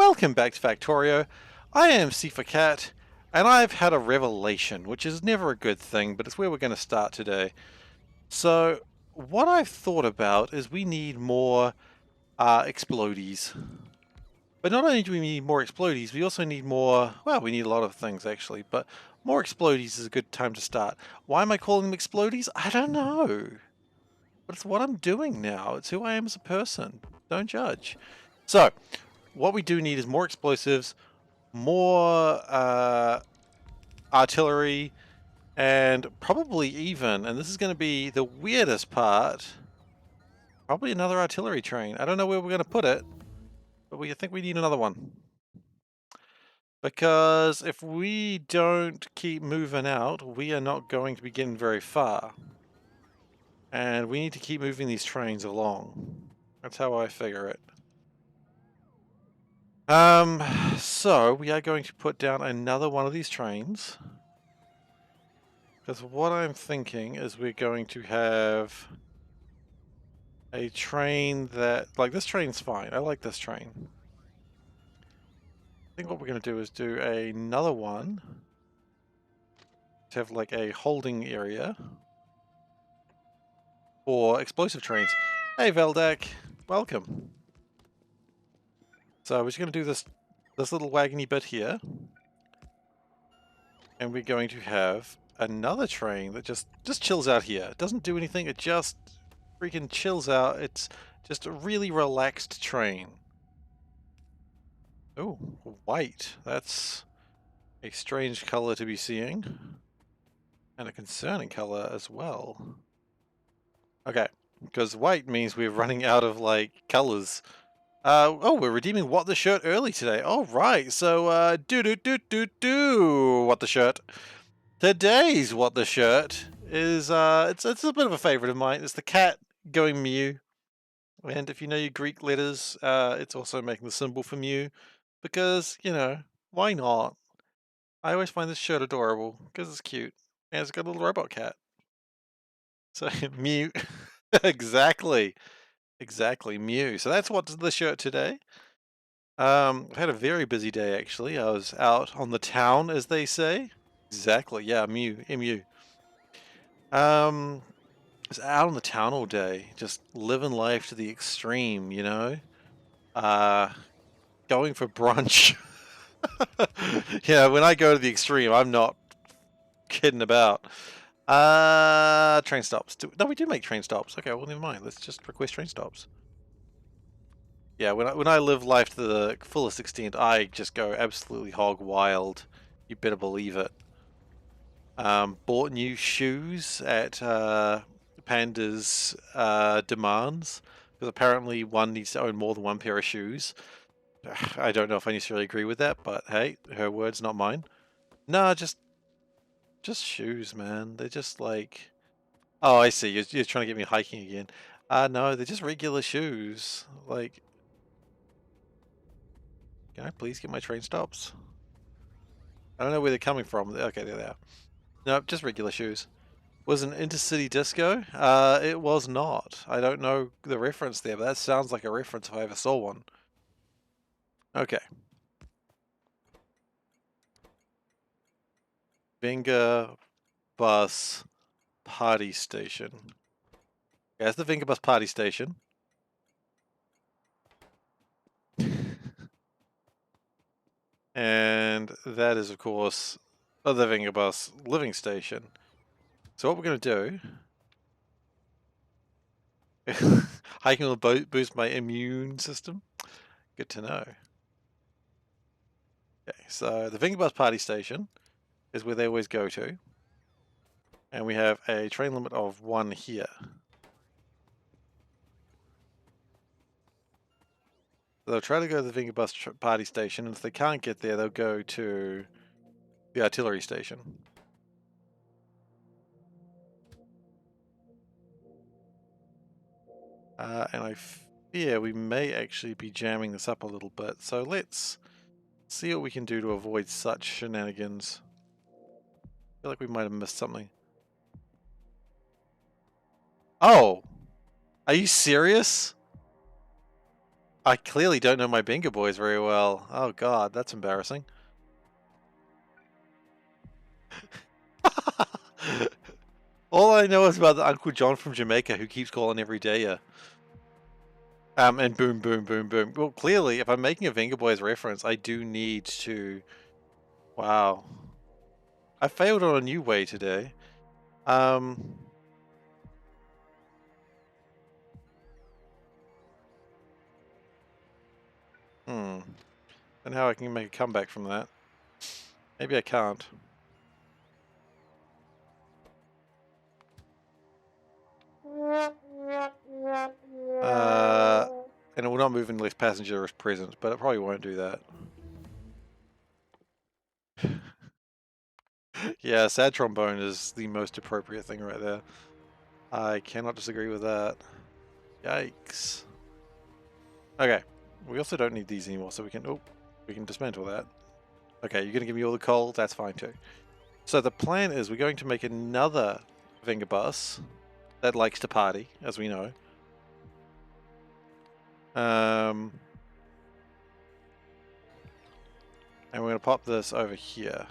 Welcome back to Factorio. I am SeiferKatt, and I've had a revelation, which is never a good thing, but it's where we're going to start today. So, what I've thought about is we need more explodies. But not only do we need more explodies, we also need more, well, we need a lot of things actually, but more explodies is a good time to start. Why am I calling them explodies? I don't know. But it's what I'm doing now. It's who I am as a person. Don't judge. So, what we do need is more explosives, more artillery, and probably even, and this is going to be the weirdest part, probably another artillery train. I don't know where we're going to put it, but we think we need another one. Because if we don't keep moving out, we are not going to be getting very far. And we need to keep moving these trains along. That's how I figure it. So we are going to put down another one of these trains. Because what I'm thinking is we're going to have a train that, like, this train's fine. I like this train. I think what we're going to do is do another one to have like a holding area for explosive trains. Hey Veldak, welcome. So we're just going to do this little wagony bit here. And we're going to have another train that just chills out here. It doesn't do anything, it just freaking chills out. It's just a really relaxed train. Oh, white. That's a strange color to be seeing. And a concerning color as well. Okay, because white means we're running out of, like, colors. Oh, we're redeeming What the Shirt early today. All right, so, What the Shirt. Today's What the Shirt is, it's a bit of a favorite of mine. It's the cat going mew. And if you know your Greek letters, it's also making the symbol for mew. Because, you know, why not? I always find this shirt adorable because it's cute. And it's got a little robot cat. So, mew. Exactly. Exactly, mew. So that's what's the shirt today. I had a very busy day actually. I was out on the town, as they say. Exactly, yeah, mew, mu. I was out on the town all day, just living life to the extreme, you know? Uh, Going for brunch. Yeah, when I go to the extreme, I'm not kidding about. Train stops. No, we do make train stops. Okay, well, never mind. Let's just request train stops. Yeah, when I live life to the fullest extent, I just go absolutely hog wild. You better believe it. Bought new shoes at Panda's demands, because apparently one needs to own more than one pair of shoes. I don't know if I necessarily agree with that, but hey, her words, not mine. Nah, just shoes, man. They're just like, oh, I see. You're trying to get me hiking again. No, they're just regular shoes. Like, can I please get my train stops? I don't know where they're coming from. Okay, there they are. Nope, just regular shoes. Was an intercity disco? It was not. I don't know the reference there, but that sounds like a reference if I ever saw one. Okay. Vengabus party station. Yeah, that's the Vengabus party station. And that is, of course, the Vengabus living station. So what we're going to do... Hiking will boost my immune system. Good to know. Okay, so the Vengabus party station is where they always go to. And we have a train limit of 1 here. They'll try to go to the Vengabus party station, and if they can't get there, they'll go to the artillery station. And I fear we may actually be jamming this up a little bit, so let's see what we can do to avoid such shenanigans. I feel like we might have missed something. Oh! Are you serious? I clearly don't know my Bingo Boys very well. Oh god, that's embarrassing. All I know is about the Uncle John from Jamaica who keeps calling every day. And boom, boom, boom, boom. Well, clearly, if I'm making a Venga Boys reference, I do need to. Wow, I failed on a new way today. Um, hmm. And how I can make a comeback from that? Maybe I can't. And it will not move unless passenger is present, but it probably won't do that. Yeah, sad trombone is the most appropriate thing right there. I cannot disagree with that. Yikes. Okay, we also don't need these anymore, so we can dismantle that. Okay, you're gonna give me all the coal, that's fine too. So the plan is we're going to make another Vengabus that likes to party, as we know. And we're gonna pop this over here.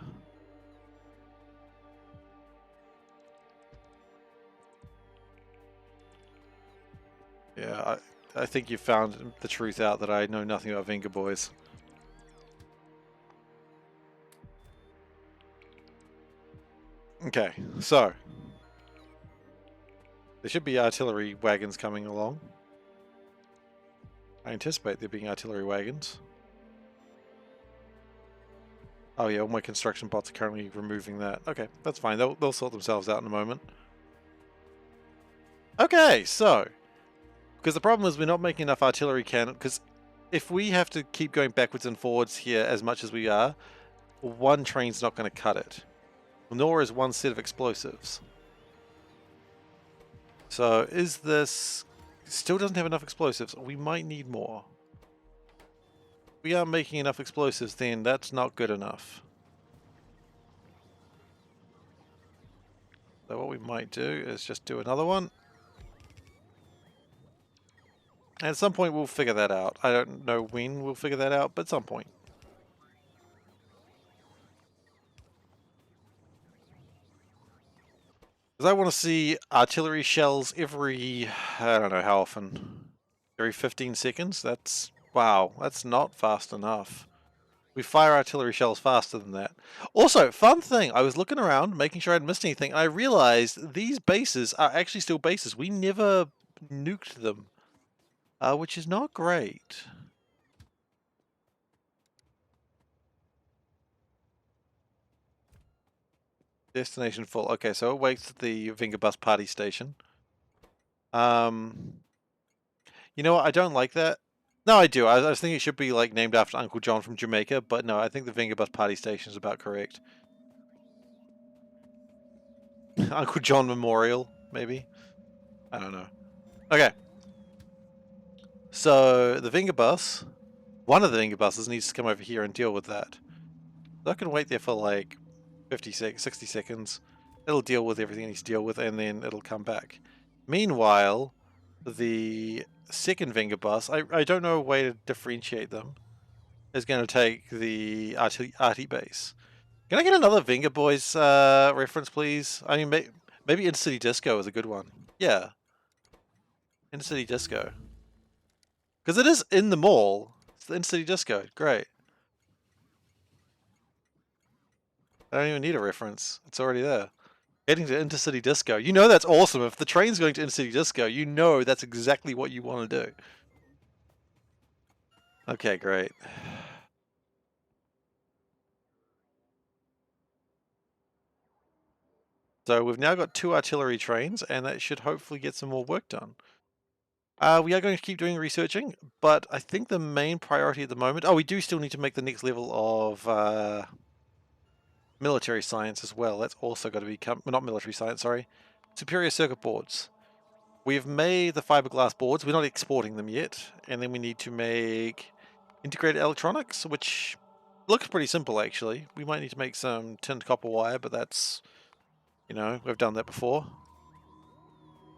Yeah, I think you've found the truth out that I know nothing about Venga Boys. Okay, so there should be artillery wagons coming along. I anticipate there being artillery wagons. Oh yeah, all my construction bots are currently removing that. Okay, that's fine. They'll sort themselves out in a moment. Okay, so because the problem is we're not making enough artillery cannon. Because if we have to keep going backwards and forwards here as much as we are, one train's not going to cut it. Nor is one set of explosives. So is this still doesn't have enough explosives? We might need more. If we aren't making enough explosives, then that's not good enough. So what we might do is just do another one. And at some point we'll figure that out. I don't know when we'll figure that out, but at some point. Because I want to see artillery shells every, I don't know how often, every 15 seconds? That's, wow, that's not fast enough. We fire artillery shells faster than that. Also, fun thing, I was looking around, making sure I hadn't missed anything, and I realized these bases are actually still bases. We never nuked them, which is not great. Destination full. Okay, so it waits at the Vengabus party station. You know what? I don't like that. No, I do. I was thinking it should be like named after Uncle John from Jamaica, but no, I think the Vengabus party station is about correct. Uncle John Memorial, maybe? I don't know. Okay. So the Vengabus, one of the Vengabuses needs to come over here and deal with that. So I can wait there for like 60 seconds. It'll deal with everything it needs to deal with, and then it'll come back. Meanwhile, the second Vengabus, I don't know a way to differentiate them, is going to take the arty base. Can I get another Venga Boys reference, please? I mean, maybe Intercity Disco is a good one. Yeah, Intercity Disco. Because it is in the mall. It's the Intercity Disco. Great. I don't even need a reference. It's already there. Getting to Intercity Disco. You know that's awesome. If the train's going to Intercity Disco, you know that's exactly what you want to do. Okay, great. So we've now got 2 artillery trains, and that should hopefully get some more work done. We are going to keep doing researching, but I think the main priority at the moment... Oh, we do still need to make the next level of military science as well. That's also got to become... Well, not military science, sorry. Superior circuit boards. We've made the fiberglass boards. We're not exporting them yet. And then we need to make integrated electronics, which looks pretty simple, actually. We might need to make some tinned copper wire, but that's... You know, we've done that before.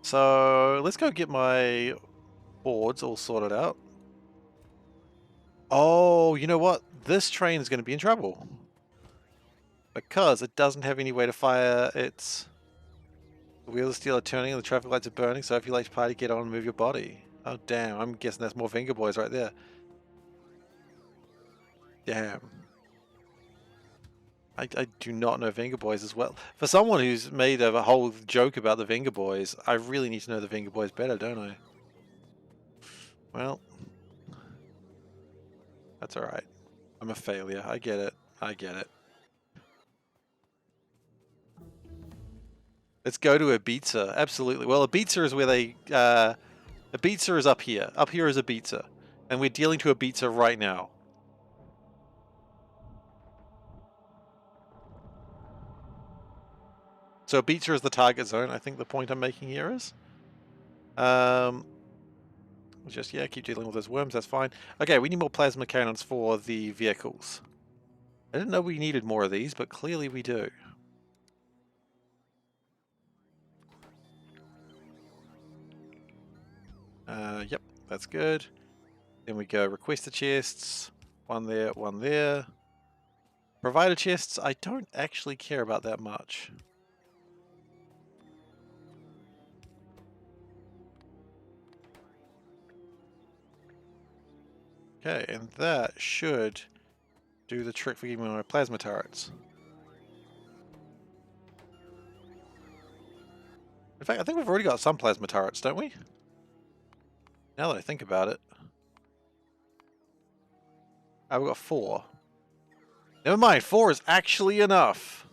So let's go get my boards all sorted out. Oh, you know what? This train is going to be in trouble. Because it doesn't have any way to fire its... The wheels of steel are turning and the traffic lights are burning, so if you like to party, get on and move your body. Oh, damn. I'm guessing that's more Vengaboys right there. Damn. I do not know Vengaboys as well. For someone who's made a whole joke about the Vengaboys, I really need to know the Vengaboys better, don't I? Well, that's alright. I'm a failure. I get it. I get it. Let's go to Ibiza. Absolutely. Well, Ibiza is where they... Ibiza is up here. Up here is Ibiza. And we're dealing to Ibiza right now. So Ibiza is the target zone, I think the point I'm making here is. Just, yeah, keep dealing with those worms, that's fine. Okay, we need more plasma cannons for the vehicles. I didn't know we needed more of these, but clearly we do. Yep, that's good. Then we go requester chests. One there, one there. Provider chests, I don't actually care about that much. Okay, and that should do the trick for giving me my plasma turrets. In fact, I think we've already got some plasma turrets, don't we? Now that I think about it. Oh, we've got 4. Never mind, 4 is actually enough.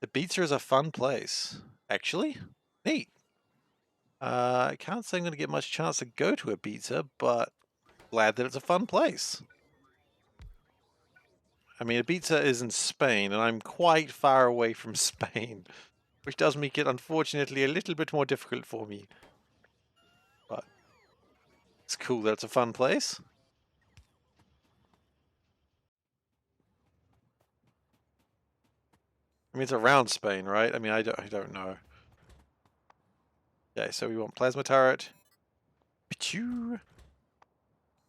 Ibiza is a fun place. Actually? Neat. I can't say I'm going to get much chance to go to Ibiza, but glad that it's a fun place. I mean, Ibiza is in Spain, and I'm quite far away from Spain, which does make it, unfortunately, a little bit more difficult for me. But it's cool that it's a fun place. I mean, it's around Spain, right? I mean, I don't know. Okay, so we want plasma turret. Pichu.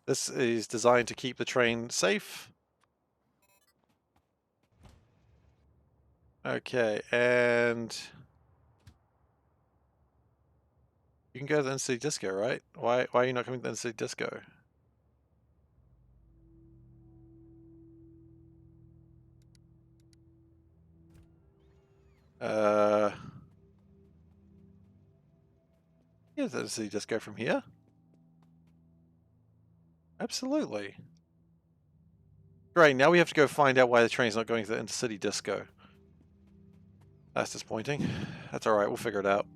This is designed to keep the train safe. Okay, and you can go to the NC Disco, right? Why are you not coming to the NC Disco? Yeah, the NC Disco from here. Absolutely. Great, now we have to go find out why the train's not going to the intercity disco. That's disappointing. That's alright, we'll figure it out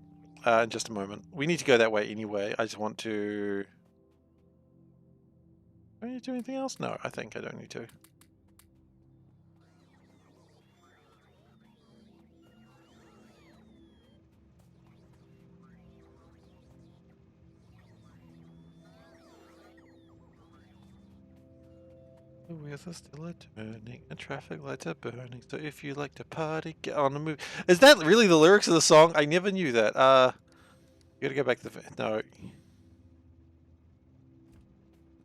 in just a moment. We need to go that way anyway. I just want to... Do I need to do anything else? No, I think I don't need to. The wheels are still turning and traffic lights are burning. So if you like to party, get on the move. Is that really the lyrics of the song? I never knew that. You gotta go back to the... No.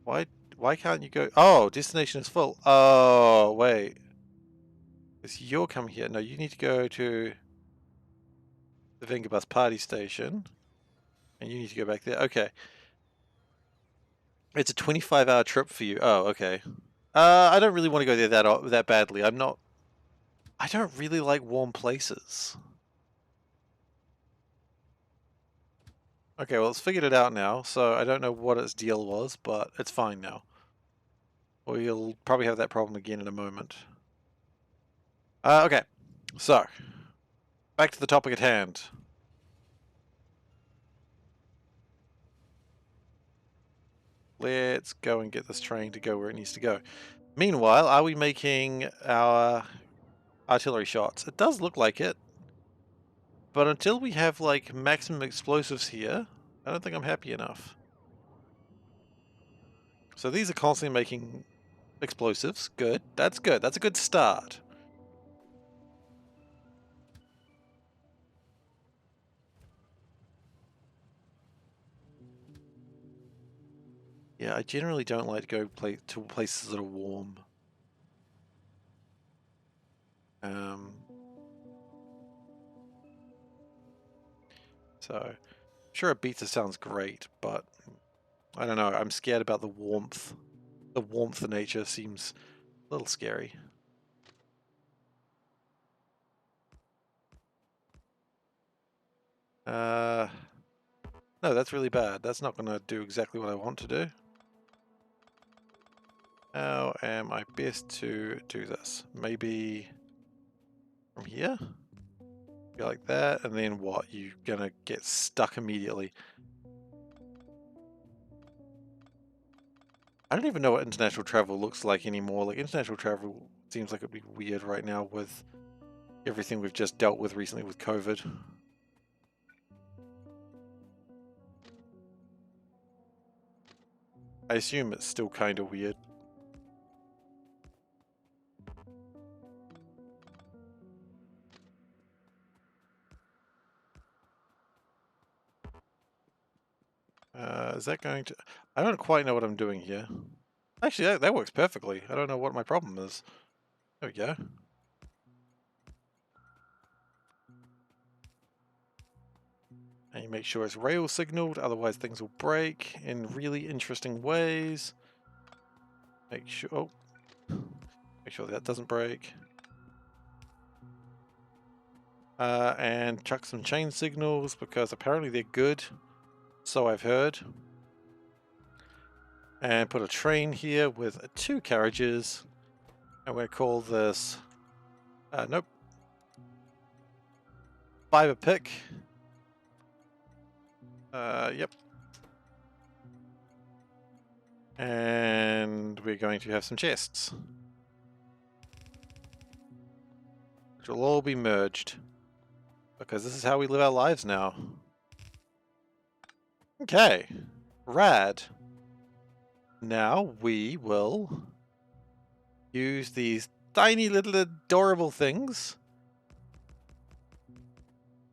Why can't you go... Oh, destination is full. Oh, wait. It's you're coming here. No, you need to go to the Vengabus party station. And you need to go back there. Okay. It's a 25-hour trip for you. Oh, okay. I don't really want to go there that badly. I don't really like warm places. Okay, well, it's figured it out now, so I don't know what its deal was, but it's fine now. We'll probably have that problem again in a moment. Okay, so, back to the topic at hand. Let's go and get this train to go where it needs to go. Meanwhile, are we making our artillery shots? It does look like it. But until we have, like, maximum explosives here, I don't think I'm happy enough. So these are constantly making explosives. Good. That's good. That's a good start. Yeah, I generally don't like to go to places that are warm. So, sure, Ibiza sounds great, but I don't know. I'm scared about the warmth. The warmth of nature seems a little scary. No, that's really bad. That's not going to do exactly what I want to do. How am I best to do this? Maybe from here? Go like that, and then what? You're going to get stuck immediately. I don't even know what international travel looks like anymore. Like, international travel seems like it'd be weird right now with everything we've just dealt with recently with COVID. I assume it's still kind of weird. Is that going to... I don't quite know what I'm doing here. Actually, that works perfectly. I don't know what my problem is. There we go. And you make sure it's rail signaled, otherwise things will break in really interesting ways. Make sure... Oh. Make sure that doesn't break. And chuck some chain signals, because apparently they're good. So I've heard. And put a train here with 2 carriages. I'm going to call this... nope. Fiber pick. Yep. And we're going to have some chests, which will all be merged, because this is how we live our lives now. Okay. Rad. Now we will use these tiny little adorable things,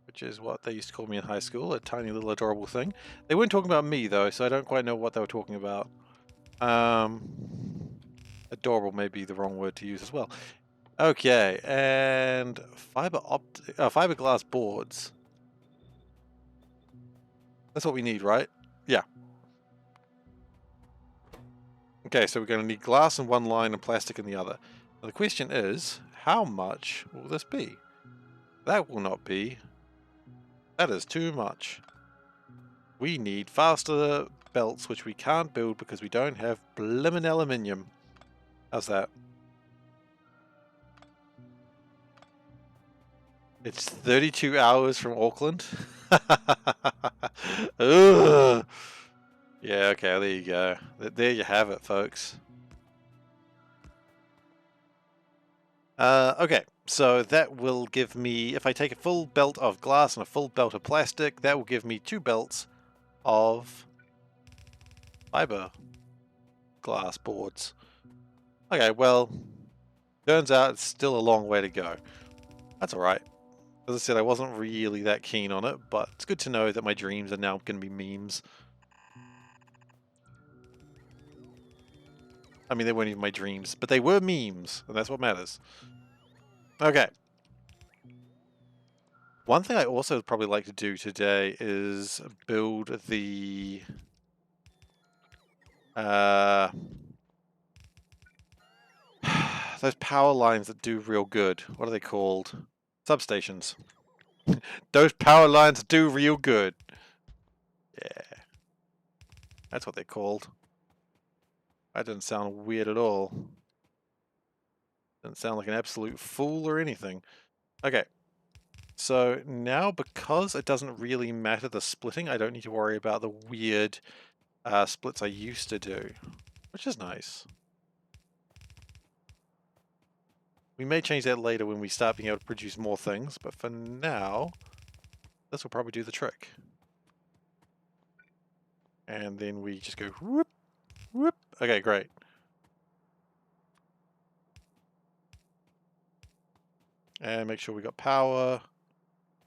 which is what they used to call me in high school, a tiny little adorable thing. They weren't talking about me though, so I don't quite know what they were talking about. Adorable may be the wrong word to use as well. Okay, and fiberglass boards. That's what we need, right? Yeah. Okay, so we're going to need glass in one line and plastic in the other. Now the question is, how much will this be? That will not be. That is too much. We need faster belts, which we can't build because we don't have blimmin' aluminium. How's that? It's 32 hours from Auckland. Ugh. Yeah, okay, there you go. There you have it, folks. Okay, so that will give me, if I take a full belt of glass and a full belt of plastic, that will give me 2 belts of fiber glass boards. Okay, well, turns out it's still a long way to go. That's alright. As I said, I wasn't really that keen on it, but it's good to know that my dreams are now going to be memes. I mean, they weren't even my dreams, but they were memes, and that's what matters. Okay. One thing I also would probably like to do today is build the... those power lines that do real good. What are they called? Substations. Those power lines do real good. Yeah. That's what they're called. That didn't sound weird at all. Didn't sound like an absolute fool or anything. Okay. So now, because it doesn't really matter the splitting, I don't need to worry about the weird splits I used to do, which is nice. We may change that later when we start being able to produce more things, but for now, this will probably do the trick. And then we just go whoop, whoop. Okay, great. And make sure we got power.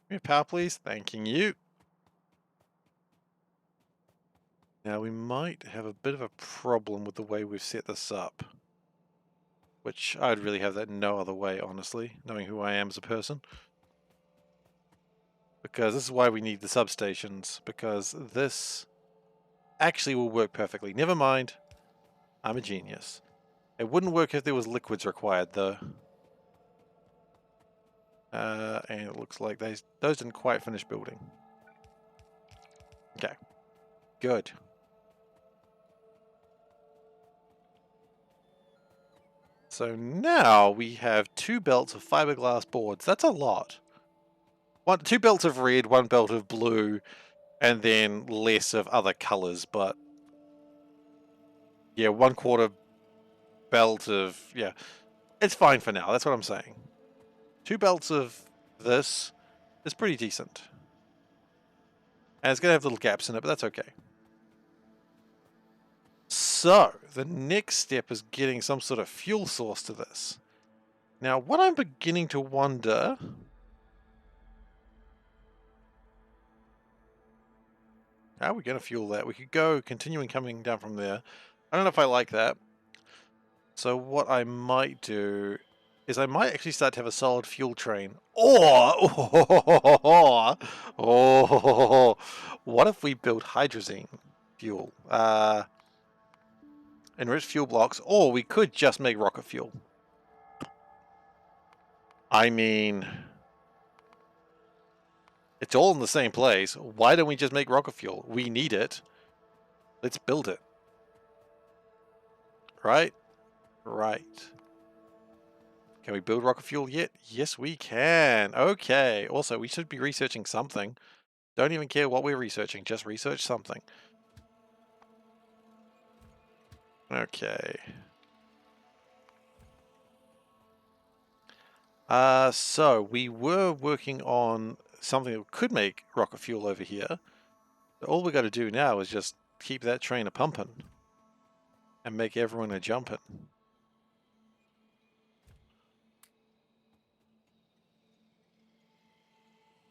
We have power, please. Thanking you. Now we might have a bit of a problem with the way we've set this up. Which I'd really have that no other way, honestly, knowing who I am as a person. Because this is why we need the substations, because this actually will work perfectly. Never mind, I'm a genius. It wouldn't work if there was liquids required, though. And it looks like those didn't quite finish building. Okay, good. So now we have 2 belts of fiberglass boards. That's a lot. 2 belts of red, 1 belt of blue, and then less of other colors, but yeah, 1/4 belt of, yeah, it's fine for now. That's what I'm saying. 2 belts of this is pretty decent. And it's going to have little gaps in it, but that's okay. So, the next step is getting some sort of fuel source to this. Now, what I'm beginning to wonder... How are we going to fuel that? We could go continuing coming down from there. I don't know if I like that. So what I might do is I might actually start to have a solid fuel train. Or, what if we build hydrazine fuel? Enriched fuel blocks, or we could just make rocket fuel. I mean, it's all in the same place. Why don't we just make rocket fuel? We need it. Let's build it. Right? Right. Can we build rocket fuel yet? Yes, we can. Okay. Also, we should be researching something. Don't even care what we're researching. Just research something. Okay. So we were working on something that could make rocket fuel over here. All we got to do now is just keep that train a pumping and make everyone a jumping.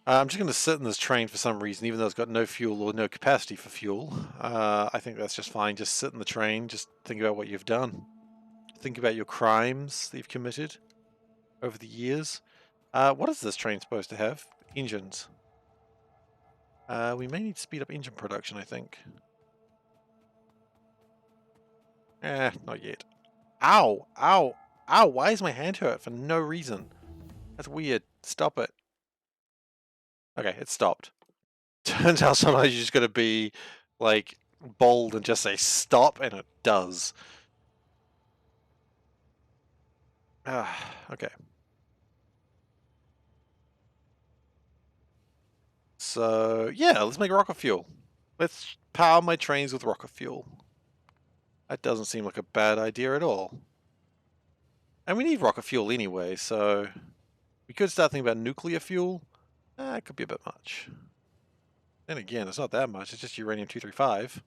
I'm just going to sit in this train for some reason, even though it's got no fuel or no capacity for fuel. I think that's just fine. Just sit in the train. Just think about what you've done. Think about your crimes that you've committed over the years. What is this train supposed to have? Engines. We may need to speed up engine production, I think. Not yet. Ow! Ow! Ow! Why is my hand hurt for no reason? That's weird. Stop it. Okay, it stopped. Turns out sometimes you just gotta be, like, bold and just say stop, and it does. Okay. So, yeah, let's make rocket fuel. Let's power my trains with rocket fuel. That doesn't seem like a bad idea at all. And we need rocket fuel anyway, so we could start thinking about nuclear fuel. It could be a bit much. Then again, it's not that much, it's just uranium-235.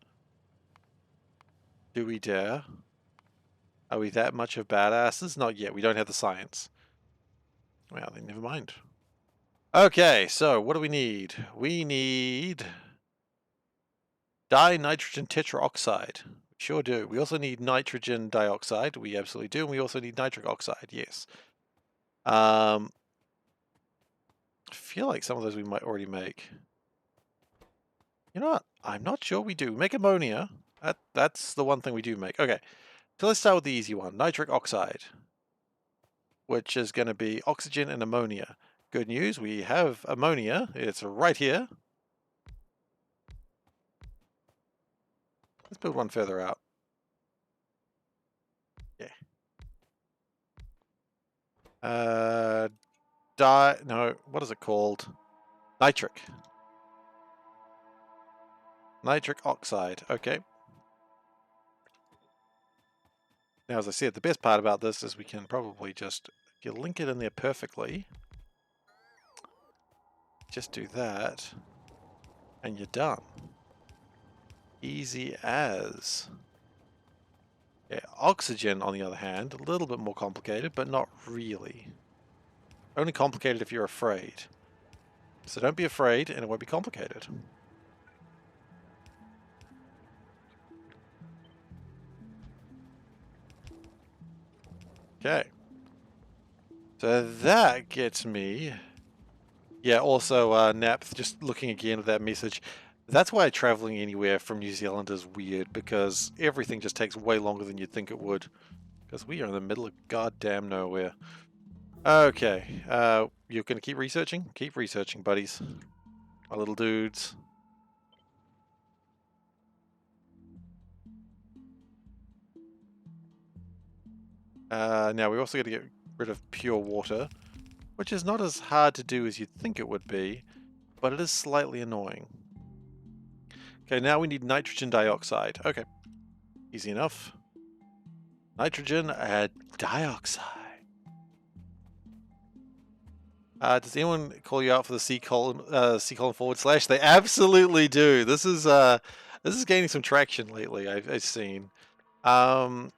Do we dare? Are we that much of badasses? Not yet, we don't have the science. Well, then never mind. Okay, so what do we need? We need dinitrogen tetraoxide. We sure do. We also need nitrogen dioxide. We absolutely do. And we also need nitric oxide. Yes. I feel like some of those we might already make. You know what? I'm not sure we do. Make ammonia. That's the one thing we do make. Okay. So let's start with the easy one. Nitric oxide. Which is going to be oxygen and ammonia. Good news. We have ammonia. It's right here. Let's build one further out. Yeah. No, what is it called? Nitric. Nitric oxide, okay. Now, as I said, the best part about this is we can probably just, if you link it in there perfectly, just do that, and you're done. Easy as. Yeah, oxygen, on the other hand, a little bit more complicated, but not really. Only complicated if you're afraid. So don't be afraid, and it won't be complicated. Okay. So that gets me... Yeah, also, Napth, just looking again at that message, that's why traveling anywhere from New Zealand is weird, because everything just takes way longer than you'd think it would. Because we are in the middle of goddamn nowhere. Okay, you're gonna keep researching? Keep researching, buddies. My little dudes. Now we also got to get rid of pure water, which is not as hard to do as you'd think it would be, but it is slightly annoying. Okay, now we need nitrogen dioxide. Okay, easy enough. Nitrogen dioxide. Does anyone call you out for the C colon /? They absolutely do. This is gaining some traction lately. I've seen, and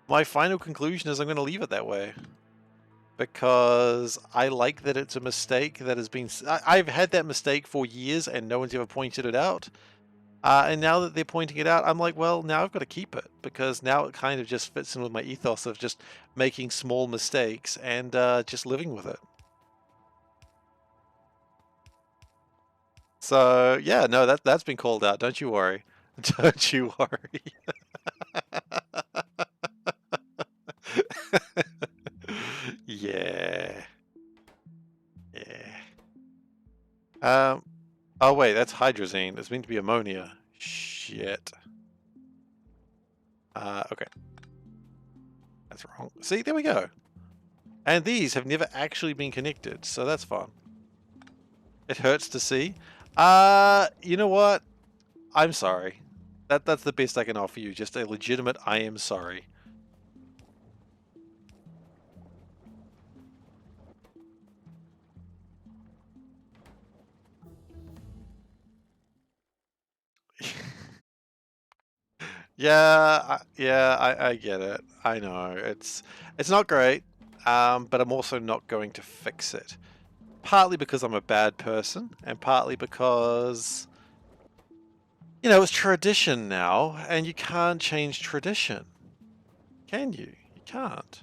my final conclusion is I'm going to leave it that way because I like that it's a mistake that has been. I've had that mistake for years and no one's ever pointed it out. And now that they're pointing it out, I'm like, well, now I've got to keep it because now it kind of just fits in with my ethos of just making small mistakes and just living with it. So yeah, no, that's been called out. Don't you worry. Don't you worry. Yeah. Yeah. Oh wait, that's hydrazine. It's meant to be ammonia. Shit. Okay. That's wrong. See, there we go. And these have never actually been connected, so that's fun. It hurts to see. You know what? I'm sorry. That's the best I can offer you. Just a legitimate I am sorry. Yeah, I get it. I know. It's not great. But I'm also not going to fix it. Partly because I'm a bad person, and partly because, you know, it's tradition now, and you can't change tradition. Can you? You can't.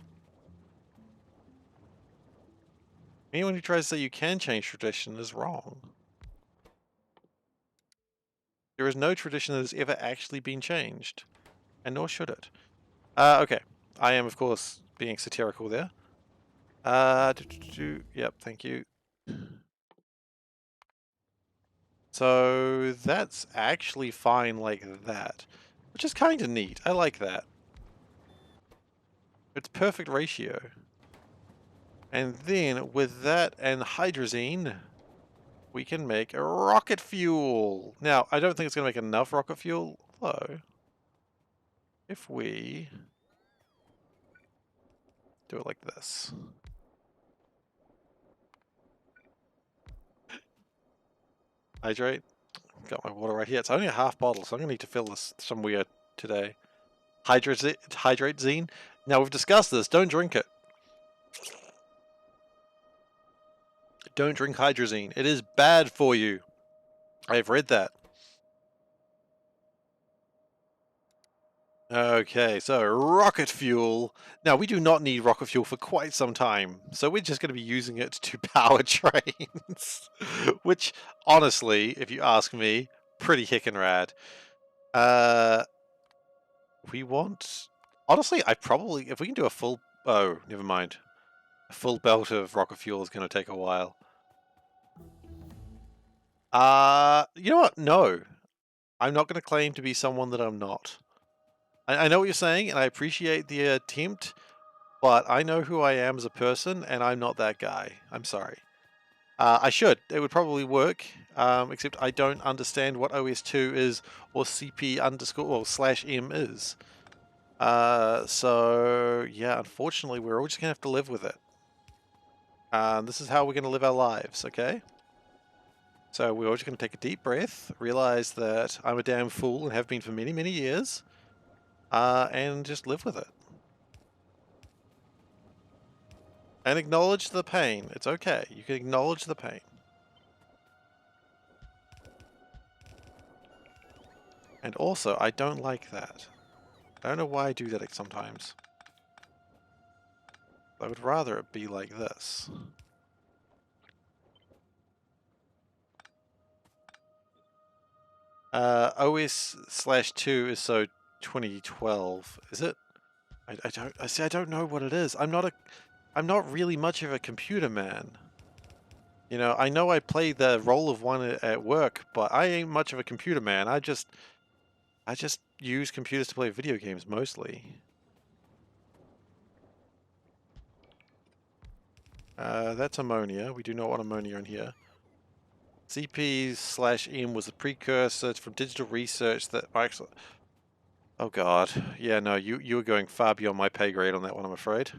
Anyone who tries to say you can change tradition is wrong. There is no tradition that has ever actually been changed, and nor should it. Okay. I am, of course, being satirical there. Yep, thank you. So that's actually fine like that, which is kind of neat. I like that. It's perfect ratio. And then with that and hydrazine, we can make a rocket fuel. Now, I don't think it's going to make enough rocket fuel, though. If we do it like this. Hydrate. Got my water right here. It's only a half bottle, so I'm going to need to fill this somewhere today. Hydrate zine. Now, we've discussed this. Don't drink it. Don't drink hydrazine. It is bad for you. I've read that. Okay, so rocket fuel. Now, we do not need rocket fuel for quite some time, so we're just going to be using it to power trains. Which, honestly, if you ask me, pretty hickin' rad. We want... Honestly, I probably... If we can do a full... Oh, never mind. A full belt of rocket fuel is going to take a while. You know what? No. I'm not going to claim to be someone that I'm not. I know what you're saying, and I appreciate the attempt, but I know who I am as a person, and I'm not that guy. I'm sorry. I should. It would probably work, except I don't understand what OS2 is or CP underscore or /M is. So, yeah, unfortunately, we're all just going to have to live with it. This is how we're going to live our lives, okay? So we're all just going to take a deep breath, realize that I'm a damn fool and have been for many, many years, and just live with it. And acknowledge the pain. It's okay. You can acknowledge the pain. And also, I don't like that. I don't know why I do that sometimes. I would rather it be like this. OS/2 is so 2012, is it? I don't know what it is. I'm not really much of a computer man. You know I play the role of one at work, but I ain't much of a computer man. I just use computers to play video games mostly. That's ammonia. We do not want ammonia in here. CP/M was the precursor from digital research that actually. Oh god, yeah, no, you were going far beyond my pay grade on that one, I'm afraid.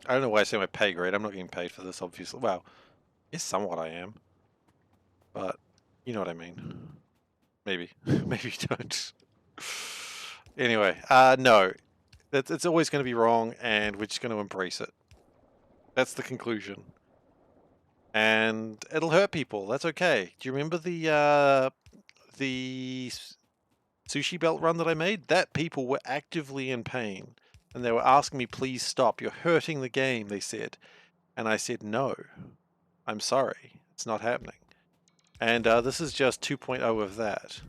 I don't know why I say my pay grade. I'm not getting paid for this, obviously. Well, yes, somewhat I am, but you know what I mean. Maybe, maybe you don't. Anyway, no, it's always going to be wrong, and we're just going to embrace it. That's the conclusion. And it'll hurt people. That's okay. Do you remember the sushi belt run that I made? That people were actively in pain, and they were asking me, "Please stop. You're hurting the game," they said. And I said, "No, I'm sorry. It's not happening." And this is just 2.0 of that.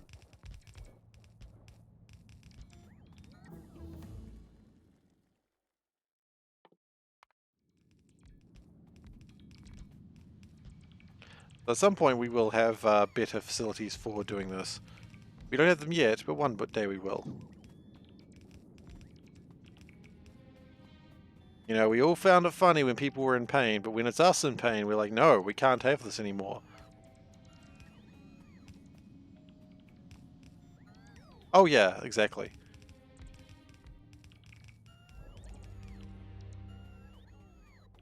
At some point, we will have better facilities for doing this. We don't have them yet, but one day we will. You know, we all found it funny when people were in pain, but when it's us in pain, we're like, no, we can't have this anymore. Oh yeah, exactly.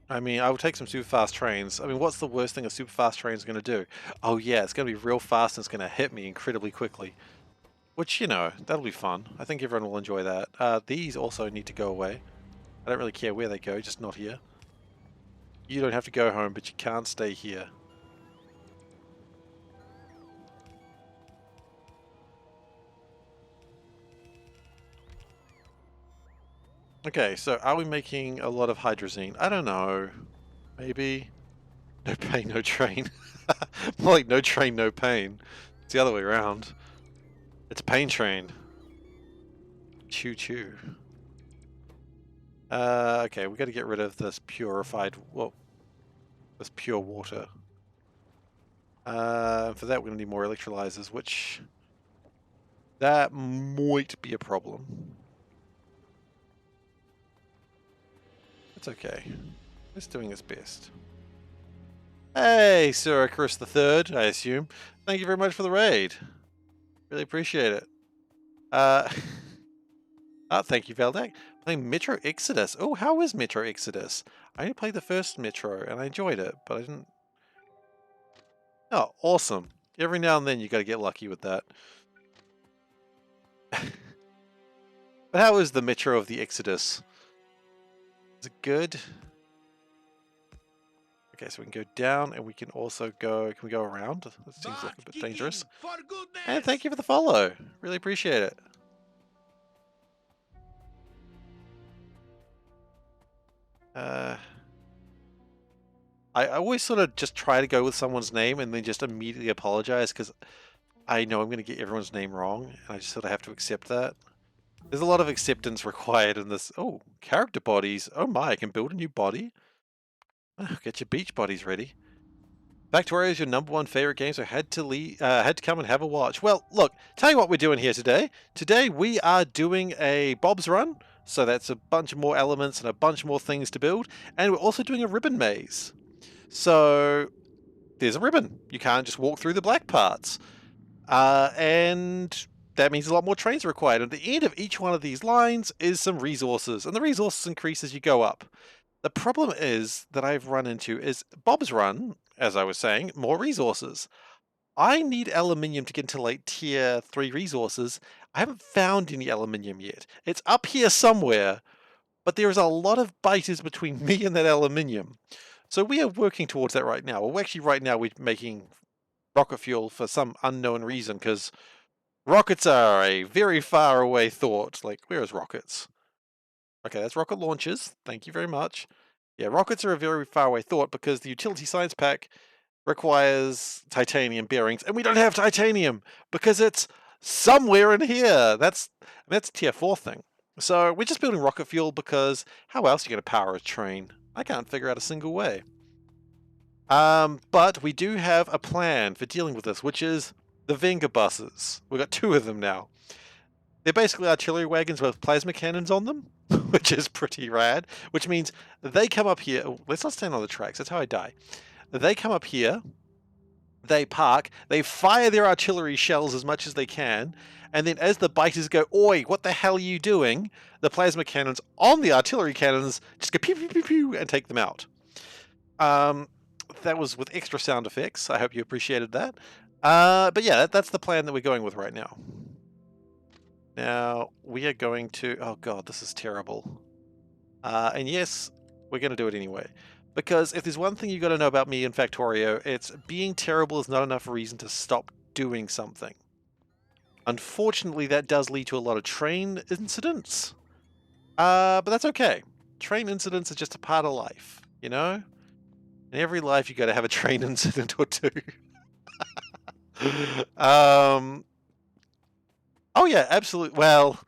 I mean, I would take some super fast trains. I mean, what's the worst thing a super fast train is going to do? Oh yeah, it's going to be real fast and it's going to hit me incredibly quickly. Which, you know, that'll be fun. I think everyone will enjoy that. These also need to go away. I don't really care where they go, just not here. You don't have to go home, but you can't stay here. Okay, so are we making a lot of hydrazine? I don't know. Maybe. No pain, no train. More like no train, no pain. It's the other way around. It's a pain train. Choo choo. Okay, we got to get rid of this purified, well, this pure water. For that, we're going to need more electrolyzers, which that might be a problem. It's okay. It's doing its best. Hey, SeiferKatt the Third, I assume. Thank you very much for the raid. Really appreciate it. Thank you, Veldak. Playing Metro Exodus. Oh, how is Metro Exodus? I only played the first Metro and I enjoyed it, but I didn't. Oh, awesome. Every now and then you got to get lucky with that. But how is the Metro of the Exodus? Is it good? Okay, so we can go down and we can also go. Can we go around? That seems like a bit dangerous. And thank you for the follow. Really appreciate it. I always sort of just try to go with someone's name and then just immediately apologize because I know I'm going to get everyone's name wrong and I just sort of have to accept that. There's a lot of acceptance required in this. Oh, character bodies. Oh my, I can build a new body. Oh, get your beach bodies ready. Factorio is your #1 favorite game, so had to come and have a watch. Well, look, tell you what we're doing here today. Today we are doing a Bob's run, so that's a bunch of more elements and a bunch more things to build, and we're also doing a ribbon maze. So there's a ribbon. You can't just walk through the black parts, and that means a lot more trains are required. At the end of each one of these lines is some resources, and the resources increase as you go up. The problem is that I've run into is Bob's run, as I was saying, more resources. I need aluminium to get into like tier 3 resources. I haven't found any aluminium yet. It's up here somewhere, but there is a lot of biters between me and that aluminium. So we are working towards that right now. Well, actually, right now we're making rocket fuel for some unknown reason, because rockets are a very far away thought. Like, where is rockets? Okay, that's rocket launchers. Thank you very much. Yeah, rockets are a very far away thought because the utility science pack requires titanium bearings, and we don't have titanium because it's somewhere in here. That's tier 4 thing. So we're just building rocket fuel because how else are you going to power a train? I can't figure out a single way. But we do have a plan for dealing with this, which is the Vengabuses. We've got 2 of them now. They're basically artillery wagons with plasma cannons on them, which is pretty rad, which means they come up here. Oh, let's not stand on the tracks. That's how I die. They come up here, they park, they fire their artillery shells as much as they can, and then as the biters go, "Oi, what the hell are you doing?" the plasma cannons on the artillery cannons just go pew pew pew pew and take them out. That was with extra sound effects. I hope you appreciated that. But yeah, that's the plan that we're going with right now. Now, we are going to... Oh god, this is terrible. And yes, we're going to do it anyway. Because if there's one thing you've got to know about me in Factorio, it's being terrible is not enough reason to stop doing something. Unfortunately, that does lead to a lot of train incidents. But that's okay. Train incidents are just a part of life, you know? In every life, you got to have a train incident or 2. Oh yeah, absolutely. Well,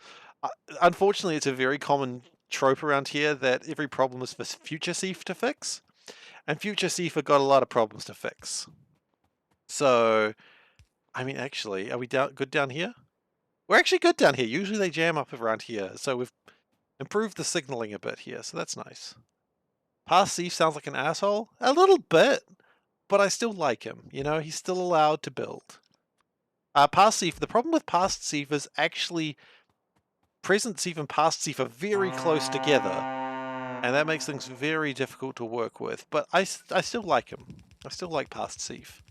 unfortunately, it's a very common trope around here that every problem is for future Seif to fix, and future Seif have got a lot of problems to fix. So, I mean, actually, are we good down here? We're actually good down here. Usually they jam up around here, so we've improved the signaling a bit here, so that's nice. Past Seif sounds like an asshole? A little bit, but I still like him. You know, he's still allowed to build. Past Seif, the problem with Past Seif is actually present Seif and past Seif are very close together, and that makes things very difficult to work with. But I still like him. I still like past Seif.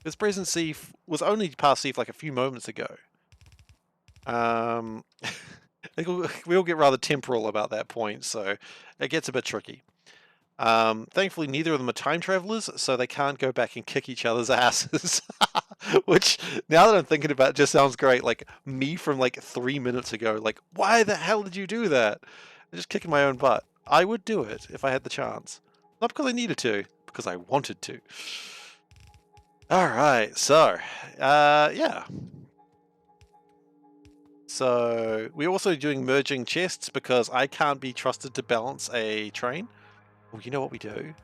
This present Seif was only past Seif like a few moments ago. We all get rather temporal about that point, so it gets a bit tricky. Thankfully, neither of them are time travelers, so they can't go back and kick each other's asses. Which, now that I'm thinking about it, just sounds great. Like, me from like 3 minutes ago. Like, why the hell did you do that? I'm just kicking my own butt. I would do it if I had the chance. Not because I needed to, because I wanted to. Alright, so, yeah. So, we're also doing merging chests because I can't be trusted to balance a train. Well, you know what we do?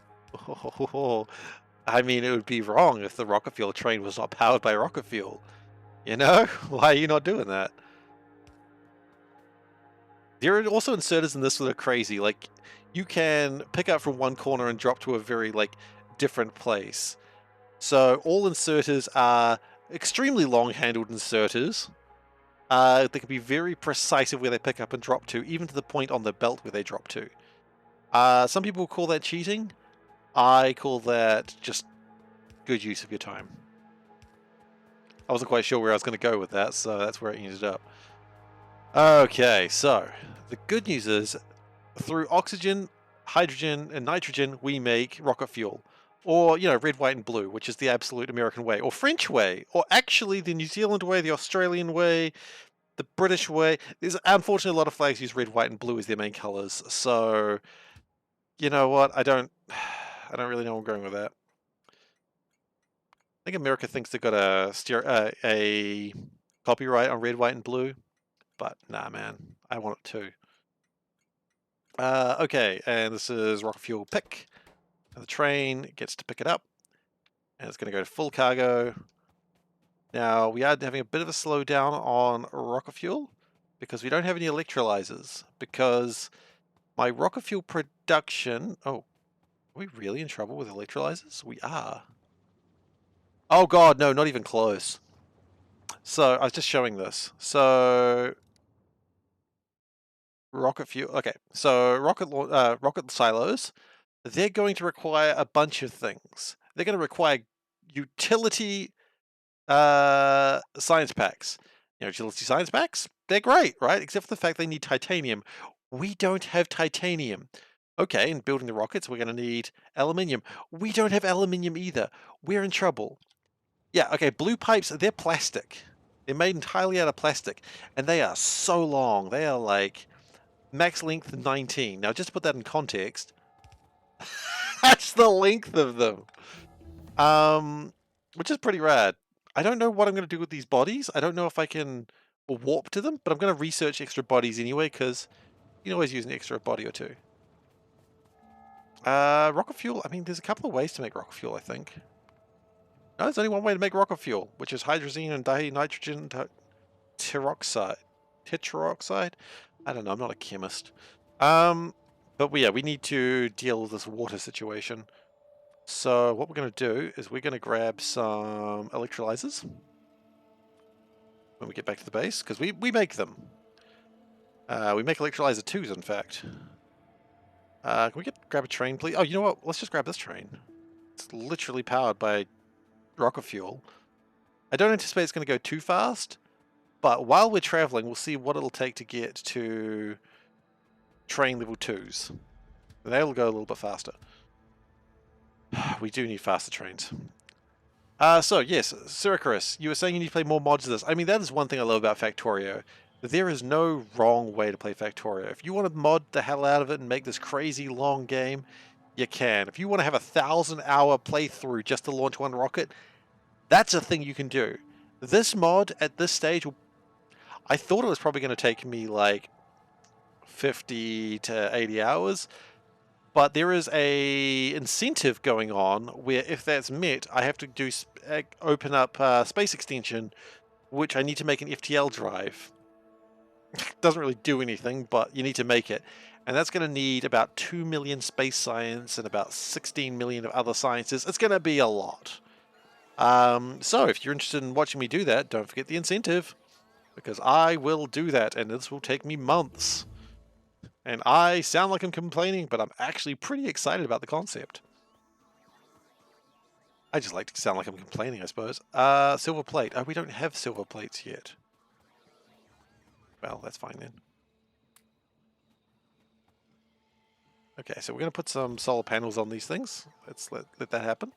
I mean, it would be wrong if the rocket fuel train was not powered by rocket fuel. You know? Why are you not doing that? There are also inserters in this that are crazy. Like, you can pick up from one corner and drop to a very, like, different place. So all inserters are extremely long-handled inserters. They can be very precise of where they pick up and drop to, even to the point on the belt where they drop to. Some people call that cheating. I call that just good use of your time. I wasn't quite sure where I was going to go with that, so that's where it ended up. Okay, so the good news is through oxygen, hydrogen, and nitrogen, we make rocket fuel. Or, you know, red, white, and blue, which is the absolute American way. Or French way. Or actually the New Zealand way, the Australian way, the British way. There's unfortunately a lot of flags use red, white, and blue as their main colors. So, you know what? I don't really know where I'm going with that. I think America thinks they've got a copyright on red, white, and blue. But nah, man. I want it too. Okay, and this is rocket fuel pick. The train gets to pick it up, and it's going to go to full cargo. Now, we are having a bit of a slowdown on rocket fuel because we don't have any electrolyzers, because my rocket fuel production... Oh, are we really in trouble with electrolyzers? We are. Oh god, no, not even close. So, I was just showing this. So, rocket fuel... Okay, so rocket silos... They're going to require a bunch of things. They're going to require utility science packs. You know, utility science packs, they're great, right? Except for the fact they need titanium. We don't have titanium. Okay, and building the rockets, we're going to need aluminium. We don't have aluminium either. We're in trouble. Yeah, okay, blue pipes, they're plastic. They're made entirely out of plastic, and they are so long. They are like max length 19. Now, just to put that in context, that's the length of them. Which is pretty rad. I don't know what I'm going to do with these bodies. I don't know if I can warp to them, but I'm going to research extra bodies anyway, because you can always use an extra body or two. Rocket fuel, I mean, there's a couple of ways to make rocket fuel, I think. No, there's only one way to make rocket fuel, which is hydrazine and dinitrogen tetroxide. Tetroxide? I don't know, I'm not a chemist. But yeah, we need to deal with this water situation. So what we're going to do is we're going to grab some electrolyzers when we get back to the base, because we make them. We make electrolyzer 2s, in fact. Can we grab a train, please? Oh, you know what? Let's just grab this train. It's literally powered by rocket fuel. I don't anticipate it's going to go too fast, but while we're traveling, we'll see what it'll take to get to train level 2s. And they'll go a little bit faster. We do need faster trains. So yes, SeiferKatt, you were saying you need to play more mods of this. I mean, that is one thing I love about Factorio. There is no wrong way to play Factorio. If you want to mod the hell out of it and make this crazy long game, you can. If you want to have a 1,000-hour playthrough just to launch one rocket, that's a thing you can do. This mod at this stage, I thought it was probably going to take me like 50 to 80 hours. But there is a incentive going on where if that's met, I have to do open up Space Extension, which I need to make an FTL drive. Doesn't really do anything, but you need to make it. And that's going to need about 2 million space science and about 16 million of other sciences. It's going to be a lot. So if you're interested in watching me do that, don't forget the incentive, because I will do that, and this will take me months. And I sound like I'm complaining, but I'm actually pretty excited about the concept. I just like to sound like I'm complaining, I suppose. Silver plate. Oh, we don't have silver plates yet. Well, that's fine then. Okay, so we're going to put some solar panels on these things. Let's let that happen.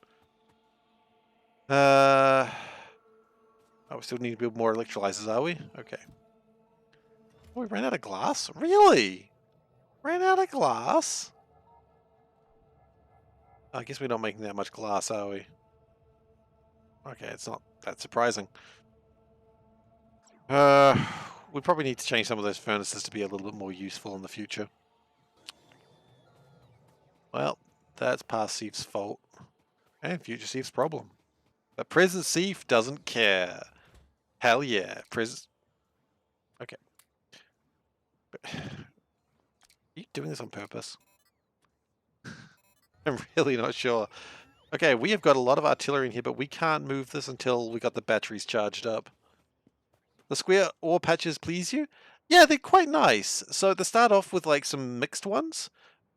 Oh, we still need to build more electrolyzers, are we? Okay. Oh, we ran out of glass? Really? Ran out of glass? I guess we're not making that much glass, are we? Okay, it's not that surprising. We probably need to change some of those furnaces to be a little bit more useful in the future. Well, that's past Seif's fault. And future Seif's problem. But present Seif doesn't care. Hell yeah. Okay. Are you doing this on purpose? I'm really not sure. Okay, we have got a lot of artillery in here, but we can't move this until we got the batteries charged up. The square ore patches please you? Yeah, they're quite nice. So they start off with like some mixed ones,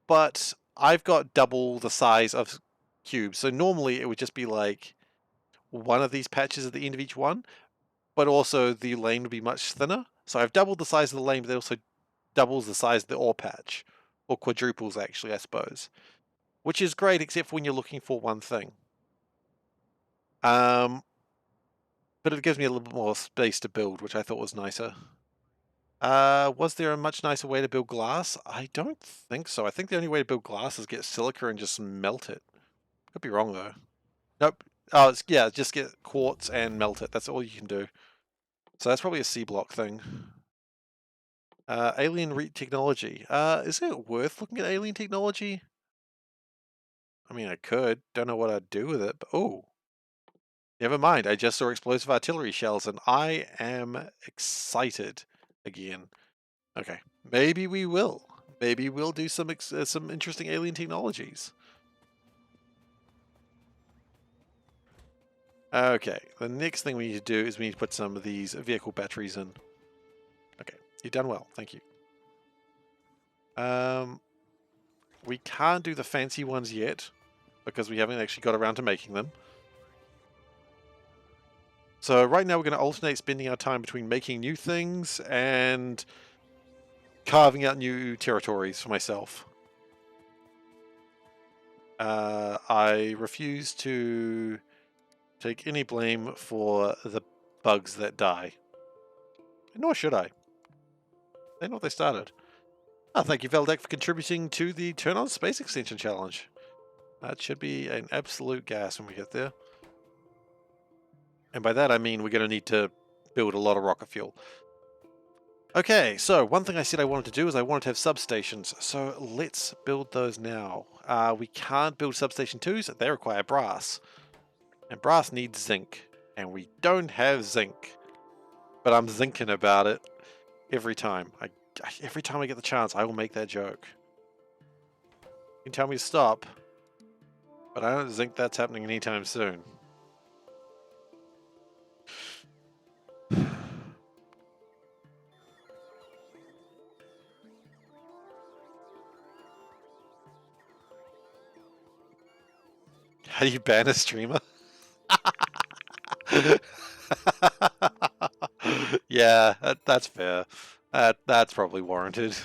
but I've got double the size of cubes. So normally it would just be like one of these patches at the end of each one, but also the lane would be much thinner. So I've doubled the size of the lane, but that also doubles the size of the ore patch, or quadruples actually, I suppose, which is great except for when you're looking for one thing. But it gives me a little bit more space to build, which I thought was nicer. Was there a much nicer way to build glass? I don't think so. I think the only way to build glass is get silica and just melt it. Could be wrong though. Nope. Oh, yeah, just get quartz and melt it. That's all you can do. So that's probably a C block thing. Alien technology. Is it worth looking at alien technology? I mean, I could. Don't know what I'd do with it, but oh. Never mind. I just saw explosive artillery shells and I am excited again. Okay. Maybe we will. Maybe we'll do some interesting alien technologies. Okay, the next thing we need to do is we need to put some of these vehicle batteries in. Okay, you've done well, thank you. We can't do the fancy ones yet because we haven't actually got around to making them. So right now we're going to alternate spending our time between making new things and carving out new territories for myself. I refuse to take any blame for the bugs that die. Nor should I. They know what they started. Oh, thank you, Veldek, for contributing to the Turn On Space Extension Challenge. That should be an absolute gas when we get there. And by that I mean we're going to need to build a lot of rocket fuel. Okay, so one thing I said I wanted to do is I wanted to have substations. So let's build those now. We can't build substation 2s. They require brass. And brass needs zinc. And we don't have zinc. But I'm thinking about it every time. Every time I get the chance, I will make that joke. You can tell me to stop, but I don't think that's happening anytime soon. How do you ban a streamer? Yeah, that's fair. That's probably warranted.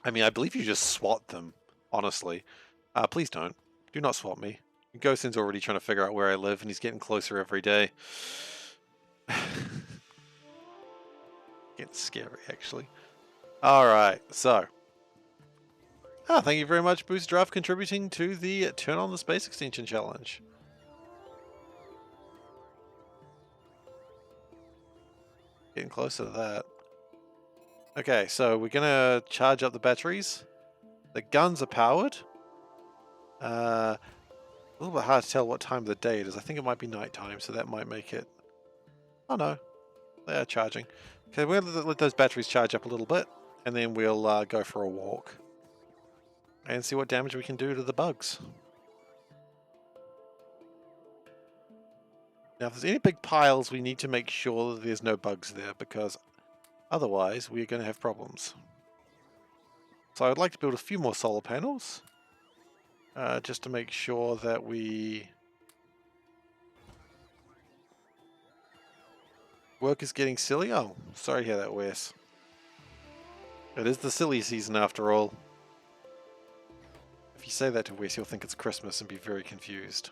I mean, I believe you just swat them, honestly. Please don't. Do not swat me. Ghostin's already trying to figure out where I live, and he's getting closer every day. Getting scary, actually. Alright, so. Thank you very much, Boost Draft, contributing to the Turn On the Space Extension Challenge. Getting closer to that. Okay, so we're gonna charge up the batteries. The guns are powered. A little bit hard to tell what time of the day it is. I think it might be nighttime, so that might make it... Oh no, they are charging. Okay, we're gonna let those batteries charge up a little bit, and then we'll go for a walk and see what damage we can do to the bugs. Now, if there's any big piles, we need to make sure that there's no bugs there, because otherwise we're going to have problems. So I'd like to build a few more solar panels, just to make sure that we... Work is getting silly? Oh, sorry to hear that, Wes. It is the silly season after all. If you say that to Wes, he'll think it's Christmas and be very confused.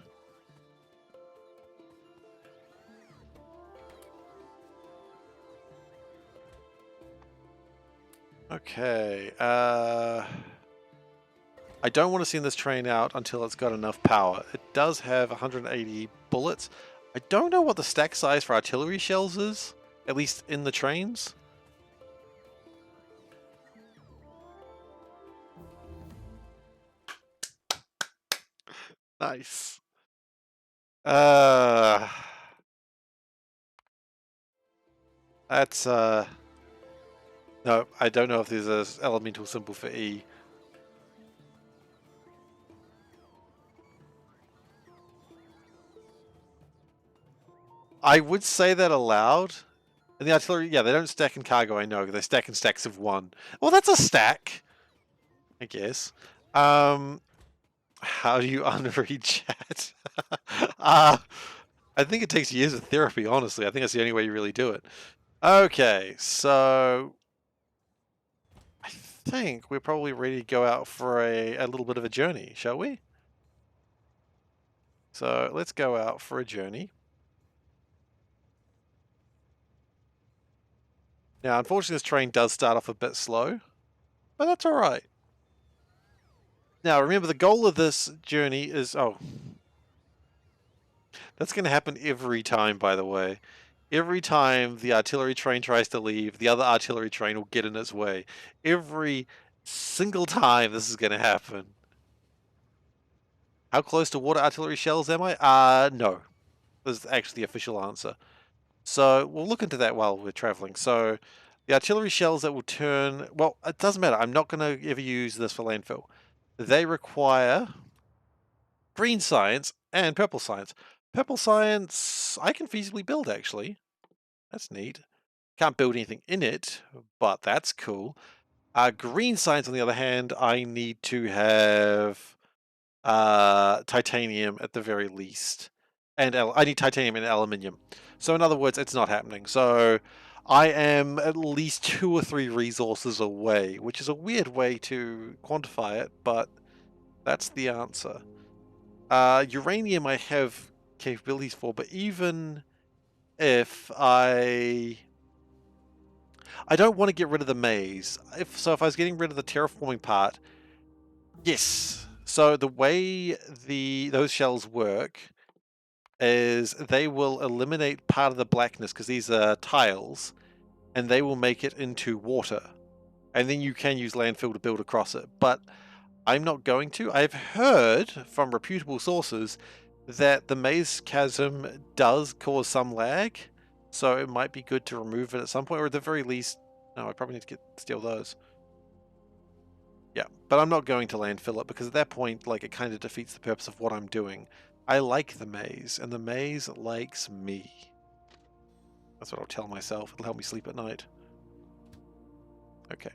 Okay, I don't want to send this train out until it's got enough power. It does have 180 bullets. I don't know what the stack size for artillery shells is, at least in the trains. Nice. That's no, I don't know if there's an elemental symbol for E. I would say that aloud. And the artillery, yeah, they don't stack in cargo, I know. They stack in stacks of 1. Well, that's a stack, I guess. How do you unread chat? I think it takes years of therapy, honestly. I think that's the only way you really do it. Okay, so... I think we're probably ready to go out for a little bit of a journey, shall we? So let's go out for a journey. Now, unfortunately, this train does start off a bit slow, but that's all right. Now, remember, the goal of this journey is... Oh. That's going to happen every time, by the way. Every time the artillery train tries to leave, the other artillery train will get in its way. Every single time this is going to happen. How close to water artillery shells am I? No. This is actually the official answer. So we'll look into that while we're traveling. So the artillery shells that will turn... Well, it doesn't matter. I'm not going to ever use this for landfill. They require green science and purple science. Purple science I can feasibly build, actually. That's neat. Can't build anything in it, but that's cool. Green science, on the other hand, I need to have titanium at the very least. And I need titanium and aluminium. So in other words, it's not happening. So I am at least 2 or 3 resources away, which is a weird way to quantify it, but that's the answer. Uranium I have capabilities for, but even if I don't want to get rid of the maze. If I was getting rid of the terraforming part, yes. So the way those shells work is they will eliminate part of the blackness because these are tiles, and they will make it into water. And then you can use landfill to build across it. But I'm not going to. I've heard from reputable sources that the maze chasm does cause some lag, so it might be good to remove it at some point, or at the very least, no, I probably need to steal those. Yeah, but I'm not going to landfill it because at that point, like, it kind of defeats the purpose of what I'm doing. I like the maze, and the maze likes me. That's what I'll tell myself. It'll help me sleep at night. Okay.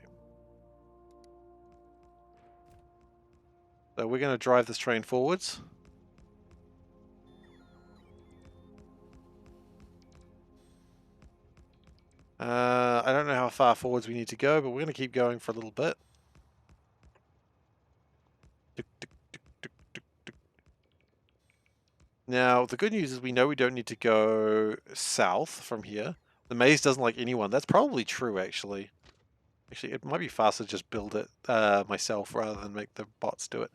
So we're going to drive this train forwards. I don't know how far forwards we need to go, but we're going to keep going for a little bit. Now, the good news is we know we don't need to go south from here. The maze doesn't like anyone. That's probably true, actually. Actually, it might be faster to just build it myself rather than make the bots do it.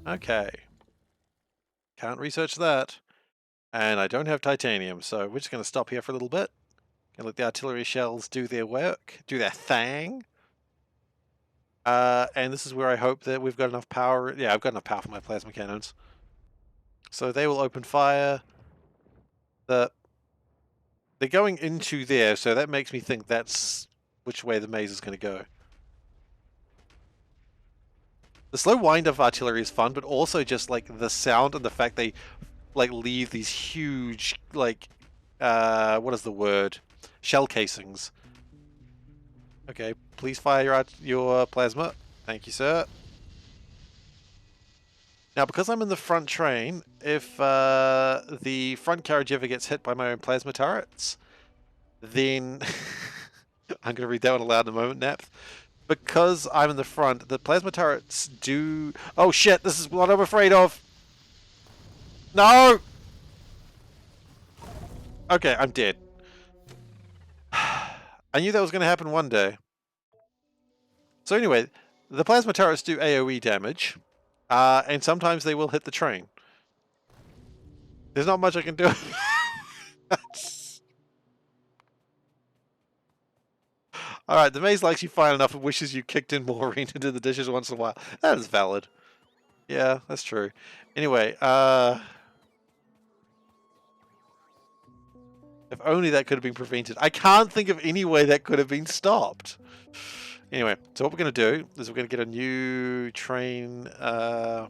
Okay. Can't research that. And I don't have titanium, so we're just going to stop here for a little bit. And let the artillery shells do their work, do their thing. And this is where I hope that we've got enough power. Yeah, I've got enough power for my plasma cannons. So they will open fire. They're going into there, so that makes me think that's which way the maze is going to go. The slow wind of artillery is fun, but also just like the sound and the fact they like leave these huge like what is the word? Shell casings. Okay, please fire your plasma. Thank you, sir. Now, because I'm in the front train, if the front carriage ever gets hit by my own plasma turrets, then I'm going to read that one aloud in a moment, Napth. Because I'm in the front, the plasma turrets do... Oh shit, this is what I'm afraid of! No! Okay, I'm dead. I knew that was going to happen one day. So anyway, the plasma turrets do AoE damage, and sometimes they will hit the train. There's not much I can do. Alright, the maze likes you fine enough and wishes you kicked in more into the dishes once in a while. That is valid. Yeah, that's true. Anyway, if only that could have been prevented. I can't think of any way that could have been stopped. Anyway, so what we're going to do is we're going to get a new train. I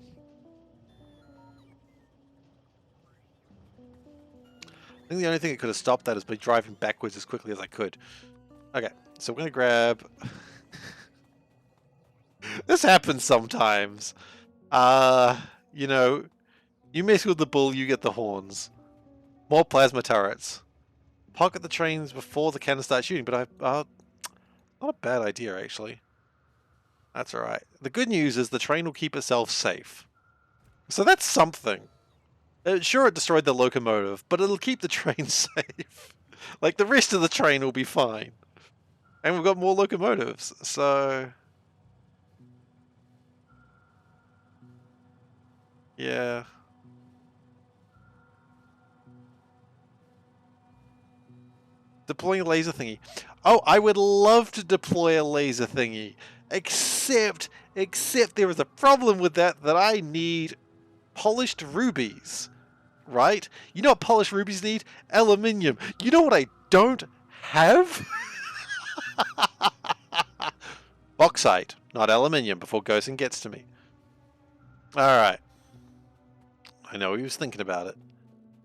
think the only thing that could have stopped that is by driving backwards as quickly as I could. Okay, so we're going to grab... This happens sometimes. You know, you mess with the bull, you get the horns. More plasma turrets. Pocket the trains before the cannons start shooting, but not a bad idea, actually. That's alright. The good news is the train will keep itself safe. So that's something. Sure, it destroyed the locomotive, but it'll keep the train safe. Like, the rest of the train will be fine. And we've got more locomotives, so... Yeah. Deploying a laser thingy. Oh, I would love to deploy a laser thingy. Except there is a problem with that I need polished rubies. Right? You know what polished rubies need? Aluminium. You know what I don't have? Bauxite, not aluminium, before Gosen gets to me. Alright. I know he was thinking about it.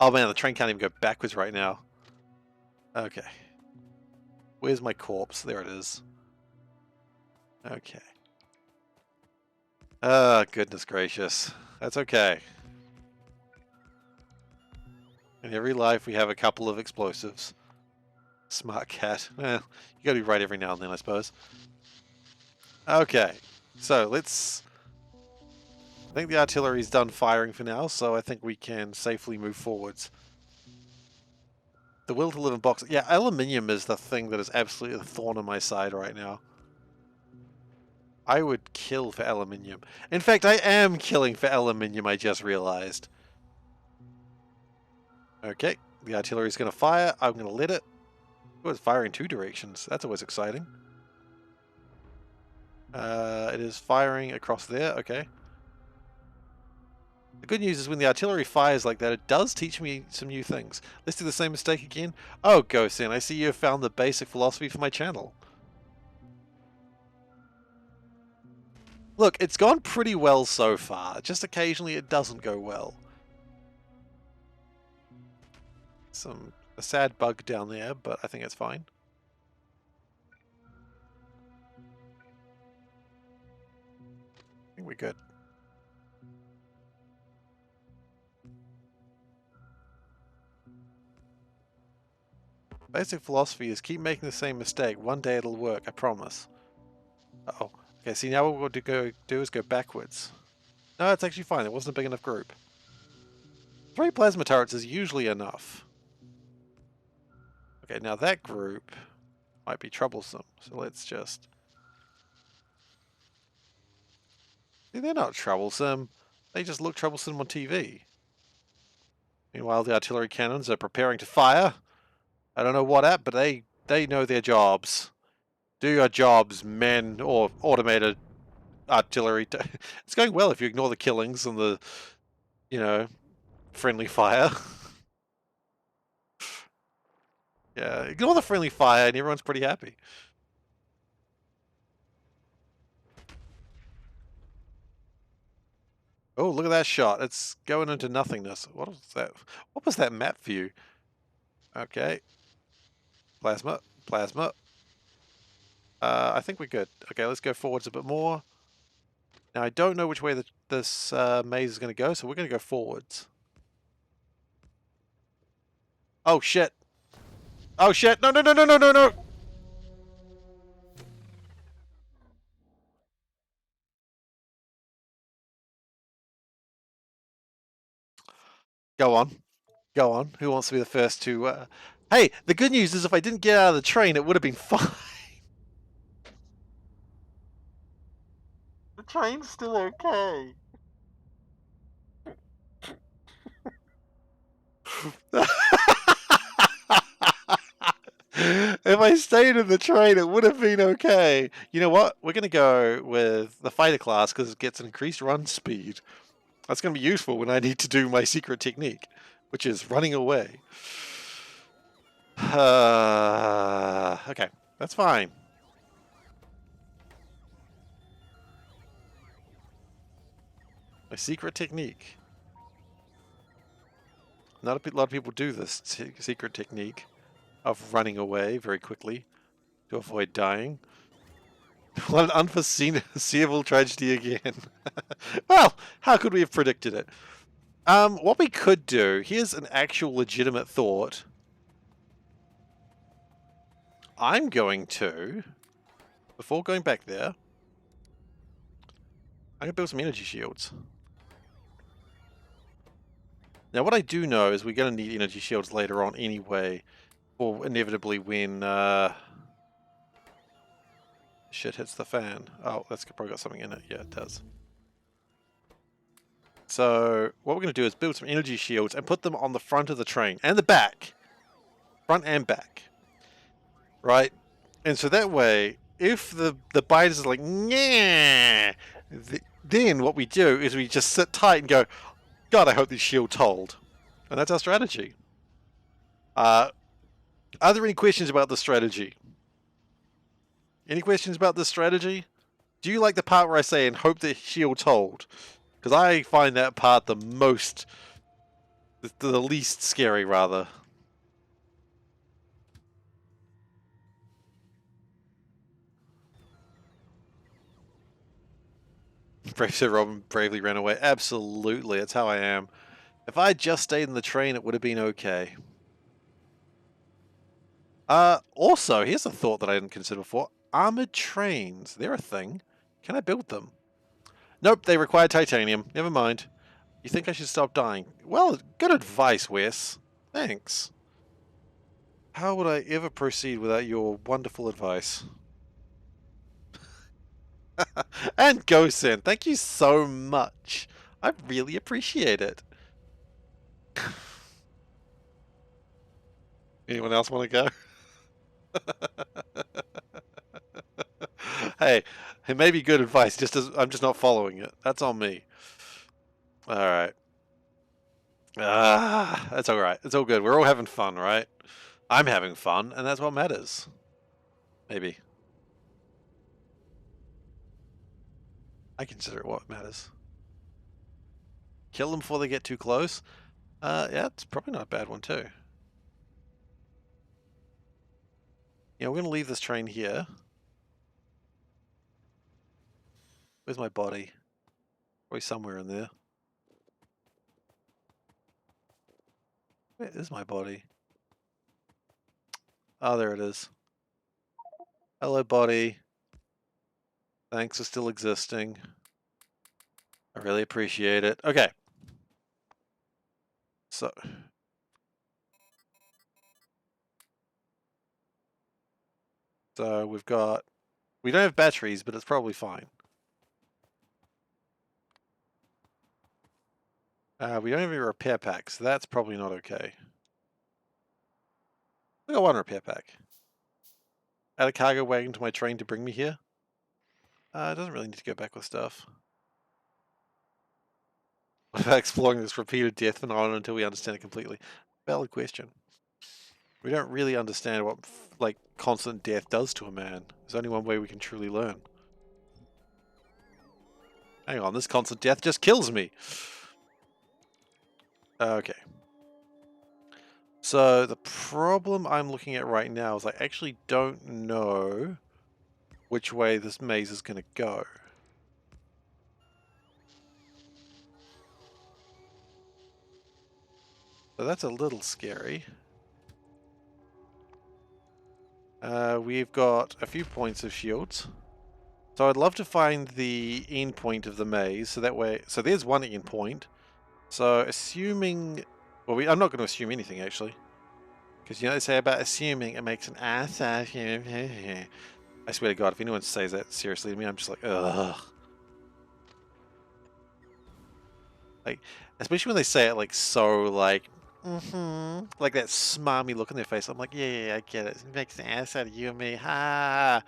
Oh man, the train can't even go backwards right now. Okay. Where's my corpse? There it is. Okay. Ah, goodness gracious. That's okay. In every life we have a couple of explosives. Smart cat. Well, you gotta be right every now and then, I suppose. Okay, so let's... I think the artillery's done firing for now, so I think we can safely move forwards. The will to live in boxes. Yeah, aluminium is the thing that is absolutely a thorn in my side right now. I would kill for aluminium. In fact, I am killing for aluminium, I just realized. Okay, the artillery's going to fire. I'm going to let it. Oh, it's firing in 2 directions. That's always exciting. It is firing across there. Okay. The good news is when the artillery fires like that, it does teach me some new things. Let's do the same mistake again. Oh, Gosen, I see you have found the basic philosophy for my channel. Look, it's gone pretty well so far. Just occasionally it doesn't go well. A sad bug down there, but I think it's fine. I think we're good. Basic philosophy is keep making the same mistake. One day it'll work, I promise. Uh-oh. Okay, see, now what we're going to do is go backwards. No, it's actually fine. It wasn't a big enough group. 3 plasma turrets is usually enough. Okay, now that group might be troublesome. So let's just... See, they're not troublesome. They just look troublesome on TV. Meanwhile, the artillery cannons are preparing to fire. I don't know what at, but they know their jobs. Do your jobs, men, or automated artillery. It's going well if you ignore the killings and the, you know, friendly fire. Yeah, ignore the friendly fire and everyone's pretty happy. Oh, look at that shot. It's going into nothingness. What was that? What was that map view? Okay. Plasma. Plasma. I think we're good. Okay, let's go forwards a bit more. Now, I don't know which way this maze is going to go, so we're going to go forwards. Oh, shit. Oh, shit. No, no, no, no, no, no, no. Go on. Go on. Who wants to be the first to... Hey, the good news is if I didn't get out of the train, it would have been fine. The train's still okay. If I stayed in the train, it would have been okay. You know what? We're going to go with the fighter class because it gets an increased run speed. That's going to be useful when I need to do my secret technique, which is running away. Okay, that's fine. My secret technique. Not a lot of people do this secret technique of running away very quickly to avoid dying. What an unforeseeable tragedy again. Well, how could we have predicted it? What we could do, here's an actual legitimate thought. I'm going to, before going back there, I'm going to build some energy shields. Now, what I do know is we're going to need energy shields later on anyway, or inevitably when shit hits the fan. Oh, that's probably got something in it. Yeah, it does. So what we're going to do is build some energy shields and put them on the front of the train and the back. Front and back. Right? And so that way, if the biters are like, nah, then what we do is we just sit tight and go, God, I hope this shield's hold. And that's our strategy. Are there any questions about the strategy? Any questions about this strategy? Do you like the part where I say and hope the shield's hold? Because I find that part the most, the least scary, rather. Brave said Robin bravely ran away. Absolutely, that's how I am. If I had just stayed in the train, it would have been okay. Also, here's a thought that I didn't consider before. Armored trains. They're a thing. Can I build them? Nope, they require titanium. Never mind. You think I should stop dying? Well, good advice, Wes. Thanks. How would I ever proceed without your wonderful advice? And Gosen, thank you so much. I really appreciate it. Anyone else want to go? Hey, it may be good advice, just as I'm just not following it. That's on me. All right. That's all right. It's all good. We're all having fun, right? I'm having fun, and that's what matters. Maybe. I consider it what matters. Kill them before they get too close. Yeah, it's probably not a bad one too. Yeah, we're gonna leave this train here. Where's my body? Probably somewhere in there. Where is my body? Oh, there it is. Hello, body. Thanks for still existing. I really appreciate it. Okay. So we've got... We don't have batteries, but it's probably fine. We don't have any repair packs, so that's probably not okay. We got one repair pack. Add a cargo wagon to my train to bring me here. It doesn't really need to go back with stuff. What about exploring this repeated death phenomenon until we understand it completely? Valid question. We don't really understand what, like, constant death does to a man. There's only one way we can truly learn. Hang on, this constant death just kills me. Okay. So the problem I'm looking at right now is I actually don't know which way this maze is going to go. So that's a little scary. We've got a few points of shields. So I'd love to find the end point of the maze, so that way... So there's one end point. So assuming... Well, I'm not going to assume anything, actually. Because you know they say about assuming it makes an ass out of you. I swear to God, if anyone says that seriously to me, I'm just like, ugh. Like, especially when they say it like so, like, like that smarmy look on their face. I'm like, yeah, I get it. It makes an ass out of you and me. Ha!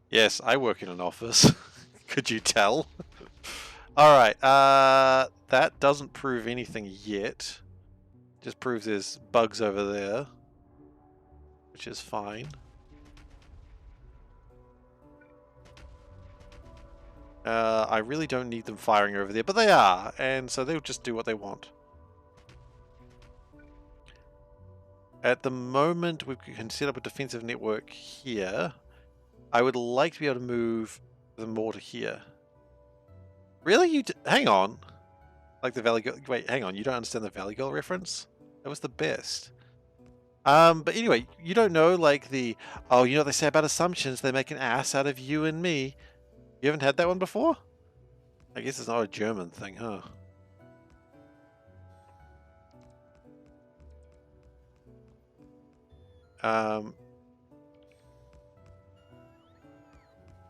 Yes, I work in an office. Could you tell? Alright, that doesn't prove anything yet. Just proves there's bugs over there. Which is fine. I really don't need them firing over there, but they are, and so they'll just do what they want. At the moment, we can set up a defensive network here. I would like to be able to move them more to here. Really? Hang on. Like the Valley Girl... Wait, hang on. You don't understand the Valley Girl reference? That was the best. But anyway, you don't know, like, the... Oh, you know what they say about assumptions? They make an ass out of you and me. You haven't had that one before? I guess it's not a German thing, huh?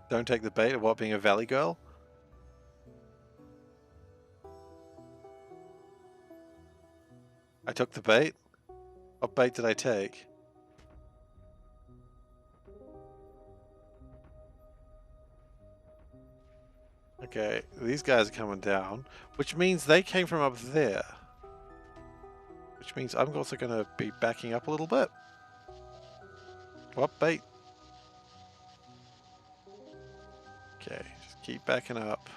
Don't take the bait of what, being a Valley Girl? I took the bait? What bait did I take? Okay, these guys are coming down, which means they came from up there. Which means I'm also going to be backing up a little bit. What bait? Okay, just keep backing up.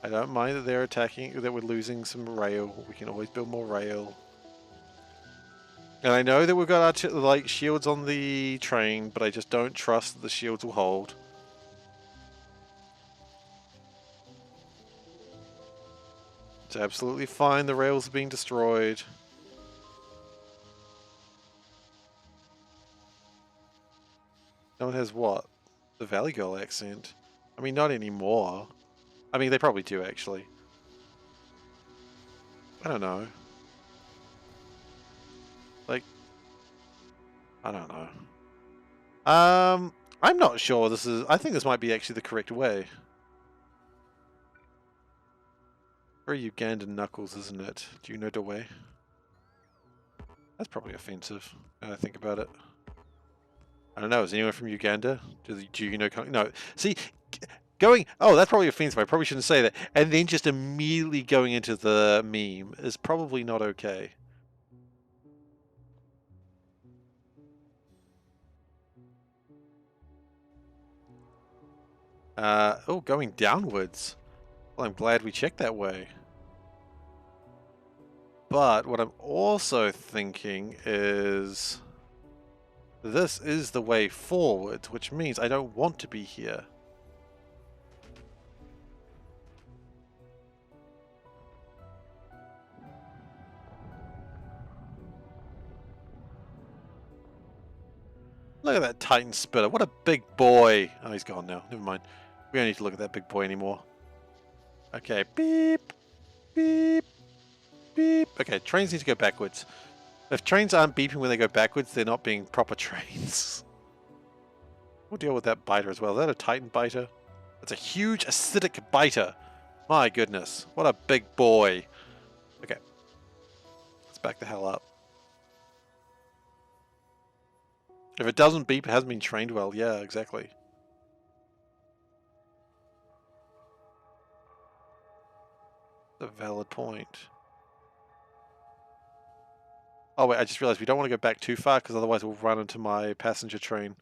I don't mind that they're attacking, that we're losing some rail. We can always build more rail. And I know that we've got our like shields on the train, but I just don't trust that the shields will hold. It's absolutely fine. The rails are being destroyed. No one has what? The Valley Girl accent. I mean, not anymore. I mean, they probably do, actually. I don't know. Like, I don't know. I'm not sure this is... I think this might be actually the correct way. Very Ugandan knuckles, isn't it? Do you know the way? That's probably offensive, when I think about it. I don't know, is anyone from Uganda? Do you know... No, see, going... Oh, that's probably offensive, I probably shouldn't say that. And then just immediately going into the meme is probably not okay. Oh, going downwards. Well, I'm glad we checked that way. But what I'm also thinking is... This is the way forward, which means I don't want to be here. Look at that Titan Spitter. What a big boy. Oh, he's gone now. Never mind. We don't need to look at that big boy anymore. Okay. Beep. Beep. Beep. Okay, trains need to go backwards. If trains aren't beeping when they go backwards, they're not being proper trains. We'll deal with that biter as well. Is that a Titan biter? That's a huge acidic biter. My goodness. What a big boy. Okay. Let's back the hell up. If it doesn't beep, it hasn't been trained well. Yeah, exactly. That's a valid point. Oh wait, I just realized we don't want to go back too far because otherwise we'll run into my passenger train.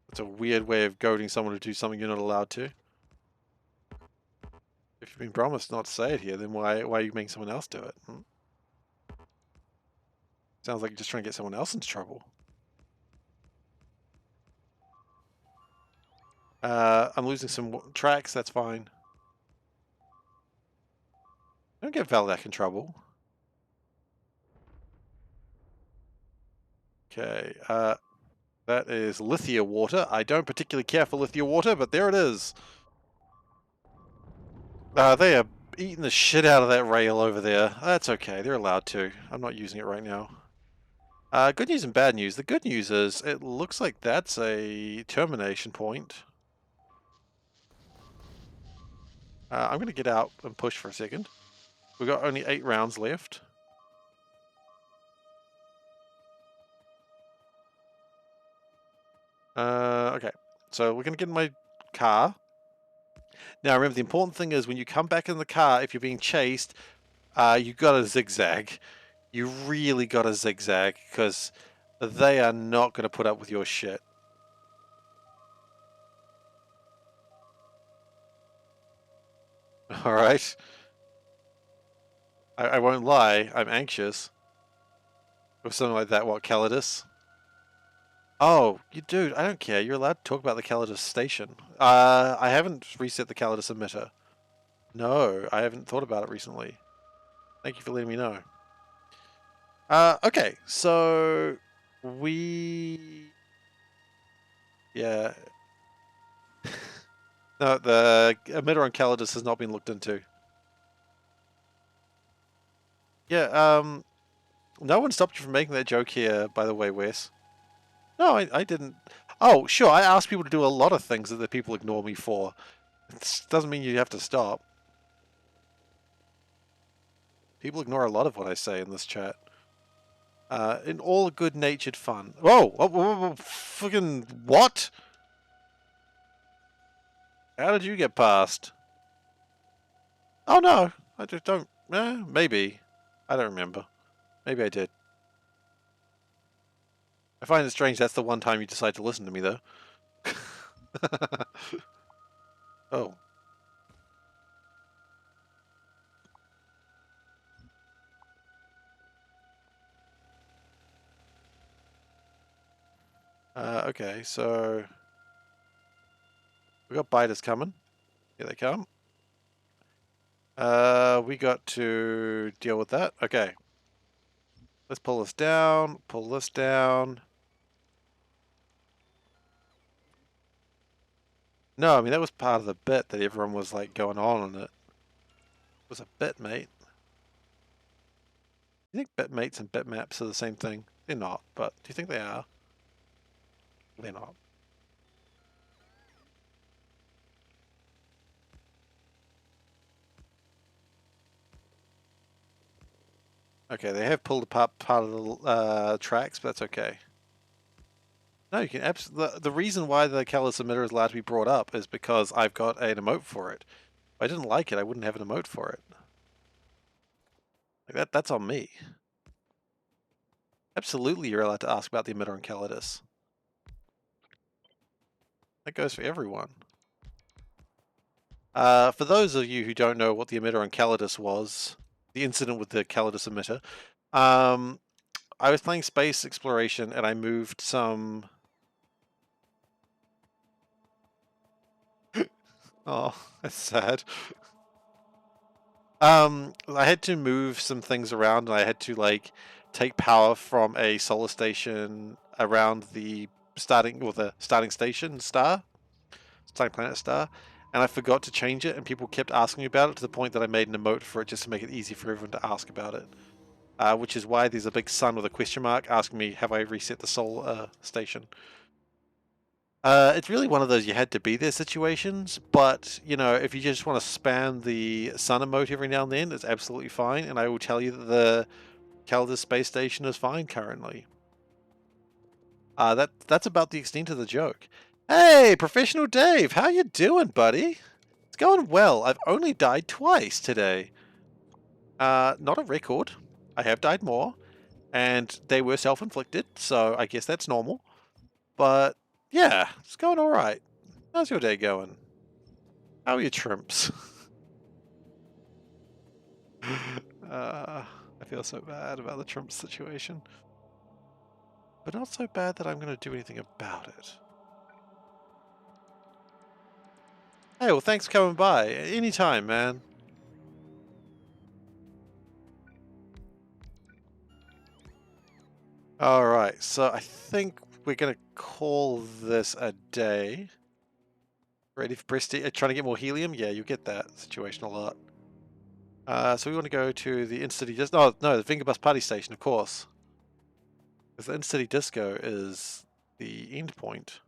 It's a weird way of goading someone to do something you're not allowed to. If you've been promised not to say it here, then why are you making someone else do it? Sounds like you're just trying to get someone else into trouble. I'm losing some tracks, that's fine. Don't get Valdak in trouble. Okay, that is Lithia water. I don't particularly care for Lithia water, but there it is. They are eating the shit out of that rail over there. That's okay, they're allowed to. I'm not using it right now. Good news and bad news. The good news is it looks like that's a termination point. I'm going to get out and push for a second. We've got only 8 rounds left. Okay, so we're going to get in my car. Now remember, the important thing is when you come back in the car, if you're being chased, you got to zigzag. You really got to zigzag because they are not going to put up with your shit. Alright. I won't lie, I'm anxious. With something like that, what, Calidus? Oh, you dude, I don't care. You're allowed to talk about the Calidus station. I haven't reset the Calidus emitter. No, I haven't thought about it recently. Thank you for letting me know. Okay, so yeah. No, the emitter on Calidus has not been looked into. Yeah, no one stopped you from making that joke here, by the way, Wes. No, I didn't. Oh, sure, I ask people to do a lot of things that the people ignore me for. It doesn't mean you have to stop. People ignore a lot of what I say in this chat. In all good-natured fun. Whoa! Fucking what? How did you get past? Oh no, I just don't. Maybe. I don't remember. Maybe I did. I find it strange that's the one time you decide to listen to me, though. Oh. Okay, so we got biters coming. Here they come. We got to deal with that. Okay. Let's pull this down, pull this down. No, I mean, that was part of the bit that everyone was like going on it. It was a bit, mate. You think bitmates and bitmaps are the same thing? They're not, but do you think they are? They're not. Okay, they have pulled apart part of the tracks, but that's okay. No, you can absolutely. The reason why the callous emitter is allowed to be brought up is because I've got an emote for it. If I didn't like it, I wouldn't have an emote for it. Like that's on me. Absolutely, you're allowed to ask about the emitter on Calidus. That goes for everyone. For those of you who don't know what the emitter on Calidus was, the incident with the Calidus emitter, I was playing space exploration and I moved some... Oh, that's sad. I had to move some things around and I had to like take power from a solar station around the starting station starting planet star, and I forgot to change it and people kept asking me about it to the point that I made an emote for it just to make it easy for everyone to ask about it. Which is why there's a big sun with a question mark asking me, have I reset the solar station? It's really one of those you had to be there situations, but, you know, if you just want to spam the sun emote every now and then, it's absolutely fine, and I will tell you that the Caldas space station is fine currently. That's about the extent of the joke. Hey, Professional Dave, how you doing, buddy? It's going well. I've only died twice today. Not a record. I have died more, and they were self-inflicted, so I guess that's normal. But yeah, it's going all right. How's your day going? How are your trimps? I feel so bad about the Trump situation, but not so bad that I'm going to do anything about it. Hey, well, thanks for coming by. Anytime, man. All right, so I think we're going to call this a day. Ready for prestige? Trying to get more helium? Yeah, you get that situation a lot. So we want to go to the in-city no, the Vengabus party station, of course. Because the in-city disco is the end point.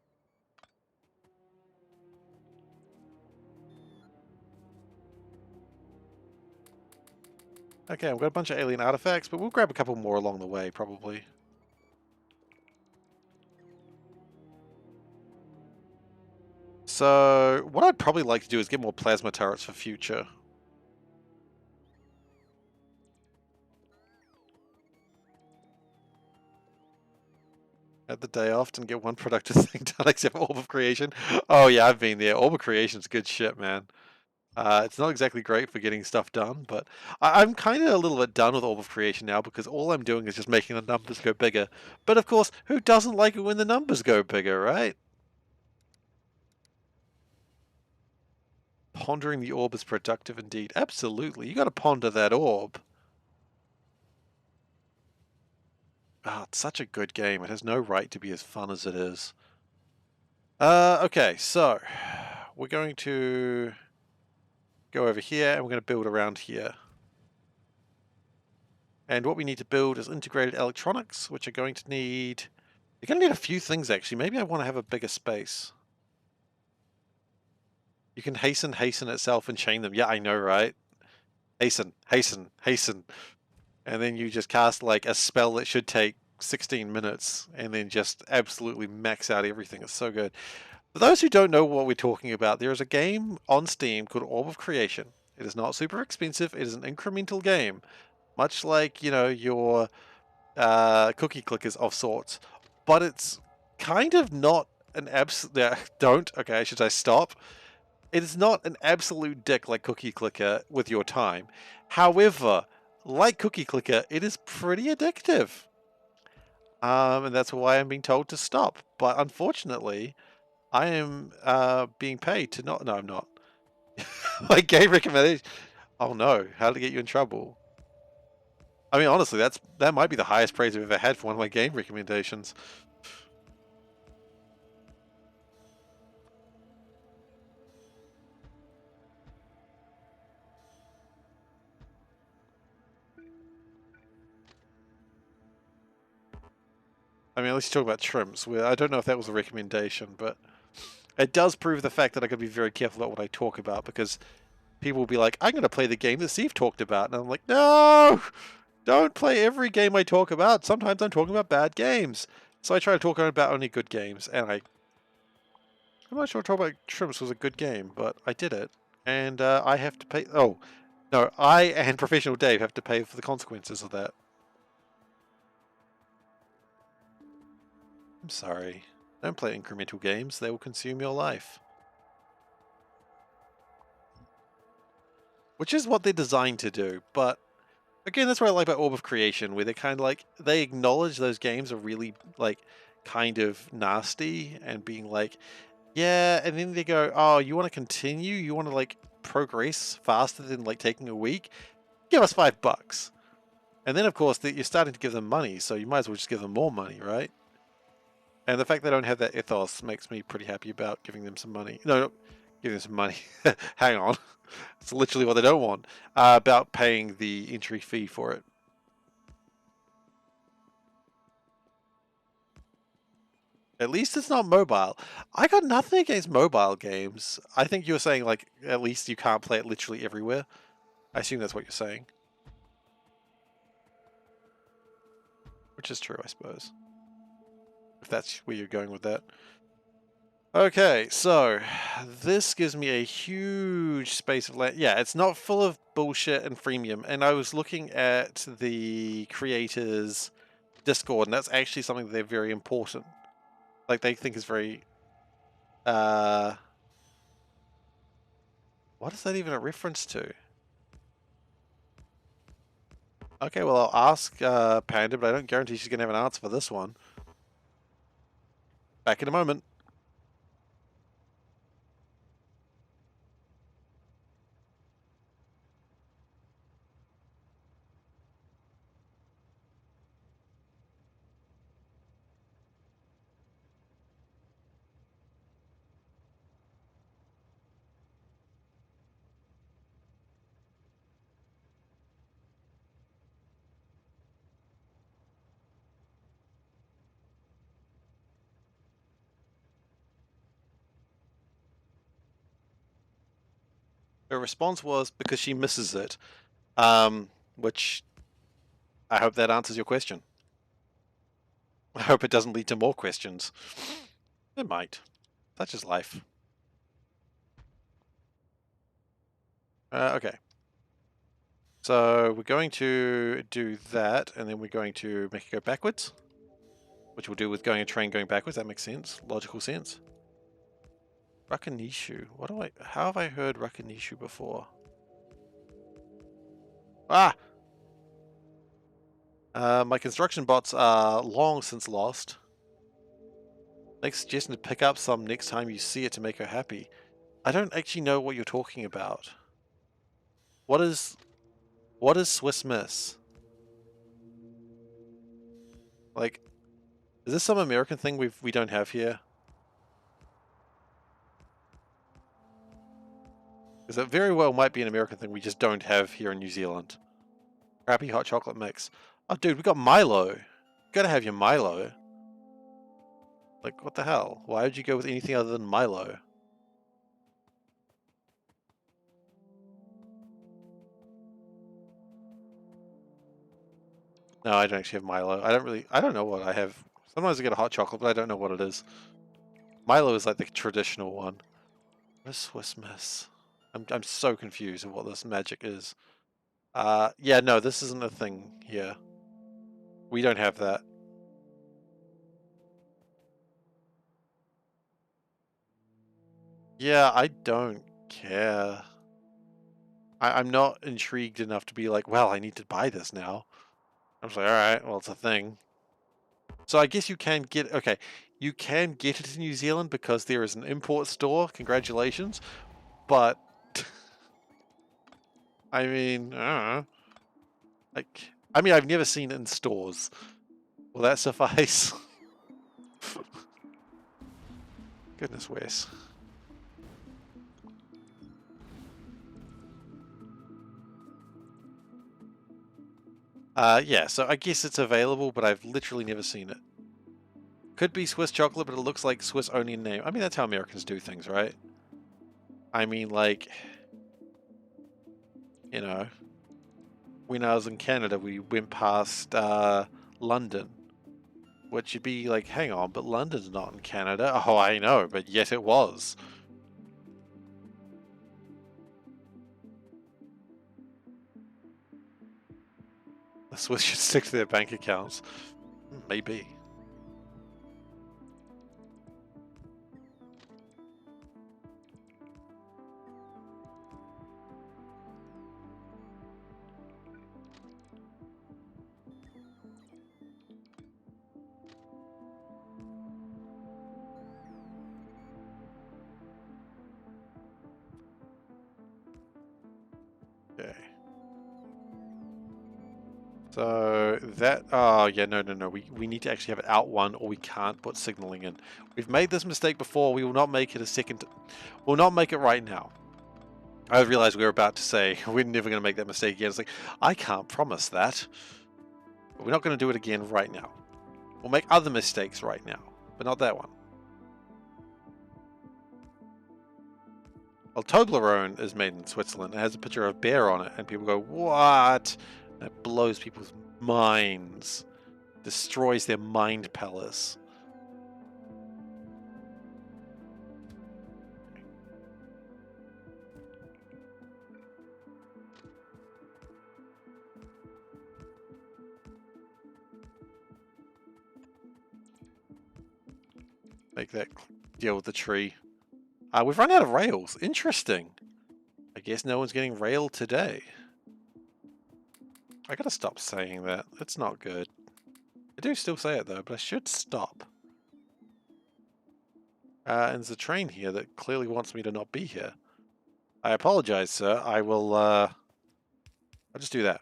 Okay, we've got a bunch of alien artifacts, but we'll grab a couple more along the way, probably. So, what I'd probably like to do is get more plasma turrets for future. At the day off and get one productive thing done except for Orb of Creation. Oh yeah, I've been there. Orb of Creation's good shit, man. It's not exactly great for getting stuff done, but I'm kind of a little bit done with Orb of Creation now because all I'm doing is just making the numbers go bigger. But of course, who doesn't like it when the numbers go bigger, right? Pondering the orb is productive indeed. Absolutely. You got to ponder that orb. Oh, it's such a good game. It has no right to be as fun as it is. Okay, so we're going to go over here and we're going to build around here. And what we need to build is integrated electronics, which are going to need... You're going to need a few things, actually. Maybe I want to have a bigger space. You can hasten itself and chain them. Yeah, I know, right? Hasten. And then you just cast like a spell that should take 16 minutes and then just absolutely max out everything. It's so good. For those who don't know what we're talking about, there is a game on Steam called Orb of Creation. It is not super expensive. It is an incremental game, much like, you know, your cookie clickers of sorts. But it's kind of not an absolute... Don't. Okay, should I stop? It is not an absolute dick like Cookie Clicker with your time. However, like Cookie Clicker, it is pretty addictive. And that's why I'm being told to stop. But unfortunately, I am being paid to not. No, I'm not. My game recommendation. Oh no! How to get you in trouble? I mean, honestly, that might be the highest praise I've ever had for one of my game recommendations. I mean, at least you talk about shrimps. Where I don't know if that was a recommendation, but it does prove the fact that I got to be very careful about what I talk about, because people will be like, "I'm going to play the game that Steve talked about," and I'm like, "No, don't play every game I talk about. Sometimes I'm talking about bad games." So I try to talk about only good games, and I'm not sure Talk About Shrimps was a good game, but I did it, and I have to pay. Oh, no, I and Professional Dave have to pay for the consequences of that. I'm sorry. Don't play incremental games. They will consume your life. Which is what they're designed to do, but again, that's what I like about Orb of Creation, where they're kind of like, they acknowledge those games are really, like, kind of nasty, and being like, yeah, and then they go, oh, you want to continue? You want to, like, progress faster than, like, taking a week? Give us $5. And then, of course, you're starting to give them money, so you might as well just give them more money, right? And the fact they don't have that ethos makes me pretty happy about giving them some money. No, giving them some money. Hang on. It's literally what they don't want. About paying the entry fee for it. At least it's not mobile. I got nothing against mobile games. I think you were saying, like, at least you can't play it literally everywhere. I assume that's what you're saying. Which is true, I suppose. If that's where you're going with that. Okay, so this gives me a huge space of land. Yeah, it's not full of bullshit and freemium. And I was looking at the creators' Discord, and that's actually something that they're very important. Like, they think is very... what is that even a reference to? Okay, well, I'll ask Panda, but I don't guarantee she's going to have an answer for this one. Back in a moment. Her response was because she misses it. Which I hope that answers your question. I hope it doesn't lead to more questions. It might. Such is life. Okay. So we're going to do that, and then we're going to make it go backwards, which we'll do with going a train going backwards. That makes sense. Logical sense. Rakanishu. How have I heard Rakanishu before? Ah! My construction bots are long since lost. Make suggestion to pick up some next time you see it to make her happy. I don't actually know what you're talking about. What is Swiss Miss? Like, is this some American thing we don't have here? Because it very well might be an American thing we just don't have here in New Zealand. Crappy hot chocolate mix. Oh, dude, we got Milo. You gotta have your Milo. Like, what the hell? Why would you go with anything other than Milo? No, I don't actually have Milo. I don't know what I have. Sometimes I get a hot chocolate, but I don't know what it is. Milo is like the traditional one. What is Swiss Miss? I'm so confused of what this magic is. Yeah, no, this isn't a thing here. We don't have that. Yeah, I don't care. I'm not intrigued enough to be like, well, I need to buy this now. I'm just like, alright, well, it's a thing. So I guess you can get, okay, you can get it in New Zealand because there is an import store. Congratulations. But, I mean, like, I mean, I've never seen it in stores. Will that suffice? Goodness, Wes. Yeah, so I guess it's available, but I've literally never seen it. Could be Swiss chocolate, but it looks like Swiss only in name. I mean, that's how Americans do things, right? I mean, like, you know, when I was in Canada, we went past London, which you'd be like, hang on, but London's not in Canada. Oh, I know, but yet it was. The Swiss should stick to their bank accounts. Maybe. Okay. So that, oh yeah, no. We need to actually have it out one, or we can't put signaling in. We've made this mistake before. We will not make it a second. We'll not make it right now. I realized we were about to say we're never going to make that mistake again. It's like, I can't promise that. But we're not going to do it again right now. We'll make other mistakes right now, but not that one. Well, Toblerone is made in Switzerland. It has a picture of a bear on it, and people go, what? And it blows people's minds. Destroys their mind palace. Make that deal with the tree. We've run out of rails. Interesting. I guess no one's getting railed today. I gotta stop saying that. That's not good. I do still say it though, but I should stop. And there's a train here that clearly wants me to not be here. I apologize, sir. I will, I'll just do that.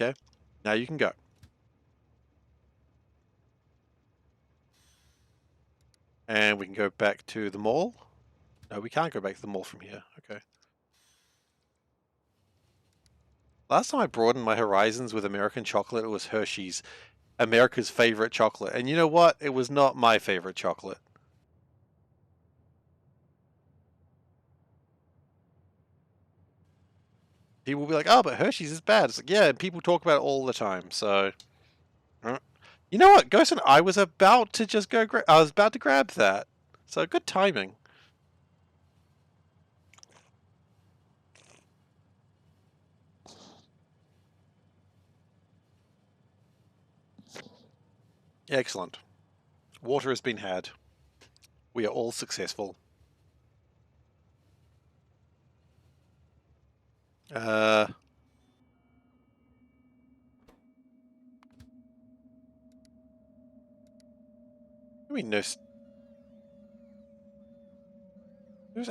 Okay? Now you can go. And we can go back to the mall. No, we can't go back to the mall from here. Okay. Last time I broadened my horizons with American chocolate, it was Hershey's, America's favorite chocolate. And you know what? It was not my favorite chocolate. People will be like, oh, but Hershey's is bad. It's like, yeah, and people talk about it all the time. So, you know what, Ghost, and I was about to just go. I was about to grab that. So good timing. Excellent. Water has been had. We are all successful. I mean, there's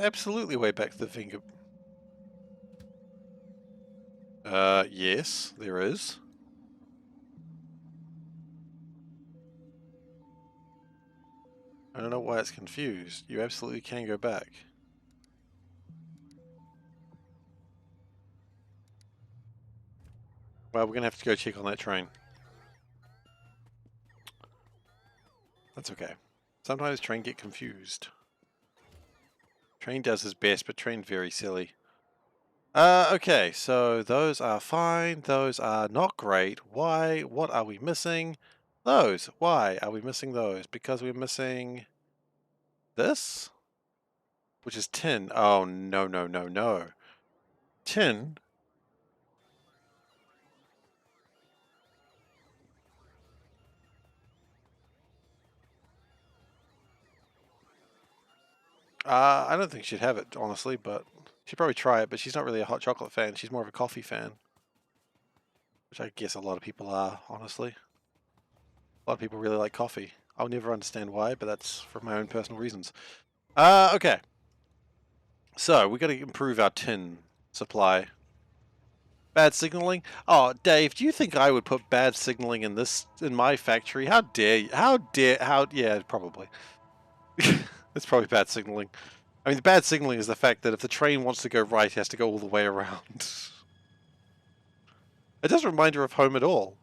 absolutely way back to the finger. Yes, there is. I don't know why it's confused. You absolutely can go back. Well, we're gonna have to go check on that train. That's okay. Sometimes train get confused. Train does his best, but train very silly. Okay, so those are fine. Those are not great. Why? What are we missing? Those. Why are we missing those? Because we're missing this, which is tin. Oh, no. Tin? I don't think she'd have it, honestly, but she'd probably try it, but she's not really a hot chocolate fan. She's more of a coffee fan, which I guess a lot of people are, honestly. A lot of people really like coffee. I'll never understand why, but that's for my own personal reasons. Okay. So, we gotta improve our tin supply. Bad signaling? Oh, Dave, do you think I would put bad signaling in my factory? How dare you? Yeah, probably. It's probably bad signaling. I mean, the bad signaling is the fact that if the train wants to go right, it has to go all the way around. It doesn't remind her of home at all.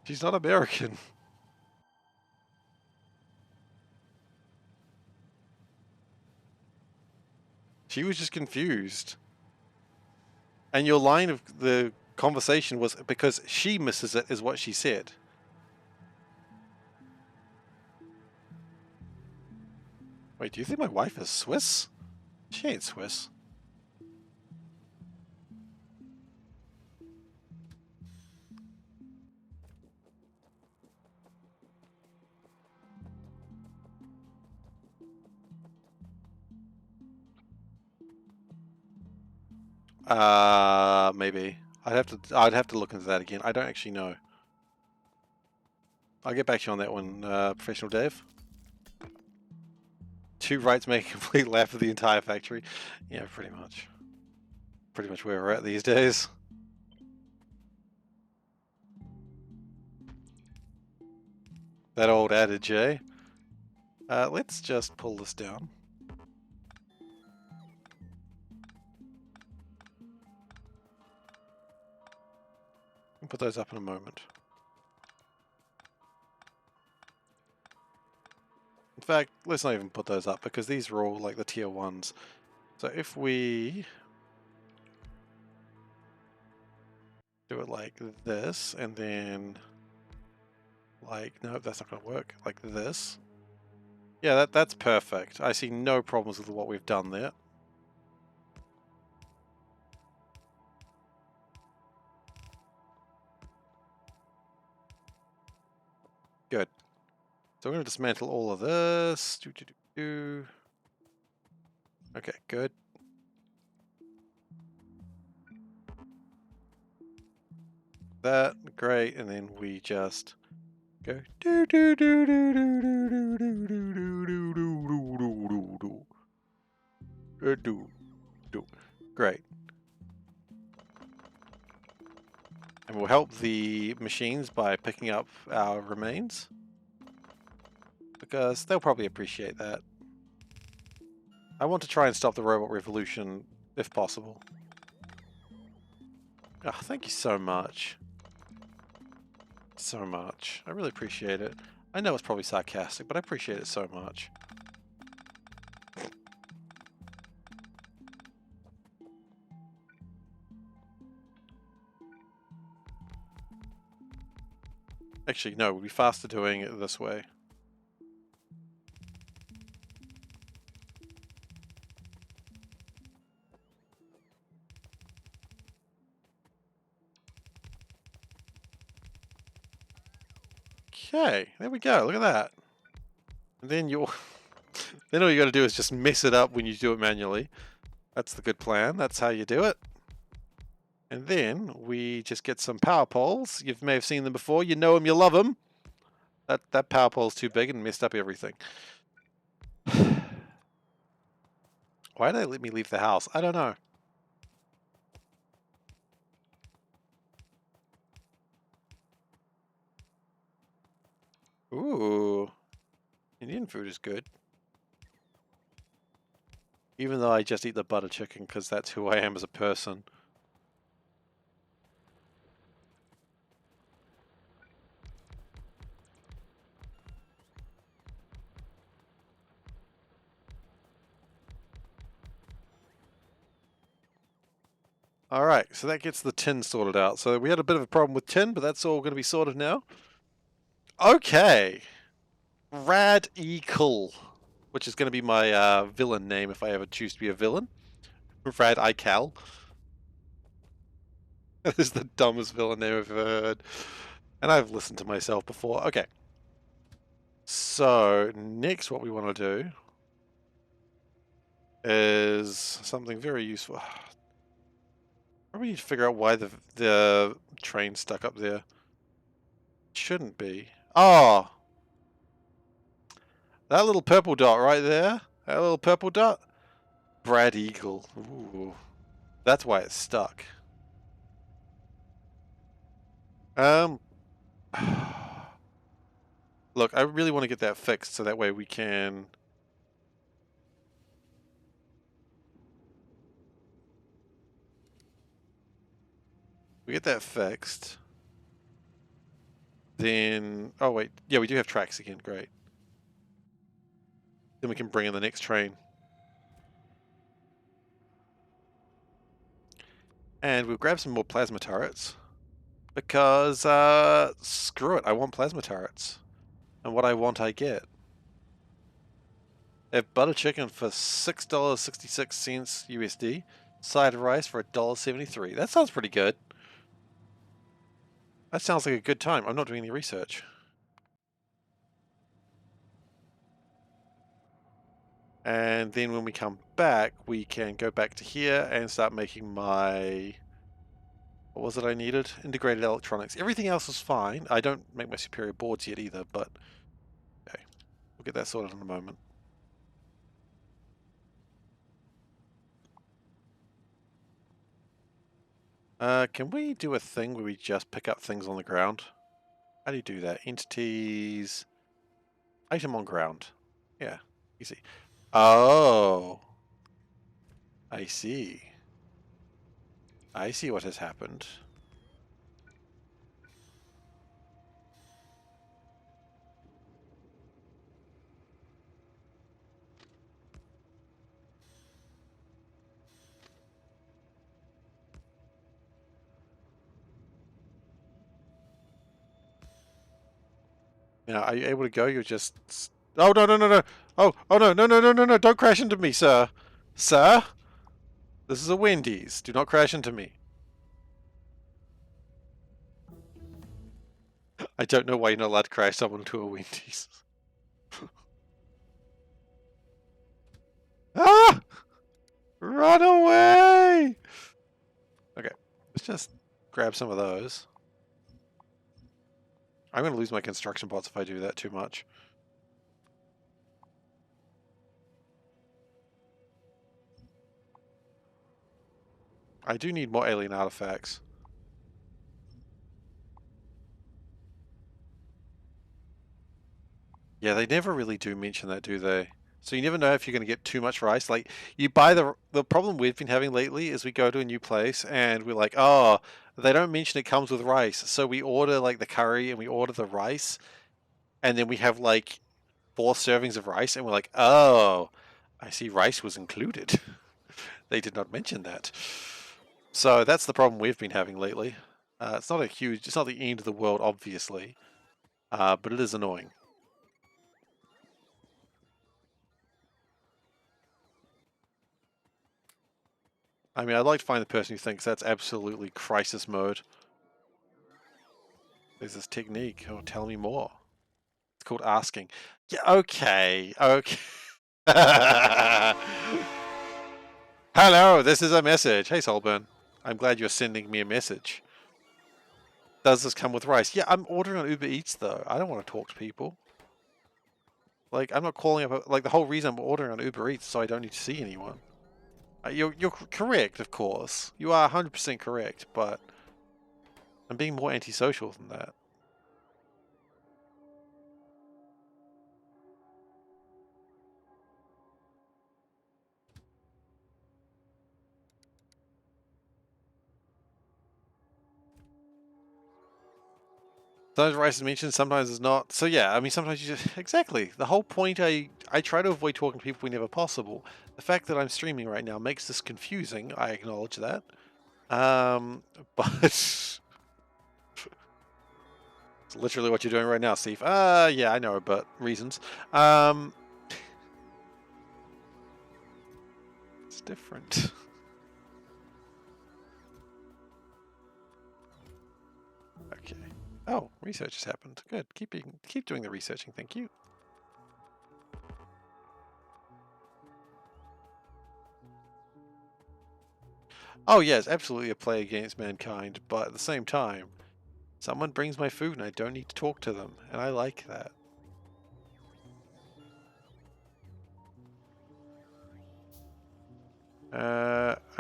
She's not American. She was just confused. And your line of the conversation was because she misses it, is what she said. Wait, do you think my wife is Swiss? She ain't Swiss. Maybe. I'd have to look into that again. I don't actually know. I'll get back to you on that one, Professional Dave. 2 rights make a complete lap of the entire factory. Yeah, pretty much. Pretty much where we're at these days. That old adage, eh? Let's just pull this down. I'll put those up in a moment. In fact, let's not even put those up because these are all like the tier 1s. So if we do it like this and then like, nope, that's not going to work. Like this. Yeah, that's perfect. I see no problems with what we've done there. Good. So we're going to dismantle all of this. Okay, good. That, great, and then we just go Great. And we'll help the machines by picking up our remains, because they'll probably appreciate that. I want to try and stop the robot revolution, if possible. Oh, thank you so much. So much. I really appreciate it. I know it's probably sarcastic, but I appreciate it so much. Actually, no, it would be faster doing it this way. Okay, there we go. Look at that. And then then all you got to do is just mess it up when you do it manually. That's the good plan. That's how you do it. And then we just get some power poles. You may have seen them before. You know them, you love them. That power pole's too big and messed up everything. Why did they let me leave the house? I don't know. Ooh. Indian food is good. Even though I just eat the butter chicken because that's who I am as a person. Alright, so that gets the tin sorted out. So we had a bit of a problem with tin, but that's all going to be sorted now. Okay. Radical, which is going to be my villain name if I ever choose to be a villain. Radical. That is the dumbest villain name I've ever heard. And I've listened to myself before. Okay. So, next what we want to do is something very useful. Probably need to figure out why the train's stuck up there. shouldn't be. Oh! That little purple dot right there. That little purple dot. Brad Eagle. Ooh. That's why it's stuck. Look, I really want to get that fixed so that way we can... We get that fixed. Then... Oh, wait. Yeah, we do have tracks again. Great. Then we can bring in the next train. And we'll grab some more plasma turrets. Because, screw it. I want plasma turrets. And what I want, I get. I have butter chicken for $6.66 USD. Side of rice for $1.73. That sounds pretty good. That sounds like a good time. I'm not doing any research. And then when we come back, we can go back to here and start making my... What was it I needed? Integrated electronics. Everything else is fine. I don't make my superior boards yet either, but... Okay. We'll get that sorted in a moment. Can we do a thing where we just pick up things on the ground? How do you do that? Entities... Item on ground. Yeah, easy. Oh! I see. I see what has happened. Now, are you able to go? You're just... Oh, no, no, no, no! Oh, oh, no, no, no, no, no, no! Don't crash into me, sir! Sir? This is a Wendy's. Do not crash into me. I don't know why you're not allowed to crash someone into a Wendy's. Ah! Run away! Okay, let's just grab some of those. I'm going to lose my construction bots if I do that too much. I do need more alien artifacts. Yeah, they never really do mention that, do they? So you never know if you're going to get too much rice. Like, you buy the problem we've been having lately is we go to a new place and we're like, oh, they don't mention it comes with rice. So we order like the curry and we order the rice, and then we have like 4 servings of rice and we're like, oh, I see rice was included. They did not mention that. So that's the problem we've been having lately. It's not the end of the world, obviously, but it is annoying. I mean, I'd like to find the person who thinks that's absolutely crisis mode. There's this technique. Oh, tell me more. It's called asking. Yeah, okay, okay. Hello, this is a message. Hey, Solburn. I'm glad you're sending me a message. Does this come with rice? Yeah, I'm ordering on Uber Eats, though. I don't want to talk to people. Like, I'm not calling up... Like, the whole reason I'm ordering on Uber Eats is so I don't need to see anyone. You're correct, of course. You are 100% correct, but I'm being more antisocial than that. Sometimes rice is mentioned, sometimes it's not. So yeah, I mean, sometimes you just... Exactly. The whole point, I try to avoid talking to people whenever possible. The fact that I'm streaming right now makes this confusing. I acknowledge that. But... It's literally what you're doing right now, Steve. Yeah, I know, but reasons. It's different. Okay. Oh, research has happened. Good. Keep doing the researching, thank you. Oh yes, absolutely a play against mankind, but at the same time, Someone brings my food and I don't need to talk to them, and I like that.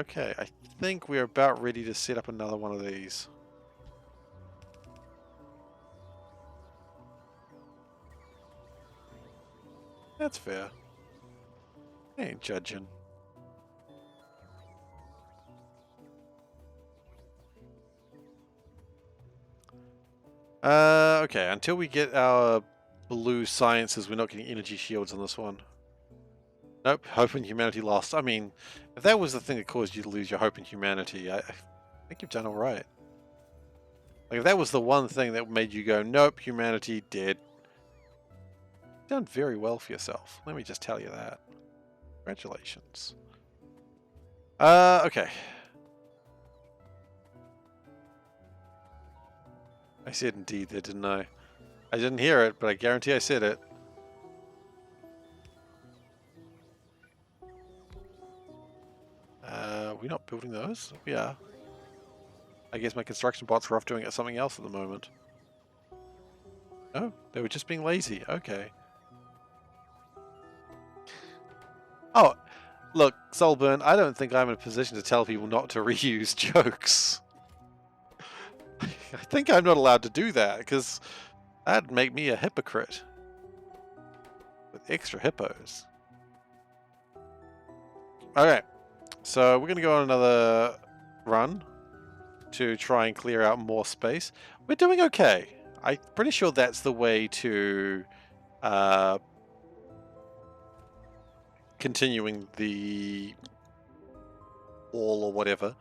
Okay, I think we're about ready to set up another one of these. That's fair. I ain't judging. Okay, until we get our blue sciences, we're not getting energy shields on this one. Nope, hope in humanity lost. I mean, if that was the thing that caused you to lose your hope in humanity, I think you've done alright. Like, if that was the one thing that made you go, nope, humanity dead, you've done very well for yourself. Let me just tell you that. Congratulations. Okay. I said indeed there, didn't I? I didn't hear it, but I guarantee I said it. We're not building those? We are. I guess my construction bots were off doing something else at the moment. Oh, they were just being lazy. Okay. Oh, look, Soulburn, I don't think I'm in a position to tell people not to reuse jokes. I think I'm not allowed to do that, because that'd make me a hypocrite. With extra hippos. Okay, so we're going to go on another run to try and clear out more space. We're doing okay. I'm pretty sure that's the way to continuing the wall or whatever.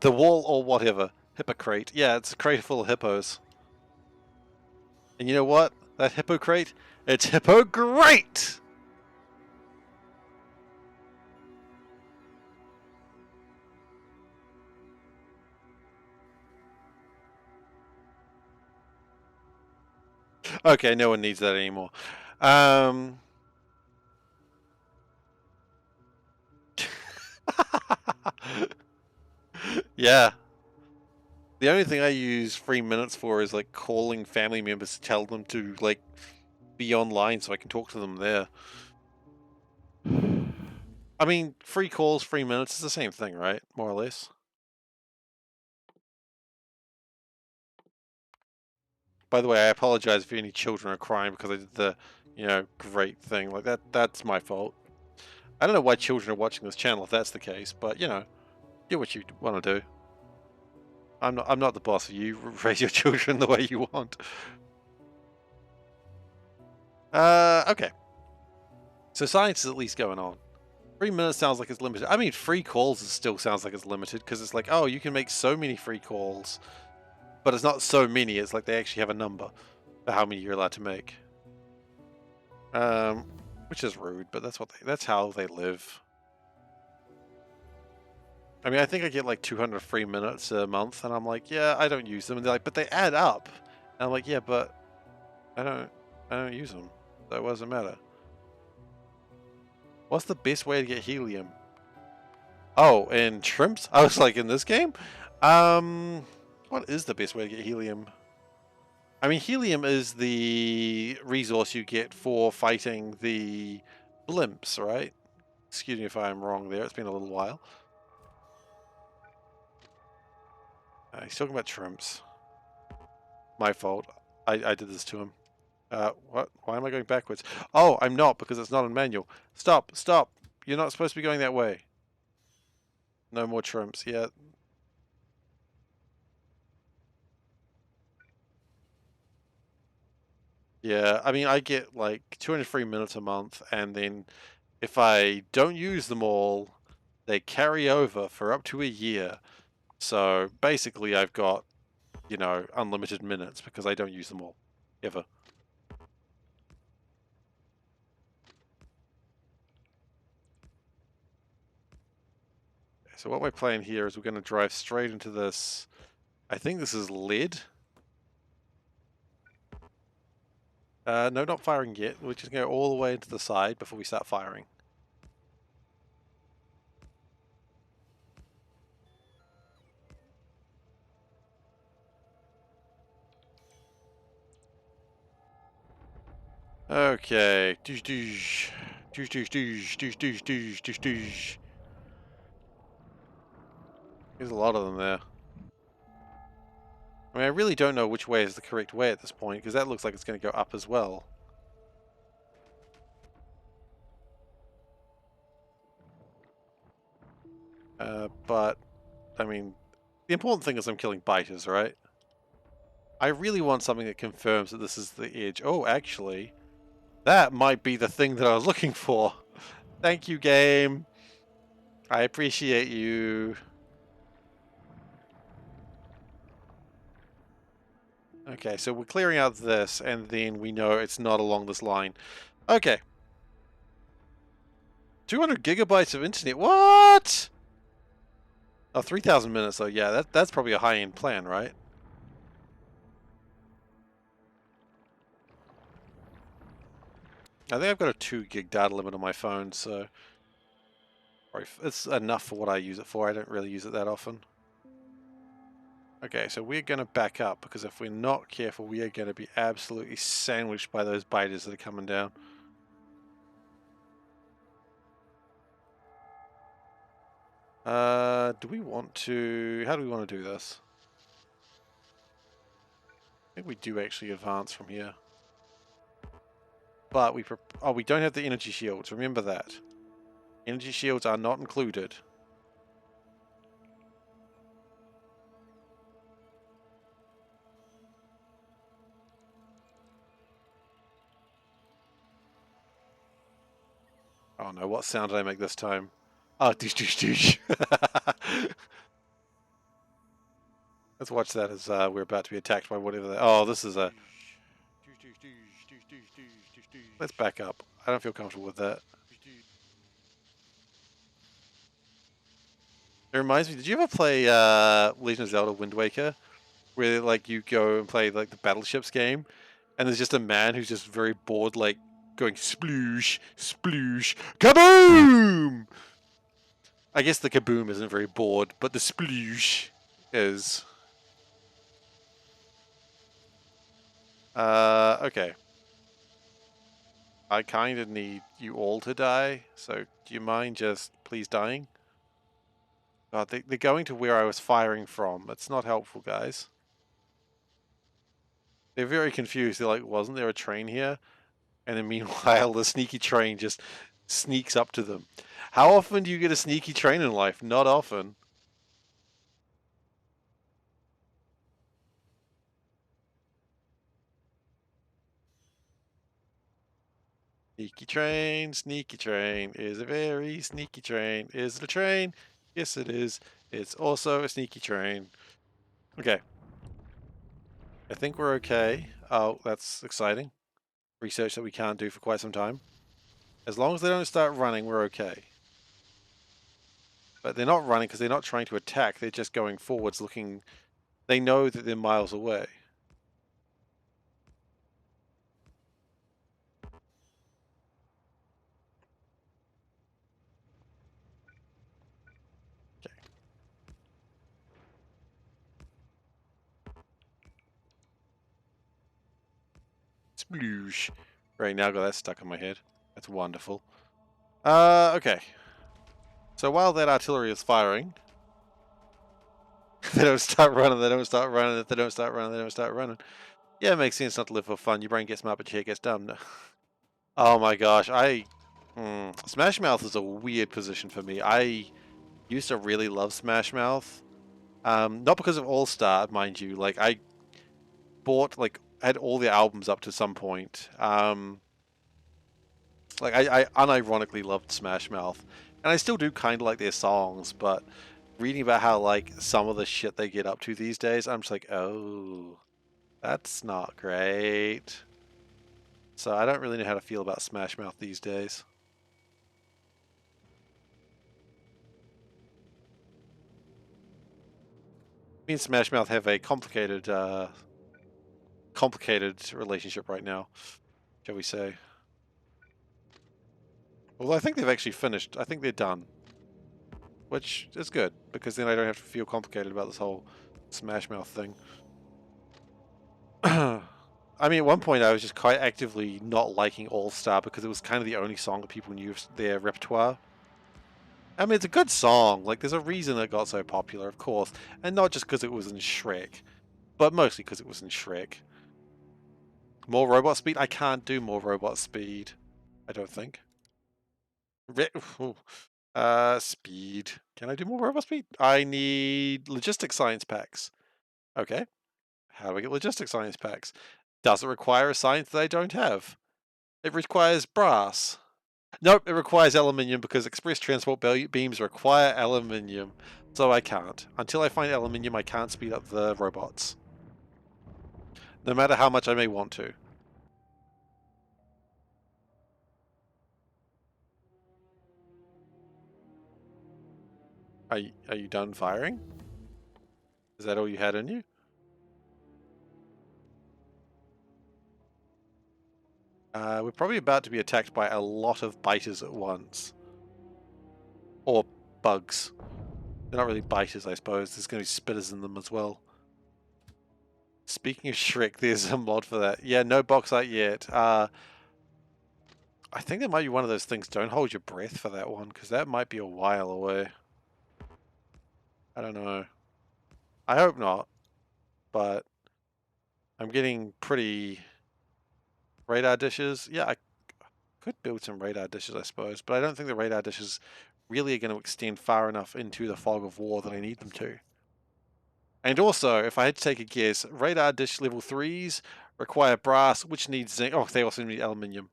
The wall or whatever. Hippocrate. Yeah, it's a crate full of hippos. And you know what? That hippo crate? It's hippo great! Okay, no one needs that anymore. Yeah. The only thing I use 3 minutes for is like calling family members to tell them to like be online so I can talk to them there. I mean, free calls, 3 minutes is the same thing, right? More or less. By the way, I apologize if any children are crying because I did the, great thing. Like that's my fault. I don't know why children are watching this channel if that's the case, but do what you want to do. I'm not the boss of you. Raise your children the way you want. Okay. So science is at least going on. 3 minutes sounds like it's limited. I mean, free calls still sounds like it's limited because it's like, oh, you can make so many free calls, but it's not so many. It's like they actually have a number for how many you're allowed to make. Which is rude, but that's how they live. I mean, I think I get like 200 free minutes a month, and I'm like, yeah, I don't use them. And they're like, but they add up. And I'm like, yeah, but I don't use them. So it doesn't matter. What's the best way to get helium? Oh, in shrimps? I was like, in this game? What is the best way to get helium? I mean, helium is the resource you get for fighting the blimps, right? Excuse me if I'm wrong there. It's been a little while. He's talking about shrimps. My fault. I did this to him. What? Why am I going backwards? Oh, I'm not, because it's not in manual. Stop, stop. You're not supposed to be going that way. No more shrimps. Yeah. Yeah, I mean, I get like 200 free minutes a month, and then if I don't use them all, they carry over for up to a year. So basically, I've got, unlimited minutes because I don't use them all, ever. So what we're playing here is we're going to drive straight into this. I think this is lead. No, not firing yet. We're just going to go all the way into the side before we start firing. Okay. Doosh doosh. Doosh doosh doosh. Doosh doosh doosh. Doosh doosh. There's a lot of them there. I mean, I really don't know which way is the correct way at this point, because that looks like it's going to go up as well. But, I mean, the important thing is I'm killing biters, right? I really want something that confirms that this is the edge. Oh, actually, that might be the thing that I was looking for. Thank you, game. I appreciate you. Okay, so we're clearing out this, and then we know it's not along this line. Okay. 200 gigabytes of internet. What? Oh, 3,000 minutes, though. Yeah, that's probably a high-end plan, right? I think I've got a 2 gig data limit on my phone, so it's enough for what I use it for. I don't really use it that often. Okay, so we're going to back up, because if we're not careful, we are going to be absolutely sandwiched by those biters that are coming down. Do we want to... How do we want to do this? I think we do actually advance from here. But we don't have the energy shields. Remember that. Energy shields are not included. Oh no, what sound did I make this time? Oh, douche, douche, douche. Let's watch that as we're about to be attacked by whatever that... Oh, this is a... Let's back up. I don't feel comfortable with that. It reminds me, did you ever play Legend of Zelda Wind Waker? Where like you go and play like the battleships game, and there's just a man who's just very bored, like going sploosh, sploosh, kaboom! I guess the kaboom isn't very bored, but the sploosh is. Okay. I kind of need you all to die, so do you mind just please dying? God, they're going to where I was firing from. It's not helpful, guys. They're very confused. They're like, wasn't there a train here? And then meanwhile, the sneaky train just sneaks up to them. How often do you get a sneaky train in life? Not often. Sneaky train is a very sneaky train. Is it a train? Yes, it is. It's also a sneaky train. Okay. I think we're okay. Oh, that's exciting. Research that we can't do for quite some time. As long as they don't start running, we're okay. But they're not running because they're not trying to attack. They're just going forwards looking... They know that they're miles away. Sploosh. Right, now I got that stuck in my head. That's wonderful. Okay. So while that artillery is firing, they don't start running, they don't start running, if they don't start running, they don't start running. Yeah, it makes sense not to live for fun. Your brain gets smart, but your head gets dumb. No. Oh my gosh, Smash Mouth is a weird position for me. I used to really love Smash Mouth. Not because of All Star, mind you. Like, I bought, like, had all the albums up to some point. Like, I unironically loved Smash Mouth. And I still do kind of like their songs, but reading about how, like, some of the shit they get up to these days, I'm just like, oh, that's not great. So I don't really know how to feel about Smash Mouth these days. Me and Smash Mouth have a complicated relationship right now, shall we say. Although I think they've actually finished. I think they're done. Which is good, because then I don't have to feel complicated about this whole Smash Mouth thing. I mean, at one point I was just quite actively not liking All Star because it was kind of the only song that people knew of their repertoire. I mean, it's a good song. Like, there's a reason it got so popular, of course, and not just because it was in Shrek, but mostly because it was in Shrek. More robot speed? I can't do more robot speed. I don't think. Speed. Can I do more robot speed? I need logistic science packs. Okay. How do I get logistic science packs? Does it require a science that I don't have? It requires brass. Nope, it requires aluminium because express transport beams require aluminium. So I can't. Until I find aluminium, I can't speed up the robots. No matter how much I may want to. Are you done firing? Is that all you had in you? We're probably about to be attacked by a lot of biters at once. Or bugs. They're not really biters, I suppose. There's going to be spitters in them as well. Speaking of Shrek, there's a mod for that. Yeah, no bauxite yet. I think there might be one of those things. Don't hold your breath for that one, because that might be a while away. I don't know. I hope not, but I'm getting pretty radar dishes. Yeah, I could build some radar dishes, I suppose, but I don't think the radar dishes really are going to extend far enough into the fog of war that I need them to. And also, if I had to take a guess, radar dish level 3s require brass, which needs zinc. Oh, they also need aluminium.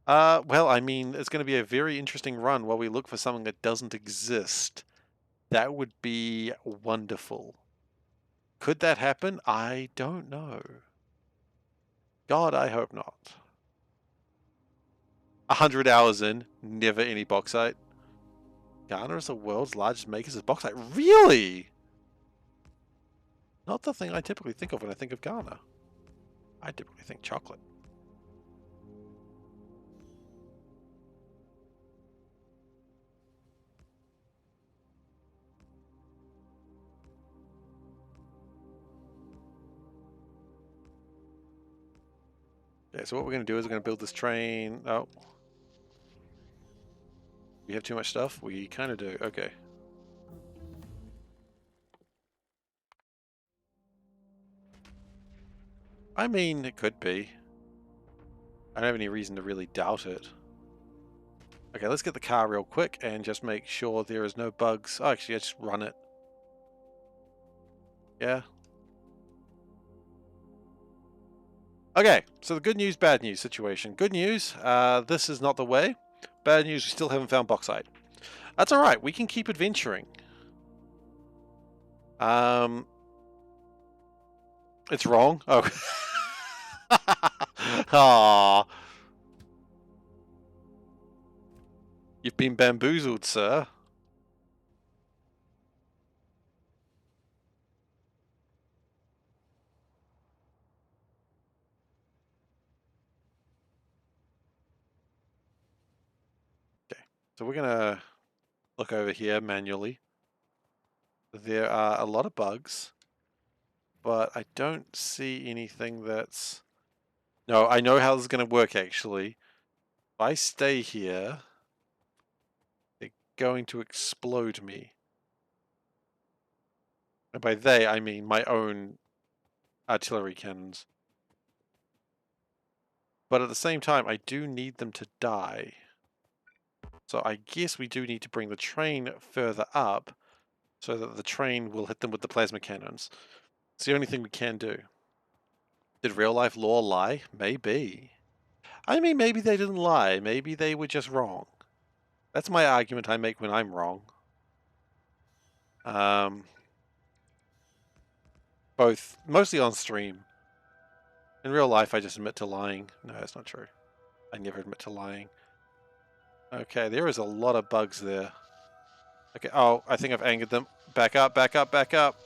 Well, I mean, it's going to be a very interesting run while we look for something that doesn't exist. That would be wonderful. Could that happen? I don't know. God, I hope not. 100 hours in, never any bauxite. Ghana is the world's largest makers of bauxite. Really? Not the thing I typically think of when I think of Ghana. I typically think chocolate. Okay, so what we're going to do is we're going to build this train. Oh. We have too much stuff? We kind of do. Okay. I mean, it could be. I don't have any reason to really doubt it. Okay, let's get the car real quick and just make sure there is no bugs. Oh, actually, let's run it. Yeah. Okay, so the good news, bad news situation. Good news, this is not the way. Bad news, we still haven't found bauxite. That's alright, we can keep adventuring. It's wrong. Oh. Aww. You've been bamboozled, sir. Okay, so we're gonna look over here manually. There are a lot of bugs, but I don't see anything that's... No, I know how this is going to work, actually. If I stay here, they're going to explode me. And by they, I mean my own artillery cannons. But at the same time, I do need them to die. So I guess we do need to bring the train further up so that the train will hit them with the plasma cannons. It's the only thing we can do. Did real life lore lie? Maybe. I mean, maybe they didn't lie. Maybe they were just wrong. That's my argument I make when I'm wrong. Both, mostly on stream. In real life, I just admit to lying. No, that's not true. I never admit to lying. Okay, there is a lot of bugs there. Okay, oh, I think I've angered them. Back up, back up, back up.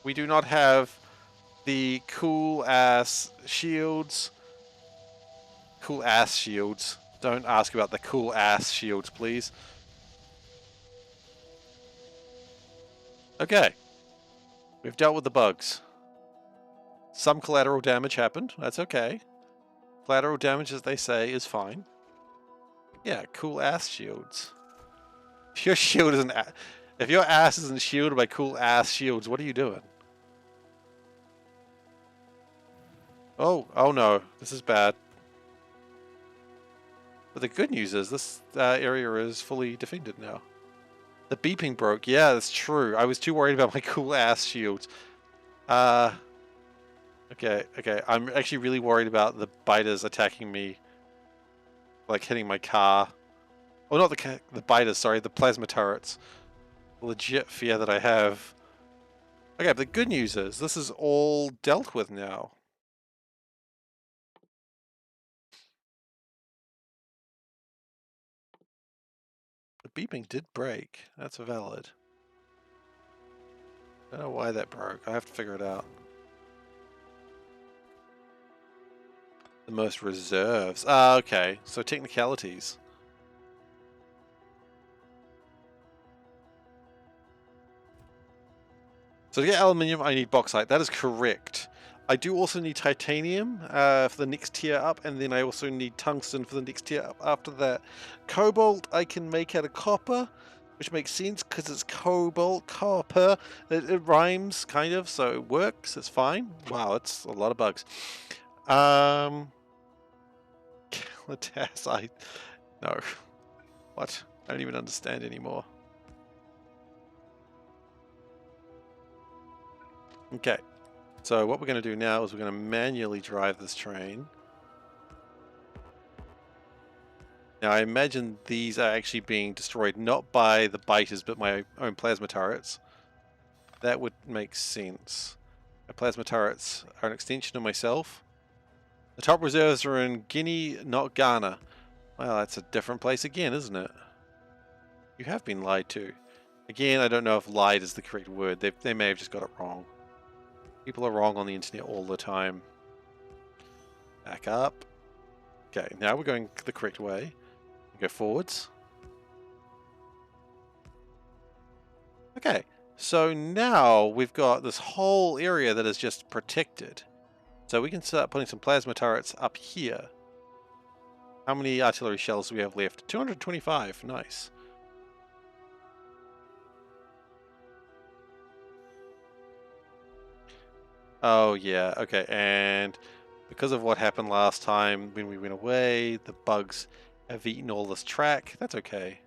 We do not have the cool ass shields. Cool ass shields. Don't ask about the cool ass shields, please. Okay. We've dealt with the bugs. Some collateral damage happened. That's okay. Collateral damage, as they say, is fine. Yeah, cool ass shields. If your shield isn't, if your ass isn't shielded by cool ass shields, what are you doing? Oh no, this is bad. But the good news is this area is fully defended now. The beeping broke. Yeah, that's true. I was too worried about my cool ass shields. Okay. I'm actually really worried about the biters attacking me, like hitting my car. Oh, not the biters. Sorry, the plasma turrets. Legit fear that I have. Okay, but the good news is this is all dealt with now. The beeping did break. That's valid. I don't know why that broke. I have to figure it out. The most reserves. Ah, okay. So technicalities. So to get aluminium, I need bauxite. That is correct. I do also need titanium for the next tier up, and then I also need tungsten for the next tier up after that. Cobalt I can make out of copper, which makes sense because it's cobalt, copper. It rhymes, kind of, so it works. It's fine. Wow, that's a lot of bugs. Calatas, no. What? I don't even understand anymore. Okay. So what we're going to do now is we're going to manually drive this train. Now I imagine these are actually being destroyed not by the biters but my own plasma turrets. That would make sense. My plasma turrets are an extension of myself. The top reserves are in Guinea, not Ghana. Well, that's a different place again, isn't it? You have been lied to. Again, I don't know if lied is the correct word. They may have just got it wrong. People are wrong on the internet all the time. Back up. Okay, now we're going the correct way. Go forwards. Okay, so now we've got this whole area that is just protected. So we can start putting some plasma turrets up here. How many artillery shells do we have left? 225. Nice. Oh yeah, okay, and because of what happened last time when we went away, the bugs have eaten all this track. That's okay.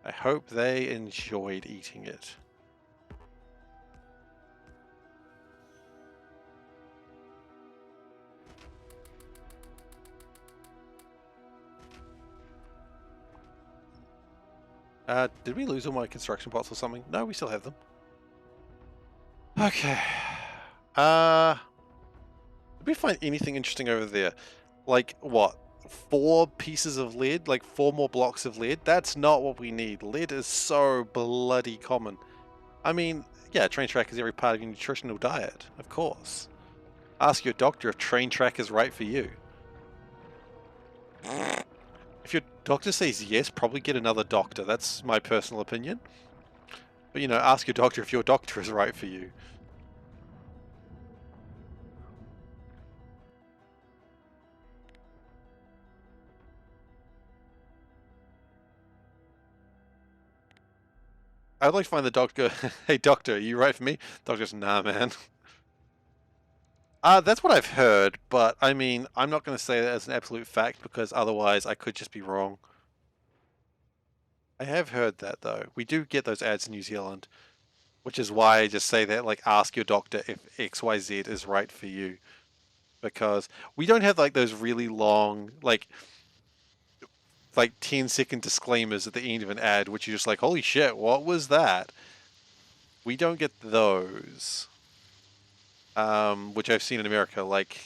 I hope they enjoyed eating it. Did we lose all my construction bots or something? No, we still have them. Okay. Did we find anything interesting over there? Like, what? 4 pieces of lead? Like 4 more blocks of lead? That's not what we need. Lead is so bloody common. I mean, yeah, train track is every part of your nutritional diet, of course. Ask your doctor if train track is right for you. If your doctor says yes, probably get another doctor. That's my personal opinion. But, you know, ask your doctor if your doctor is right for you. I'd like to find the doctor. Hey, doctor, are you right for me? Doctor's, nah, man. That's what I've heard, but I mean, I'm not going to say that as an absolute fact because otherwise I could just be wrong. I have heard that though. We do get those ads in New Zealand, which is why I just say that, like, ask your doctor if XYZ is right for you. Because we don't have like those really long, like 10-second disclaimers at the end of an ad, which you're just like, holy shit, what was that? We don't get those. Which I've seen in America, like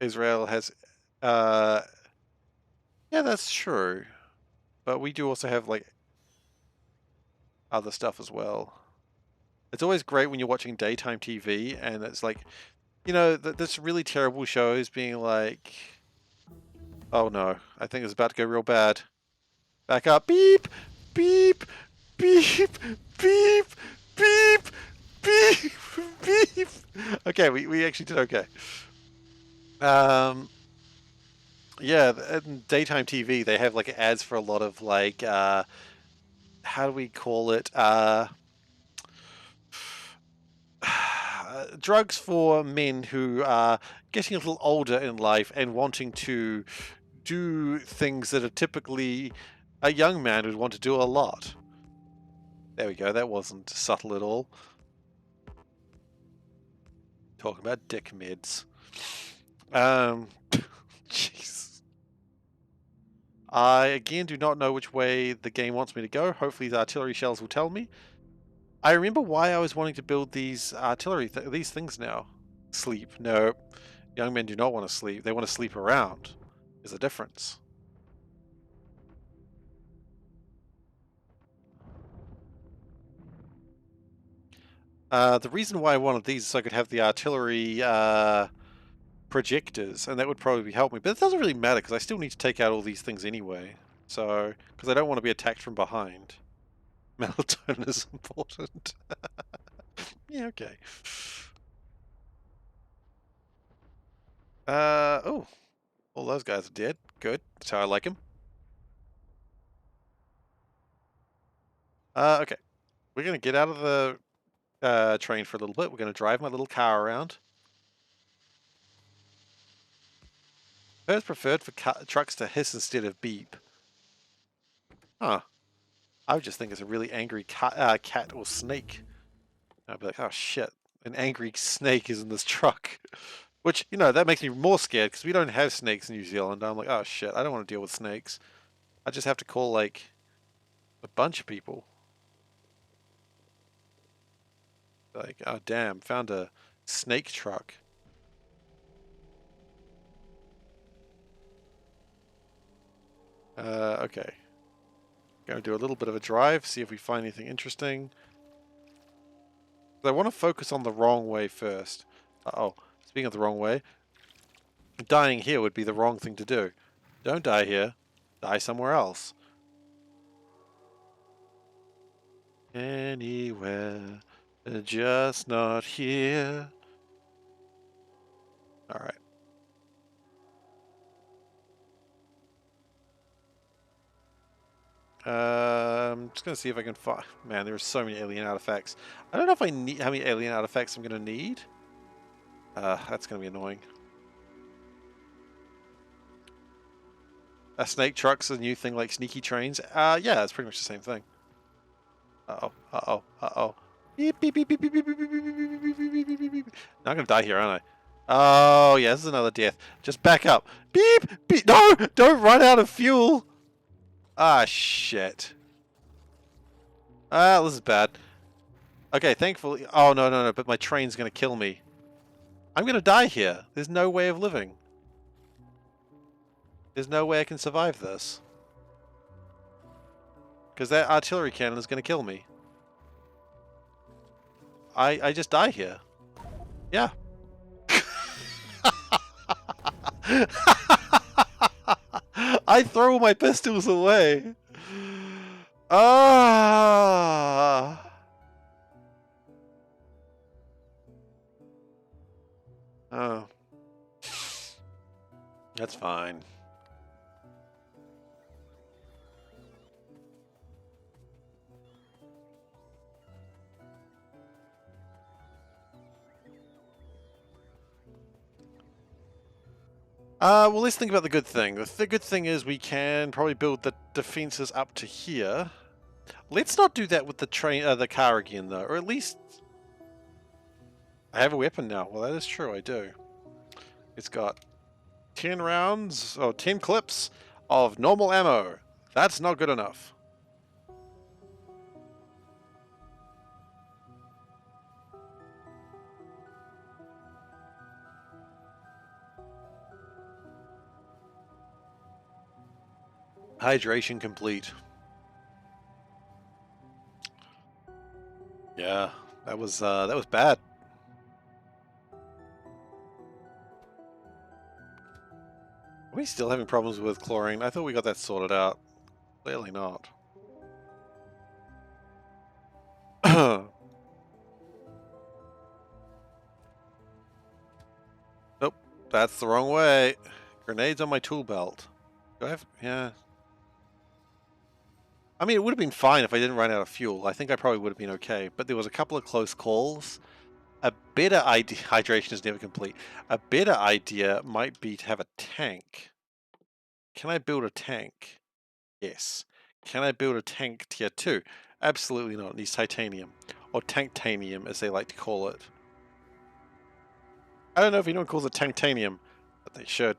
Israel has, uh, yeah, that's true. But we do also have like other stuff as well. It's always great when you're watching daytime TV and it's like, you know, this really terrible shows being like, oh no, I think it's about to go real bad. Back up. Beep, beep, beep, beep, beep, beep, beep. Okay, we actually did okay. Yeah, in daytime TV, they have like ads for a lot of like, how do we call it? Drugs for men who are getting a little older in life and wanting to do things that are typically a young man would want to do a lot. There we go. That wasn't subtle at all. Talking about dick meds. Jeez. I again do not know which way the game wants me to go. Hopefully the artillery shells will tell me. I remember why I was wanting to build these artillery these things now. Sleep. No. Young men do not want to sleep. They want to sleep around. There's a difference. The reason why I wanted these is so I could have the artillery projectors, and that would probably help me. But it doesn't really matter because I still need to take out all these things anyway. So, because I don't want to be attacked from behind. Melatonin is important. Yeah, okay. Oh, all those guys are dead. Good. That's how I like him. Okay. We're gonna get out of the train for a little bit. We're gonna drive my little car around. It's preferred for trucks to hiss instead of beep. Huh. I would just think it's a really angry cat or snake. I'd be like, oh shit, an angry snake is in this truck. Which, you know, that makes me more scared because we don't have snakes in New Zealand. I'm like, oh shit, I don't want to deal with snakes. I just have to call, like, a bunch of people. Like, oh damn, found a snake truck. Okay. Gonna do a little bit of a drive, see if we find anything interesting. I want to focus on the wrong way first. Uh-oh. Speaking of the wrong way, dying here would be the wrong thing to do. Don't die here. Die somewhere else. Anywhere, just not here. Alright. I'm just gonna see if I can find... Man, there are so many alien artifacts. I don't know if I need how many alien artifacts I'm gonna need. That's gonna be annoying. A snake truck's a new thing like sneaky trains. Yeah, it's pretty much the same thing. Uh-oh, uh-oh, uh-oh. Beep, beep, beep, beep, beep, beep, beep, beep, beep, beep, beep, beep, beep, beep, beep. Now I'm gonna die here, aren't I? Oh, yeah, this is another death. Just back up. Beep, beep. No, don't run out of fuel. Ah, shit. Ah, this is bad. Okay, thankfully... Oh, no, no, no, but my train's gonna kill me. I'm gonna die here. There's no way of living. There's no way I can survive this. Because that artillery cannon is gonna kill me. I just die here. Yeah. I throw my pistols away. Ah. Oh. That's fine. Well, let's think about the good thing. The good thing is we can probably build the defenses up to here. Let's not do that with the the car again, though. Or at least... I have a weapon now. Well, that is true, I do. It's got 10 rounds, or 10 clips of normal ammo. That's not good enough. Hydration complete. Yeah, that was bad. Are we still having problems with chlorine? I thought we got that sorted out. Clearly not. Nope, that's the wrong way. Grenades on my tool belt. Do I have... yeah. I mean, it would have been fine if I didn't run out of fuel. I think I probably would have been okay. But there was a couple of close calls. A better idea... hydration is never complete. A better idea might be to have a tank. Can I build a tank? Yes. Can I build a tank tier 2? Absolutely not. It needs titanium. Or tanktanium, as they like to call it. I don't know if anyone calls it tanktanium, but they should.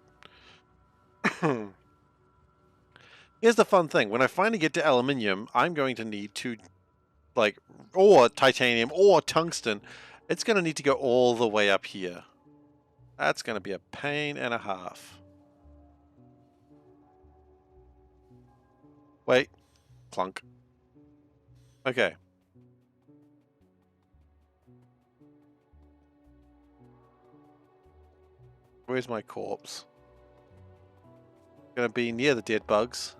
Here's the fun thing. When I finally get to aluminium, I'm going to need to, like, or titanium, or tungsten. It's going to need to go all the way up here. That's going to be a pain and a half. Wait. Clunk. Okay. Where's my corpse? Gonna be near the dead bugs.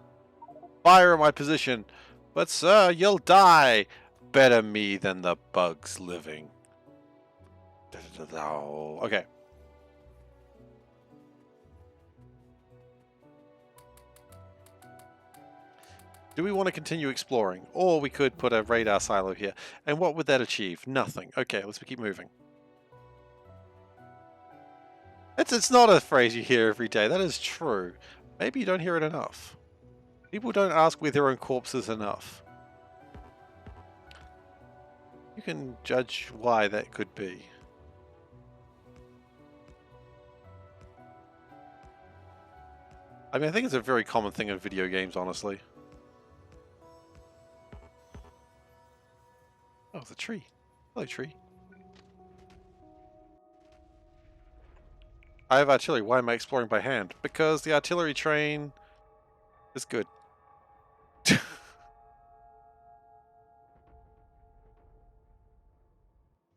Fire in my position. But sir, you'll die. Better me than the bugs living. Okay. Do we want to continue exploring? Or we could put a radar silo here. And what would that achieve? Nothing. Okay, let's keep moving. It's not a phrase you hear every day. That is true. Maybe you don't hear it enough. People don't ask where their own corpses enough. You can judge why that could be. I mean, I think it's a very common thing in video games, honestly. Oh, it's a tree. Hello, tree. I have artillery. Why am I exploring by hand? Because the artillery train is good.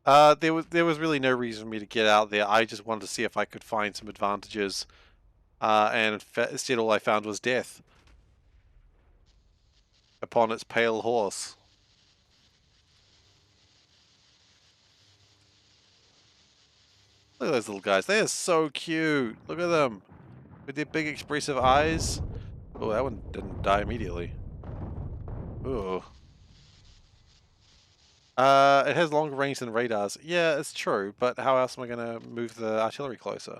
There was really no reason for me to get out there. I just wanted to see if I could find some advantages. And instead all I found was death. Upon its pale horse. Look at those little guys. They are so cute. Look at them. With their big expressive eyes. Oh, that one didn't die immediately. Ooh. It has longer range than radars. Yeah, it's true, but how else am I going to move the artillery closer?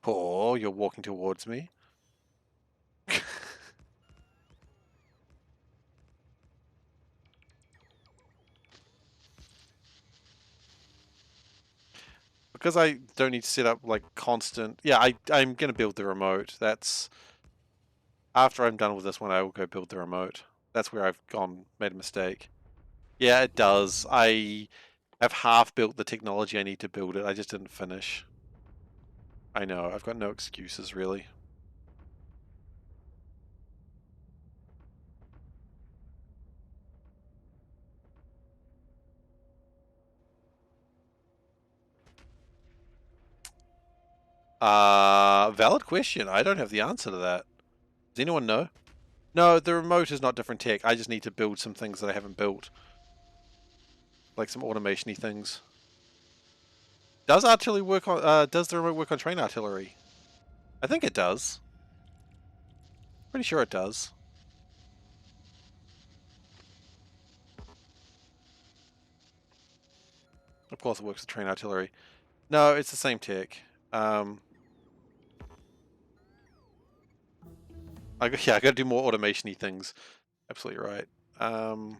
Oh, you're walking towards me. Because I don't need to set up like constant... Yeah, I'm going to build the remote. That's... After I'm done with this one, I will go build the remote. That's where I've made a mistake. Yeah, it does. I have half built the technology I need to build it. I just didn't finish. I know, I've got no excuses really. Valid question. I don't have the answer to that. Does anyone know? No, the remote is not different tech. I just need to build some things that I haven't built. Like some automation-y things. Does artillery work on, does the remote work on train artillery? I think it does. Pretty sure it does. Of course it works with train artillery. No, it's the same tech. I gotta do more automation-y things. Absolutely right. And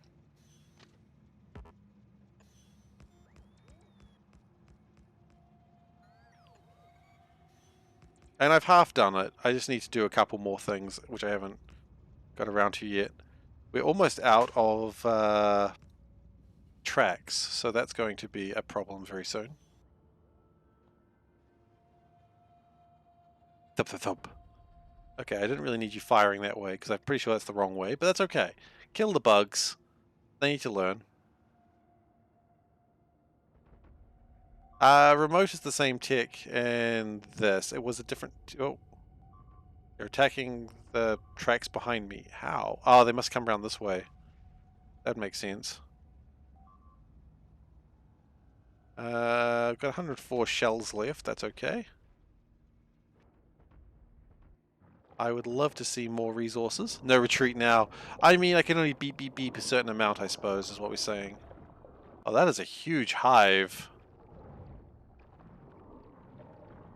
I've half done it. I just need to do a couple more things, which I haven't got around to yet. We're almost out of tracks, so that's going to be a problem very soon. Thump, thump, thump. Okay, I didn't really need you firing that way, because I'm pretty sure that's the wrong way, but that's okay. Kill the bugs. They need to learn. Remote is the same tech, and this. It was a different... Oh. They're attacking the tracks behind me. How? Oh, they must come around this way. That makes sense. I've got 104 shells left. That's okay. I would love to see more resources. No retreat now. I mean, I can only beep a certain amount, I suppose, is what we're saying. Oh, that is a huge hive.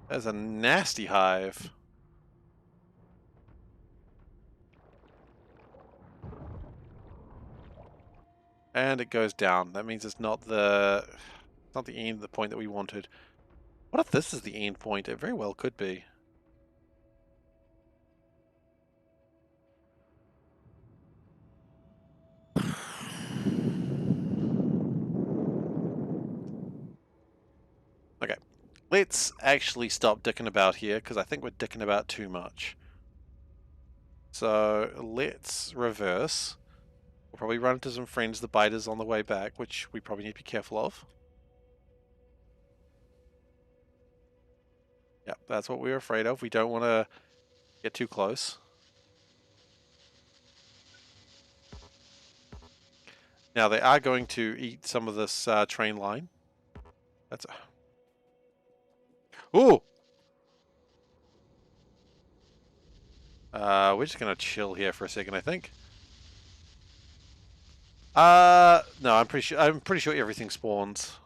That is a nasty hive. And it goes down. That means it's not the end of the point that we wanted. What if this is the end point? It very well could be. Okay. Let's actually stop dicking about here, because I think we're dicking about too much. So let's reverse. We'll probably run into some friends, the biters, on the way back, which we probably need to be careful of. Yep, that's what we were afraid of. We don't want to get too close. Now they are going to eat some of this train line. That's ooh. We're just gonna chill here for a second, I think. No, I'm pretty sure everything spawns.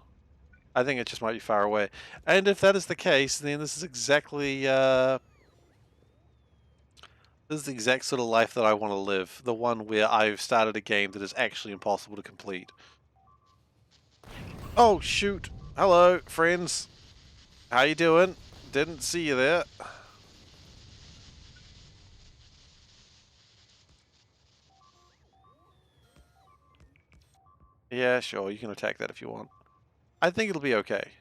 I think it just might be far away. And if that is the case, then this is exactly this is the exact sort of life that I want to live. The one where I've started a game that is actually impossible to complete. Oh shoot! Hello, friends. How you doing? Didn't see you there. Yeah, sure, you can attack that if you want. I think it'll be okay.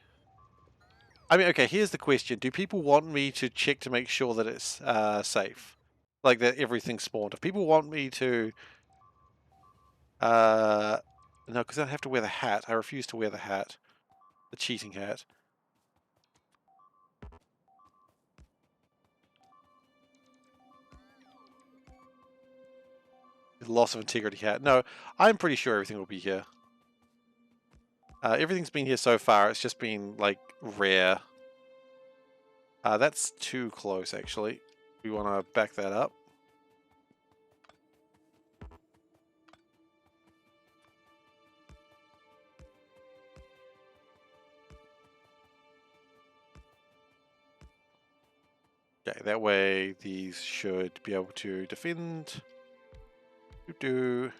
I mean, okay, here's the question. Do people want me to check to make sure that it's safe? Like that everything's spawned? If people want me to... no, because I have to wear the hat. I refuse to wear the hat. The cheating hat. The loss of integrity hat. No, I'm pretty sure everything will be here. Everything's been here so far. It's just been, like, rare. That's too close, actually. We want to back that up. Okay, that way these should be able to defend. Do.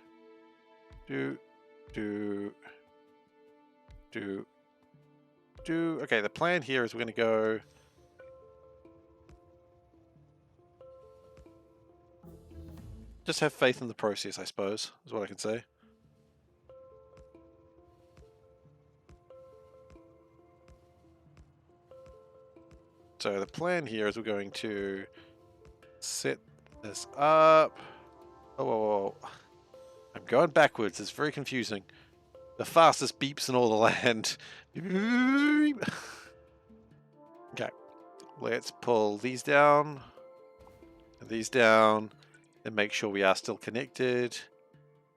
Okay, the plan here is we're going to go... Just have faith in the process, I suppose, is what I can say. So the plan here is we're going to set this up. Oh, whoa, whoa. I'm going backwards. It's very confusing. The fastest beeps in all the land. Okay. Let's pull these down. And these down. And make sure we are still connected.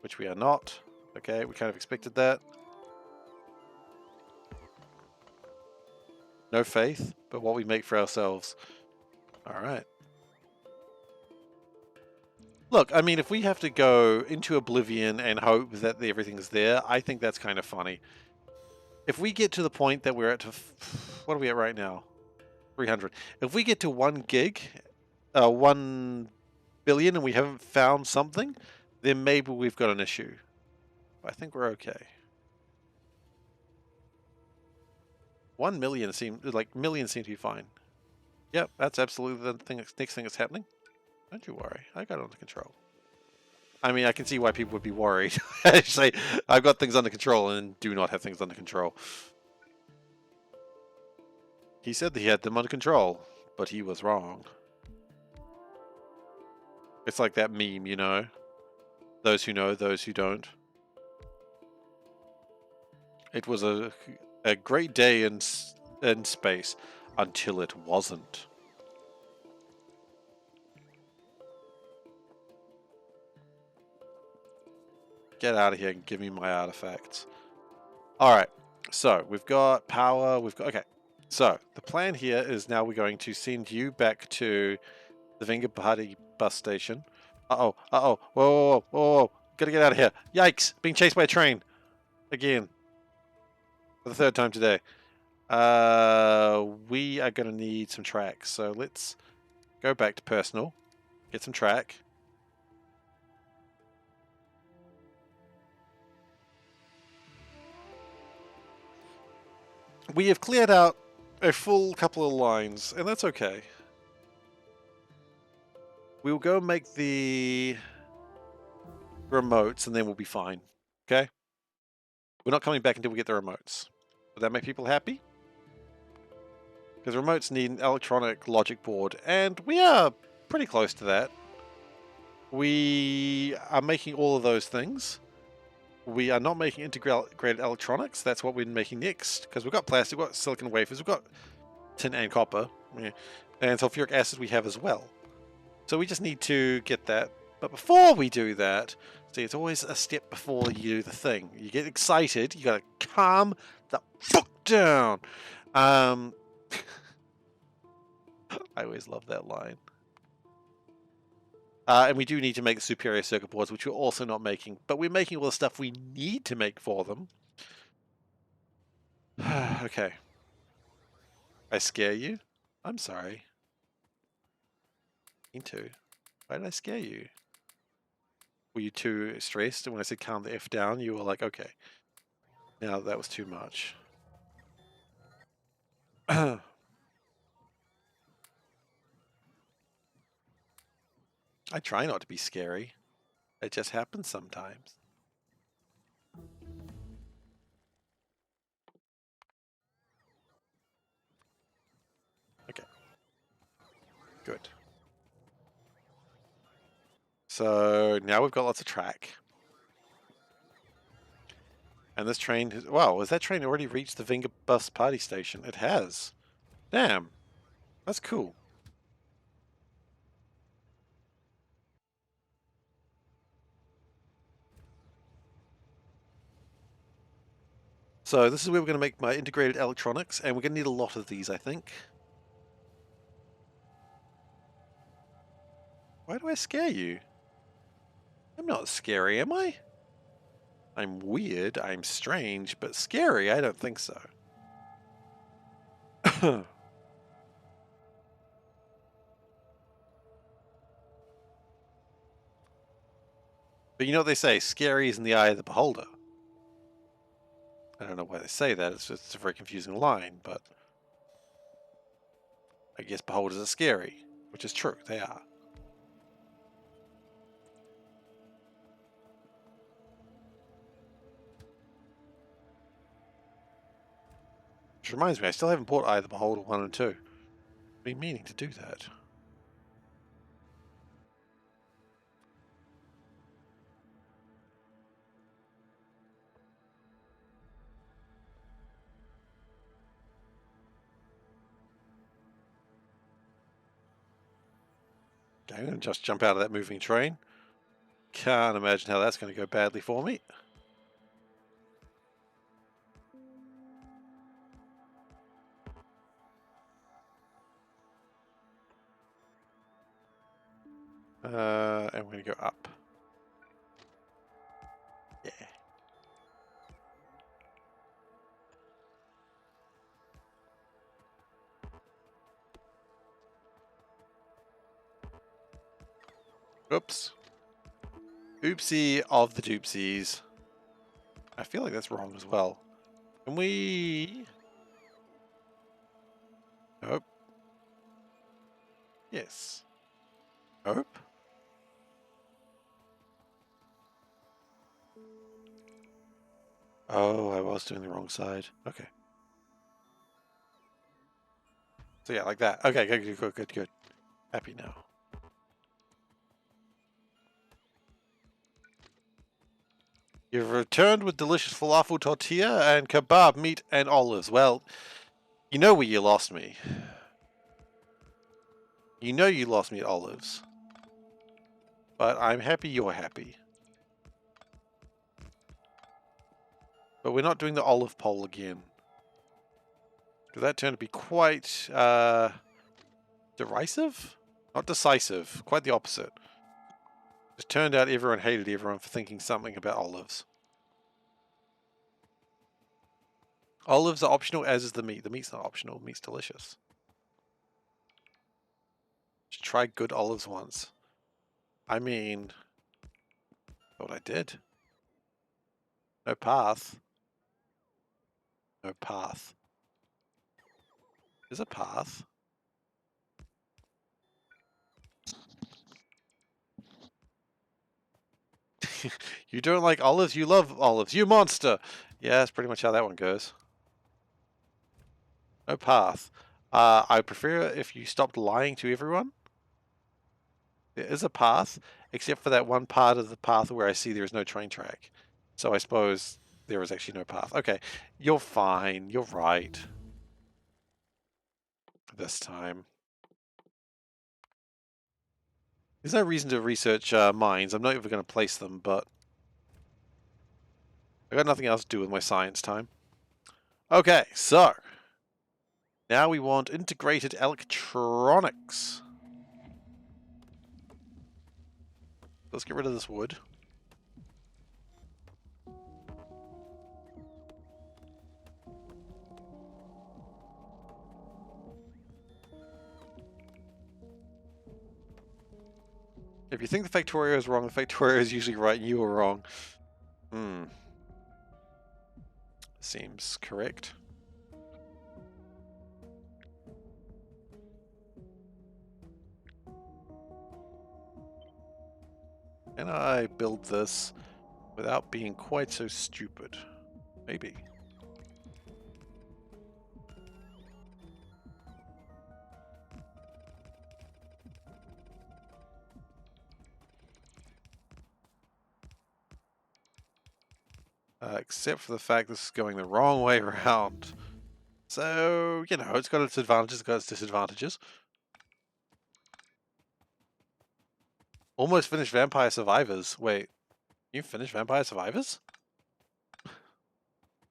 Which we are not. Okay, we kind of expected that. No faith, but what we make for ourselves. Alright. Look, I mean, if we have to go into oblivion and hope that everything's there, I think that's kind of funny. If we get to the point that we're at... What are we at right now? 300. If we get to 1 gig, 1 billion, and we haven't found something, then maybe we've got an issue. I think we're okay. 1 million millions seem to be fine. Yep, that's absolutely the next thing that's happening. Don't you worry, I got it under control. I mean, I can see why people would be worried. Actually, I've got things under control and do not have things under control. He said that he had them under control, but he was wrong. It's like that meme, you know? Those who know, those who don't. It was a great day in space until it wasn't. Get out of here and give me my artifacts. Alright, so we've got power, we've got... Okay, so the plan here is now we're going to send you back to the Vengabus bus station. Uh-oh, uh-oh, whoa, whoa, whoa, whoa, gotta get out of here. Yikes, being chased by a train. Again. For the third time today. We are gonna need some tracks, so let's go back to personal, get some track. We have cleared out a full couple of lines, and that's okay. We will go make the remotes, and then we'll be fine. Okay? We're not coming back until we get the remotes. Would that make people happy? Because remotes need an electronic logic board, and we are pretty close to that. We are making all of those things. We are not making integrated electronics. That's what we're making next. Because we've got plastic, we've got silicon wafers, we've got tin and copper. Yeah. And sulfuric acid we have as well. So we just need to get that. But before we do that, see, it's always a step before you do the thing. You get excited, you gotta calm the fuck down. I always love that line. And we do need to make the superior circuit boards, which we're also not making. But we're making all the stuff we need to make for them. Okay. I scare you? I'm sorry. Me too. Why did I scare you? Were you too stressed? And when I said calm the F down, you were like, okay. Now that was too much. I try not to be scary. It just happens sometimes. Okay. Good. So now we've got lots of track. And this train has... Wow, has that train already reached the Vengabus party station? It has. Damn. That's cool. So this is where we're going to make my integrated electronics, and we're going to need a lot of these, I think. Why do I scare you? I'm not scary, am I? I'm weird, I'm strange, but scary, I don't think so. But you know what they say, scary is in the eye of the beholder. I don't know why they say that, it's just a very confusing line, but I guess beholders are scary, which is true, they are. Which reminds me, I still haven't bought Eye of the Beholder 1 and 2. I've been meaning to do that. Okay, I'm going to just jump out of that moving train. Can't imagine how that's going to go badly for me. And we're going to go up. Yeah. Oops. Oopsie of the doopsies. I feel like that's wrong as well. Can we... Nope. Yes. Nope. Oh, I was doing the wrong side. Okay. So yeah, like that. Okay, good. Happy now. You've returned with delicious falafel tortilla and kebab meat and olives. Well, you know where you lost me. You know you lost me at olives. But I'm happy you're happy. But we're not doing the olive pole again. Because that turned to be quite derisive? Not decisive. Quite the opposite. It turned out everyone hated everyone for thinking something about olives. Olives are optional, as is the meat. The meat's not optional. The meat's delicious. Should try good olives once. I mean, what I did. No path. No path. There's a path. You don't like olives? You love olives. You monster! Yeah, that's pretty much how that one goes. No path. I prefer if you stopped lying to everyone. There is a path, except for that one part of the path where I see there is no train track. So I suppose there is actually no path. Okay, you're fine. You're right. This time. There's no reason to research mines. I'm not even going to place them, but I got nothing else to do with my science time. Okay, so now we want integrated electronics. Let's get rid of this wood. If you think the Factorio is wrong, the Factorio is usually right and you are wrong. Seems correct. Can I build this without being quite so stupid? Maybe. Except for the fact this is going the wrong way around. So, you know, it's got its advantages, it's got its disadvantages. Almost finished Vampire Survivors. Wait, you finished Vampire Survivors? Didn't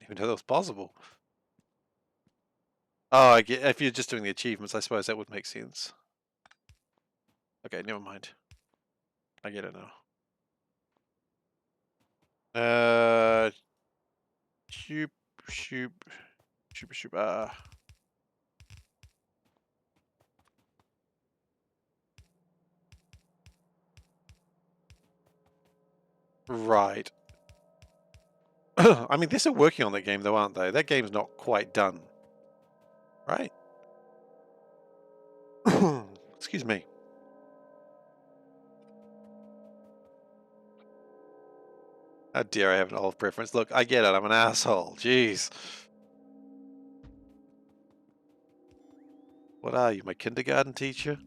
even know that was possible. Oh, I get, if you're just doing the achievements, I suppose that would make sense. Okay, never mind. I get it now. Shoop, shoop, shoop, shoop, Right. I mean, they're still working on that game, though, aren't they? That game's not quite done. Right? Excuse me. How dare I have an olive preference? Look, I get it. I'm an asshole. Jeez. What are you, my kindergarten teacher?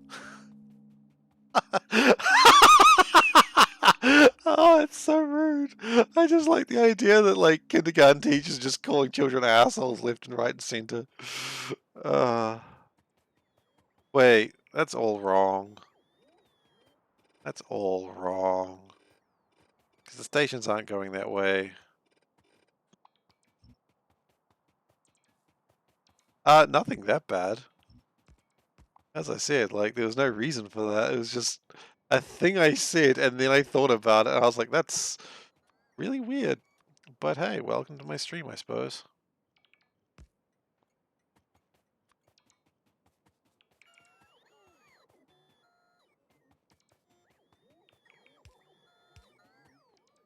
Oh, it's so rude. I just like the idea that, like, kindergarten teachers just calling children assholes left and right and center. Wait, that's all wrong. That's all wrong. Because the stations aren't going that way. Nothing that bad. As I said, like, there was no reason for that. It was just a thing I said, and then I thought about it, and I was like, that's really weird. But hey, welcome to my stream, I suppose.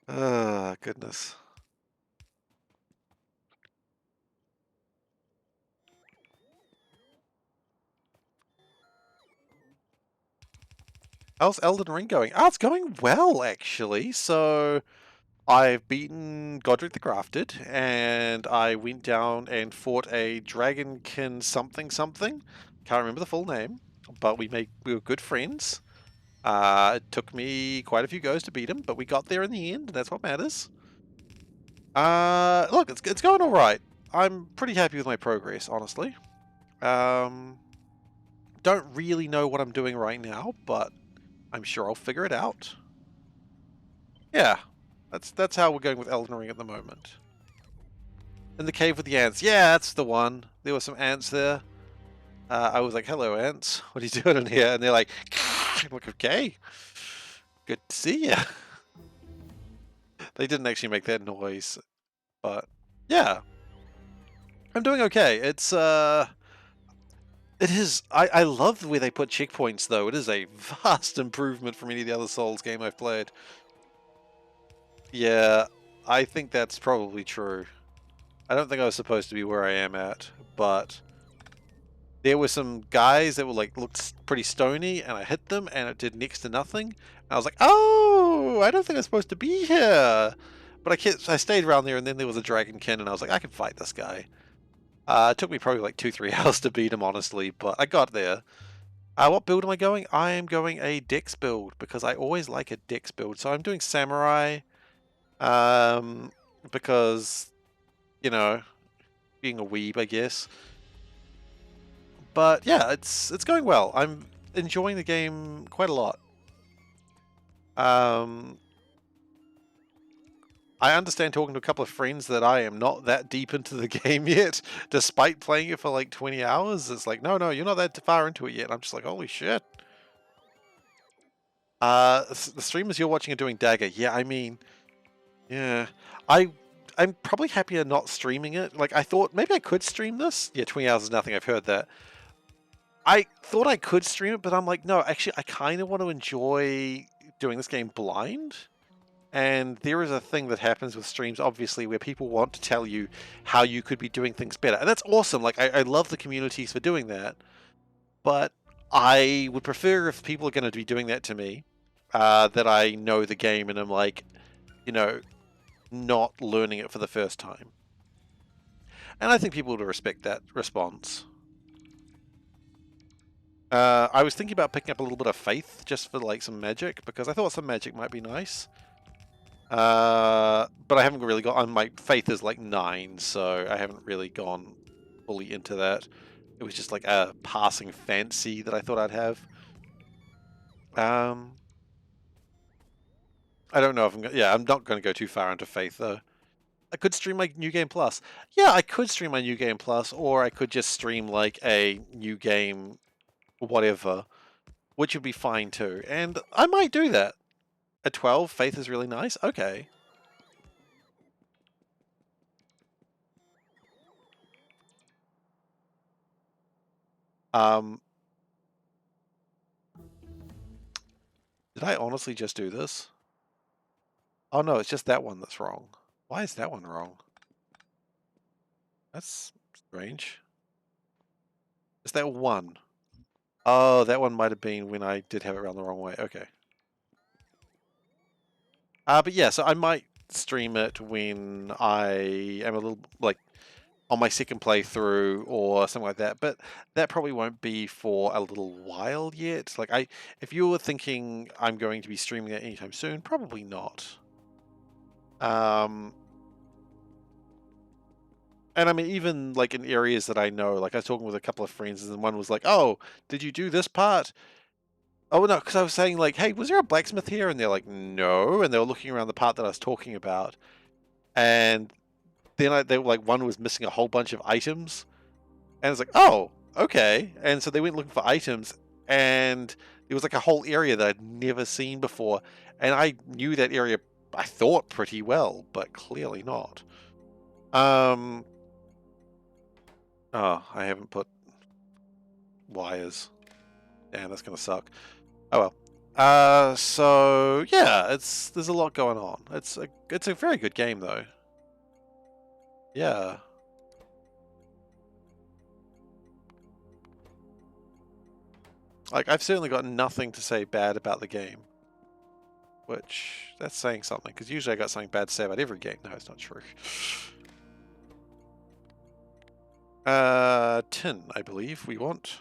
Ah, goodness. How's Elden Ring going? Oh, it's going well, actually. So, I've beaten Godric the Grafted, and I went down and fought a Dragonkin something something. Can't remember the full name, but we were good friends. It took me quite a few goes to beat him, but we got there in the end, and that's what matters. Look, it's going all right. I'm pretty happy with my progress, honestly. Don't really know what I'm doing right now, but I'm sure I'll figure it out. Yeah, that's how we're going with Elden Ring at the moment. In the cave with the ants. Yeah, that's the one. There were some ants there. I was like, hello, ants. What are you doing in here? And they're like, I'm like, okay. Good to see ya. They didn't actually make that noise. But, yeah. I'm doing okay. It is... I love the way they put checkpoints, though. It is a vast improvement from any of the other Souls game I've played. Yeah, I think that's probably true. I don't think I was supposed to be where I am at, but there were some guys that were like looked pretty stony, and I hit them, and it did next to nothing. And I was like, "Oh, I don't think I'm supposed to be here." But I stayed around there, and then there was a dragonkin, and I was like, "I can fight this guy." It took me probably like 2-3 hours to beat him, honestly, but I got there. What build am I going? I am going a Dex build because I always like a Dex build. So I'm doing Samurai, um, because you know, being a weeb, I guess. But yeah, it's going well. I'm enjoying the game quite a lot. Um, I understand talking to a couple of friends that I am not that deep into the game yet, despite playing it for like 20 hours. It's like, no, you're not that far into it yet. I'm just like, holy shit. The streamers you're watching are doing Dagger. Yeah, I mean, yeah, I'm probably happier not streaming it. Like, I thought maybe I could stream this. Yeah, 20 hours is nothing. I've heard that. I thought I could stream it, but I'm like, no, actually, I kind of want to enjoy doing this game blind. And there is a thing that happens with streams, obviously, where people want to tell you how you could be doing things better. And that's awesome. Like, I love the communities for doing that. But I would prefer if people are going to be doing that to me, that I know the game and I'm like, you know, not learning it for the first time. And I think people would respect that response. I was thinking about picking up a little bit of faith just for like some magic, because I thought some magic might be nice. But I haven't really got... my faith is like 9, so I haven't really gone fully into that. It was just like a passing fancy that I thought I'd have. I don't know if I'm gonna... Yeah, I'm not going to go too far into faith, though. I could stream my New Game Plus. Yeah, I could stream my New Game Plus, or I could just stream like a new game, whatever, which would be fine too. And I might do that. At 12, faith is really nice. Okay. Did I honestly just do this? Oh no, it's just that one that's wrong. Why is that one wrong? That's strange. Is that one? Oh, that one might have been when I did have it around the wrong way. Okay. But yeah, so I might stream it when I am a little, like, on my second playthrough or something like that, but that probably won't be for a little while yet. Like, if you were thinking I'm going to be streaming that anytime soon, probably not. And I mean, even like in areas that I know, like I was talking with a couple of friends, and one was like, "Oh, did you do this part?" Oh no, because I was saying like, "Hey, was there a blacksmith here?" And they're like, "No," and they were looking around the part that I was talking about, and then they were like, one was missing a whole bunch of items, and it's like, "Oh, okay," and so they went looking for items, and there was like a whole area that I'd never seen before, and I knew that area, I thought, pretty well, but clearly not. Oh, I haven't put wires. Damn, that's gonna suck. Oh well. So yeah, there's a lot going on. It's a very good game though. Yeah. Like, I've certainly got nothing to say bad about the game. Which, that's saying something, because usually I got something bad to say about every game. No, it's not true. Tin, I believe we want.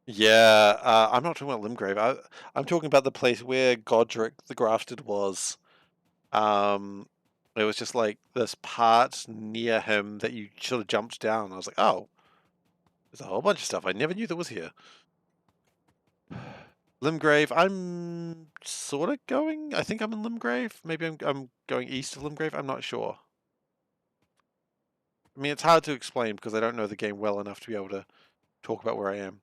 Yeah, I'm not talking about Limgrave. I'm talking about the place where Godric the Grafted was. It was just like this part near him that you sort of jumped down. I was like, oh, There's a whole bunch of stuff I never knew that was here. Limgrave, I'm sort of going. I think I'm in Limgrave. Maybe I'm going east of Limgrave. I'm not sure. I mean, it's hard to explain because I don't know the game well enough to be able to talk about where I am.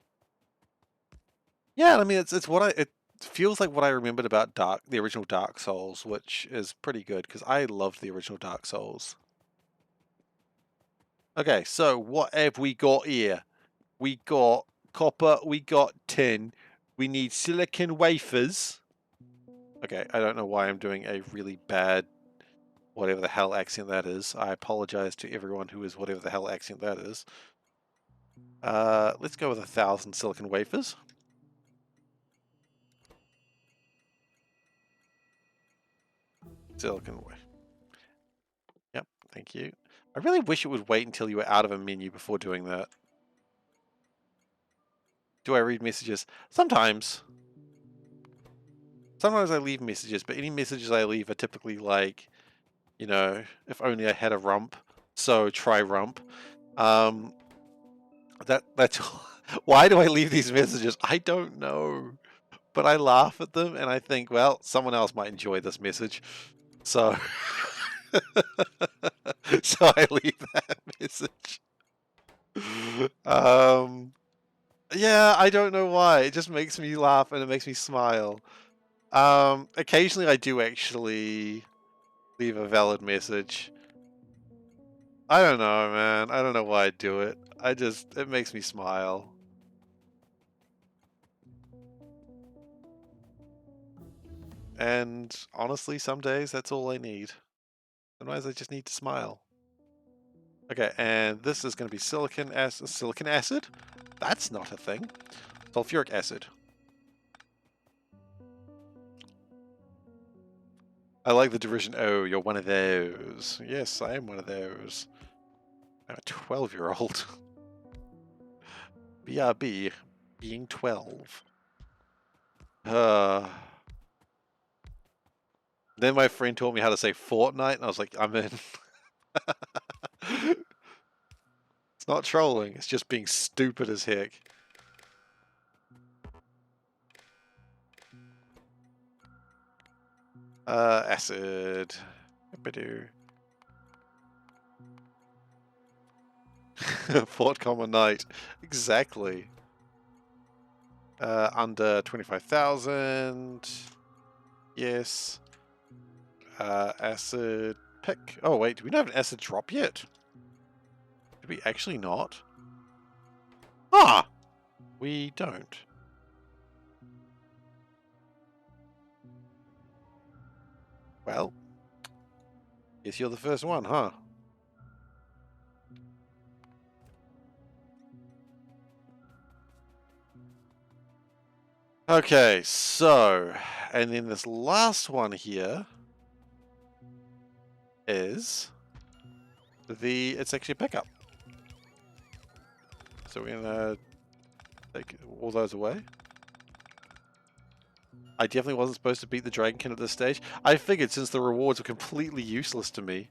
Yeah, I mean, it's what it feels like what I remembered about the original Dark Souls, which is pretty good because I loved the original Dark Souls. Okay, so what have we got here? We got copper, we got tin, we need silicon wafers. Okay, I don't know why I'm doing a really bad whatever the hell accent that is. I apologize to everyone who is whatever the hell accent that is. Let's go with 1,000 silicon wafers. Silicon wafer. Yep, thank you. I really wish it would wait until you were out of a menu before doing that. Do I read messages? Sometimes. Sometimes I leave messages, but any messages I leave are typically like, you know, if only I had a rump, so try rump. That's why do I leave these messages? I don't know, but I laugh at them and I think, well, someone else might enjoy this message, so so I leave that message. Yeah, I don't know why. It just makes me laugh and it makes me smile. Occasionally I do actually leave a valid message. I don't know, man. I don't know why I do it. It makes me smile. And honestly, some days that's all I need. Sometimes I just need to smile. Okay, and this is going to be silicon acid? That's not a thing. Sulfuric acid. I like the derision. Oh, you're one of those. Yes, I am one of those. I'm a 12-year-old. BRB, being 12. Then my friend taught me how to say Fortnite, and I was like, I'm in. It's not trolling, it's just being stupid as heck. Acid. Fort Common Night. Exactly. Under 25,000. Yes. Acid pick. Oh, wait. Do we not have an acid drop yet? Did we actually not? Ah! We don't. Well. Guess you're the first one, huh? Okay, so, and then this last one here is it's actually a pickup. So we're gonna take all those away. I definitely wasn't supposed to beat the Dragonkin at this stage. I figured since the rewards were completely useless to me,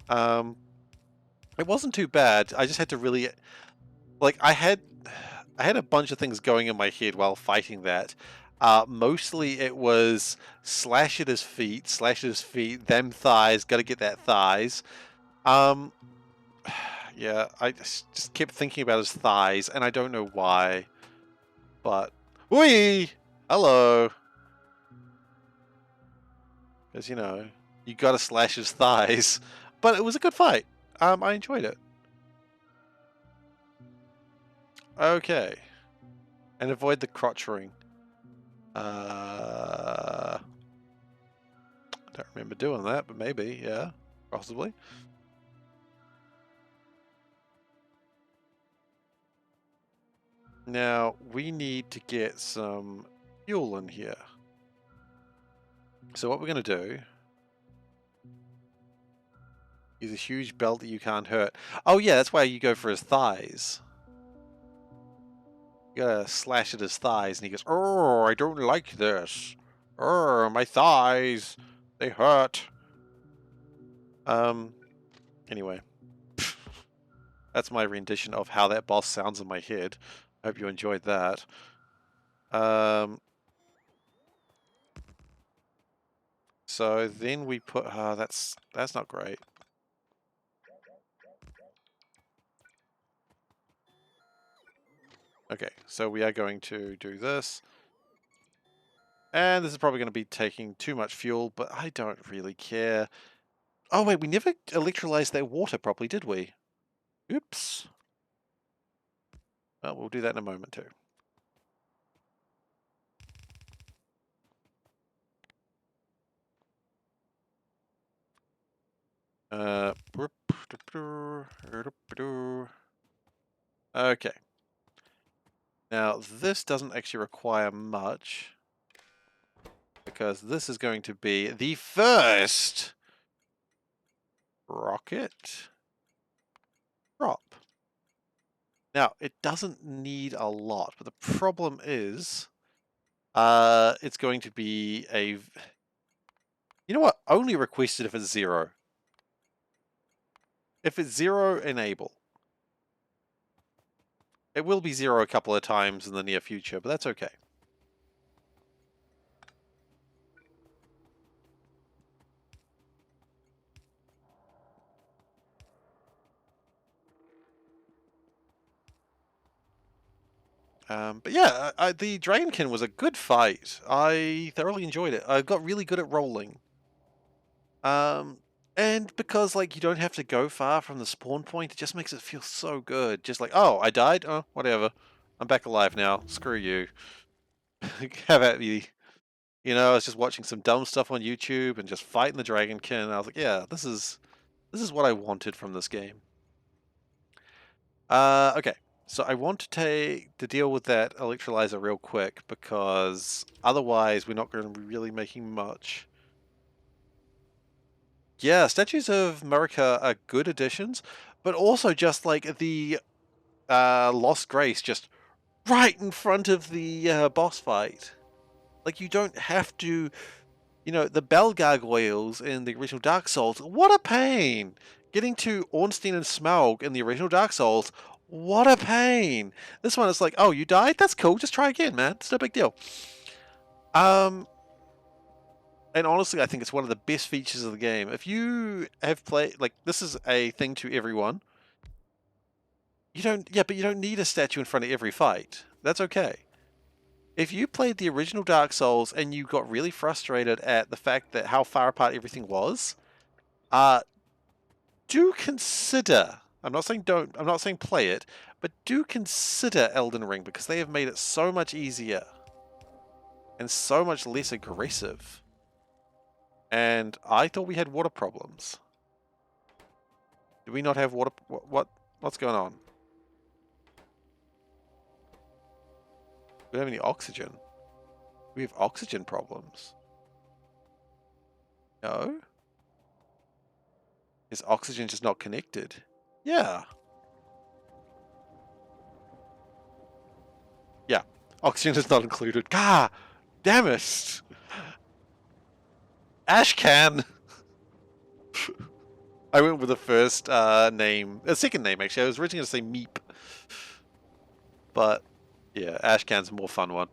it wasn't too bad. I just had to really, like, I had a bunch of things going in my head while fighting that. Mostly it was slash at his feet, them thighs, gotta get that thighs. Yeah, I just kept thinking about his thighs, and I don't know why, but... Whee! Hello! Because, you know, you gotta slash his thighs. But it was a good fight. I enjoyed it. Okay. And avoid the crotch ring. I don't remember doing that, but maybe, yeah. Possibly. Now, we need to get some fuel in here. So what we're going to do is a huge belt that you can't hurt. Oh yeah, that's why you go for his thighs. You gotta slash at his thighs, and he goes, "Oh, I don't like this. Oh, my thighs, they hurt." Anyway. That's my rendition of how that boss sounds in my head. Hope you enjoyed that. So then we put, that's not great. Okay, so we are going to do this. And this is probably going to be taking too much fuel, but I don't really care. Oh wait, we never electrolyzed that water properly, did we? Oops. Well, we'll do that in a moment too. Okay. Now, this doesn't actually require much, because this is going to be the first rocket drop. Now, it doesn't need a lot, but the problem is, it's going to be a... You know what? Only request it if it's 0. If it's 0, enable. It will be 0 a couple of times in the near future, but that's okay. But yeah, the Dragonkin was a good fight. I thoroughly enjoyed it. I got really good at rolling. And because like you don't have to go far from the spawn point, it just makes it feel so good. Just like, oh, I died? Oh, whatever. I'm back alive now. Screw you. Have at me. You know, I was just watching some dumb stuff on YouTube and just fighting the Dragonkin. I was like, yeah, this is what I wanted from this game. Okay. So I want to deal with that electrolyzer real quick because otherwise we're not going to be really making much. Yeah, Statues of Marika are good additions, but also just like the Lost Grace just right in front of the boss fight. Like you don't have to, you know, the bell gargoyles in the original Dark Souls, what a pain! Getting to Ornstein and Smaug in the original Dark Souls, what a pain! This one is like, oh, you died? That's cool, just try again, man. It's no big deal. And honestly, I think it's one of the best features of the game. If you have played, like, this is a thing to everyone. But you don't need a statue in front of every fight. That's okay. If you played the original Dark Souls and you got really frustrated at the fact that how far apart everything was, do consider, I'm not saying play it, but do consider Elden Ring because they have made it so much easier and so much less aggressive. And I thought we had water problems. Do we not have water? What's going on? We don't have any oxygen. We have oxygen problems. No? Is oxygen just not connected? Yeah. Yeah. Oxygen is not included. Gah! Damn it! Ashcan! I went with the first name. The second name, actually. I was originally going to say Meep. But, yeah, Ashcan's a more fun one.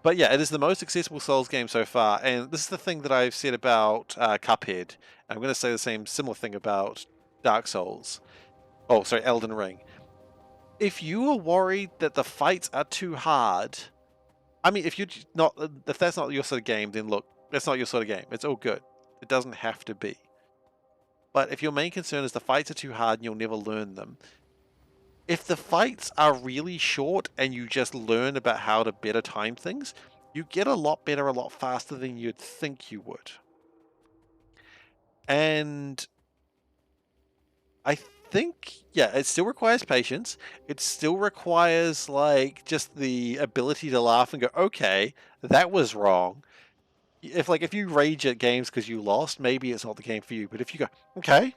But yeah, it is the most accessible Souls game so far, and this is the thing that I've said about Cuphead. I'm going to say the similar thing about Dark Souls. Oh, sorry, Elden Ring. If you are worried that the fights are too hard, I mean, if that's not your sort of game, then look, that's not your sort of game. It's all good. It doesn't have to be. But if your main concern is the fights are too hard and you'll never learn them, if the fights are really short and you just learn about how to better time things, you get a lot better a lot faster than you'd think you would. And I think, yeah, it still requires patience. It still requires, like, just the ability to laugh and go, okay, that was wrong. If you rage at games because you lost, maybe it's not the game for you. But if you go, okay,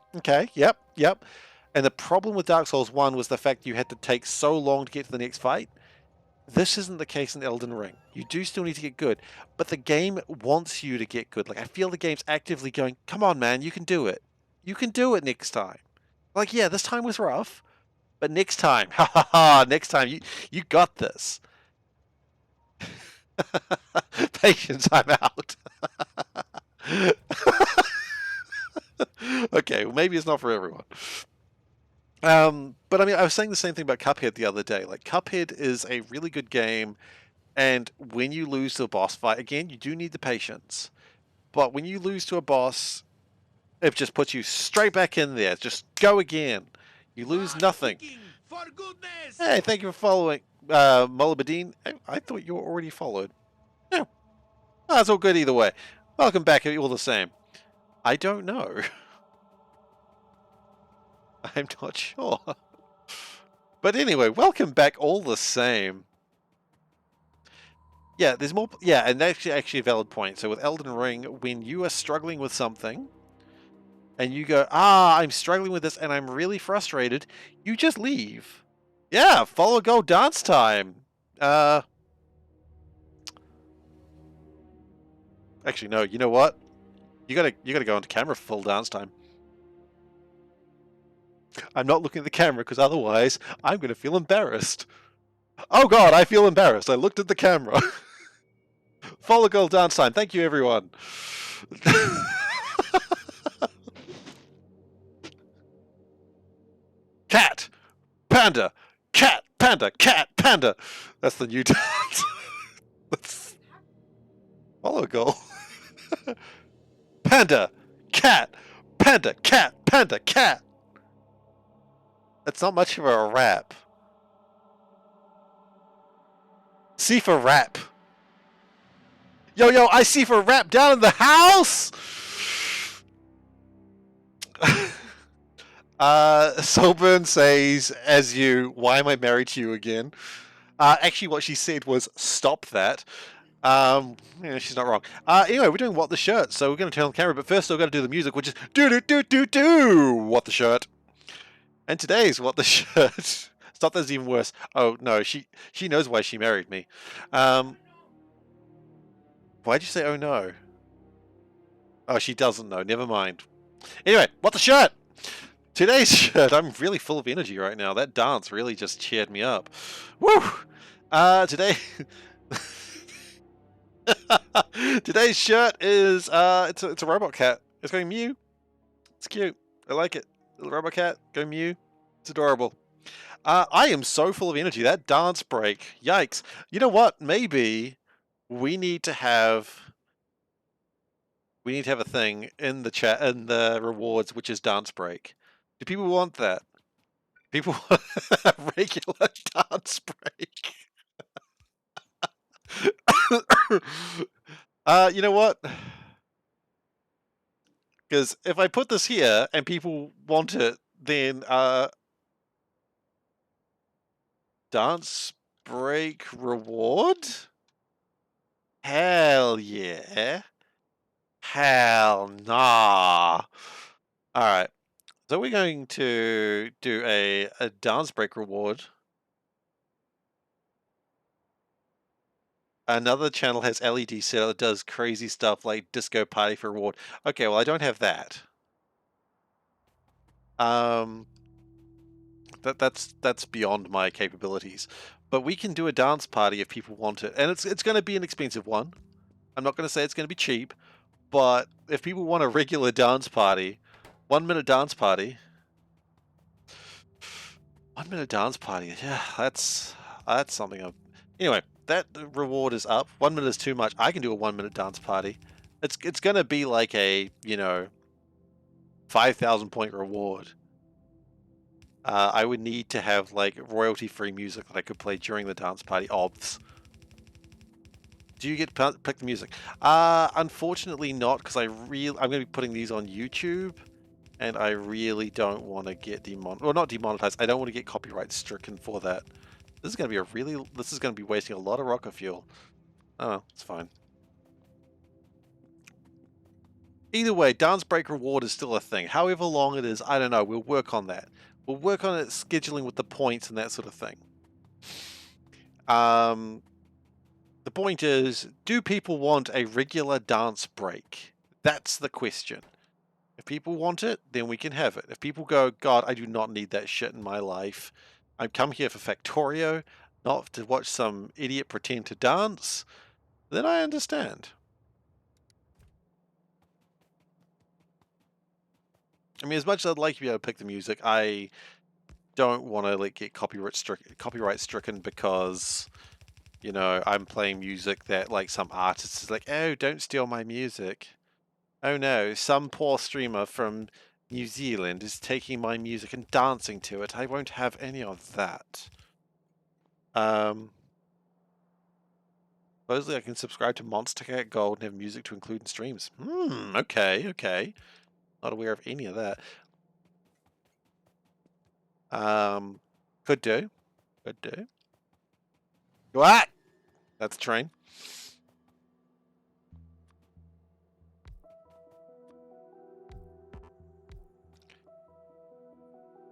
yep. And the problem with Dark Souls 1 was the fact you had to take so long to get to the next fight. This isn't the case in Elden Ring. You do still need to get good, but the game wants you to get good. Like, I feel the game's actively going, come on, man, you can do it. You can do it next time. Like, yeah, this time was rough, but next time, ha ha ha, next time you got this. Patience, I'm out. Okay, well, maybe it's not for everyone. But I mean, I was saying the same thing about Cuphead the other day. Like, Cuphead is a really good game, and when you lose to a boss fight, again, you do need the patience. But when you lose to a boss, it just puts you straight back in there. Just go again. You lose nothing. For goodness! Hey, thank you for following, Mullabadine. I thought you were already followed. Yeah, that's all good either way. Welcome back, all the same. I don't know. I'm not sure. But anyway, welcome back all the same. Yeah, there's more. Yeah, and that's actually a valid point. So with Elden Ring, when you are struggling with something, and you go, I'm struggling with this, and I'm really frustrated, you just leave. Yeah, follow go dance time. Actually, no. You know what? You gotta go into camera for full dance time. I'm not looking at the camera because otherwise I'm gonna feel embarrassed. Oh God, I feel embarrassed. I looked at the camera. Follow girl dance time. Thank you, everyone. Cat, panda, cat, panda, cat, panda. That's the new dance. Follow girl. Panda, cat, panda, cat, panda, cat. That's not much of a rap. C for rap. Yo, I see for rap down in the house. Solburn says, as you, why am I married to you again? Actually, what she said was, stop that. Yeah, she's not wrong. Anyway, we're doing What the Shirt, so we're going to turn on the camera, but first we've got to do the music, which is do What the Shirt. And today's What the Shirt. Stop, that's even worse. Oh, no, she knows why she married me. Why'd you say, oh no? Oh, she doesn't know, never mind. Anyway, What the Shirt! Today's shirt, I'm really full of energy right now. That dance really just cheered me up. Woo! Today... Today's shirt is, it's a robot cat. It's going Mew. It's cute. I like it. Little robot cat, go Mew. It's adorable. I am so full of energy. That dance break. Yikes. You know what? Maybe we need to have... We need to have a thing in the chat, in the rewards, which is dance break. Do people want that? People want a regular dance break. You know what? Because if I put this here and people want it, then dance break reward? Hell yeah. Hell nah. Alright. So we're going to do a dance break reward. Another channel has LED set that does crazy stuff like disco party for reward. Okay, well I don't have that. That's beyond my capabilities. But we can do a dance party if people want it. And it's going to be an expensive one. I'm not going to say it's going to be cheap, but if people want a regular dance party, 1 minute dance party. 1 minute dance party. Yeah, that's something. Anyway, that reward is up. 1 minute is too much. I can do a 1 minute dance party. It's going to be like a, 5,000 point reward. I would need to have like royalty-free music that I could play during the dance party. Obvs. Do you get to pick the music? Unfortunately not, because I'm going to be putting these on YouTube, and I really don't want to get not demonetized. I don't want to get copyright stricken for that. This is going to be this is going to be wasting a lot of rocket fuel. Oh, it's fine. Either way, dance break reward is still a thing. However long it is, I don't know. We'll work on that. We'll work on it, scheduling with the points and that sort of thing. The point is, do people want a regular dance break? That's the question. If people want it, then we can have it. If people go, God, I do not need that shit in my life. I'm come here for Factorio, not to watch some idiot pretend to dance, then I understand. I mean, as much as I'd like to be able to pick the music, I don't want to like get copyright stricken because, you know, I'm playing music that like some artist is like, oh, don't steal my music. Oh no, some poor streamer from New Zealand is taking my music and dancing to it. I won't have any of that. Supposedly I can subscribe to Monstercat Gold and have music to include in streams. Okay, okay. Not aware of any of that. Could do. Could do. What? That's a train.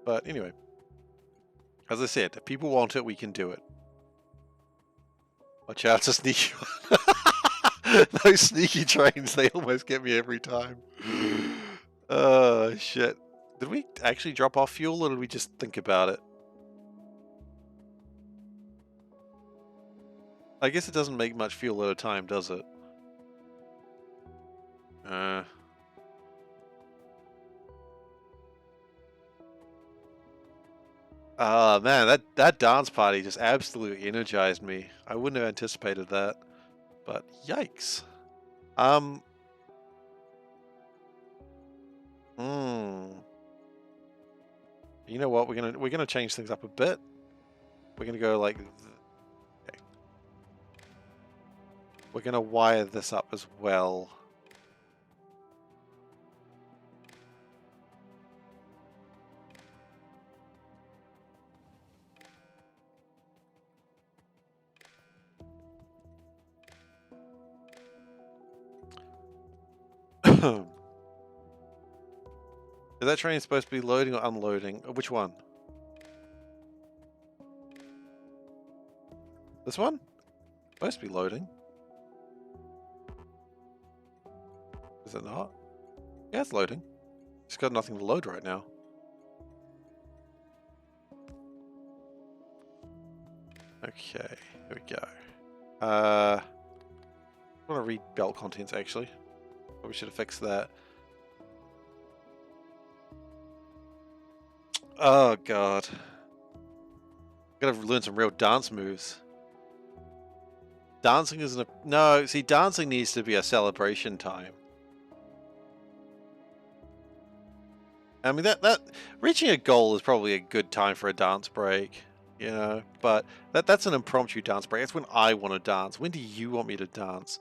But anyway, as I said, if people want it, we can do it. Watch out, it's a sneaky one. Those sneaky trains, they almost get me every time. Oh, shit. Did we actually drop off fuel, or did we just think about it? I guess it doesn't make much fuel at a time, does it? Oh man, that dance party just absolutely energized me. I wouldn't have anticipated that, but yikes. You know what? We're gonna change things up a bit. We're gonna go like, okay. We're gonna wire this up as well. Is that train supposed to be loading or unloading? Which one? This one? Supposed to be loading. Is it not? Yeah, it's loading. It's got nothing to load right now. Okay, here we go. I want to read belt contents actually. Probably should have fixed that. Oh god. Gotta learn some real dance moves. Dancing isn't a... No, see, dancing needs to be a celebration time. I mean, that reaching a goal is probably a good time for a dance break, you know, but that's an impromptu dance break. That's when I want to dance. When do you want me to dance?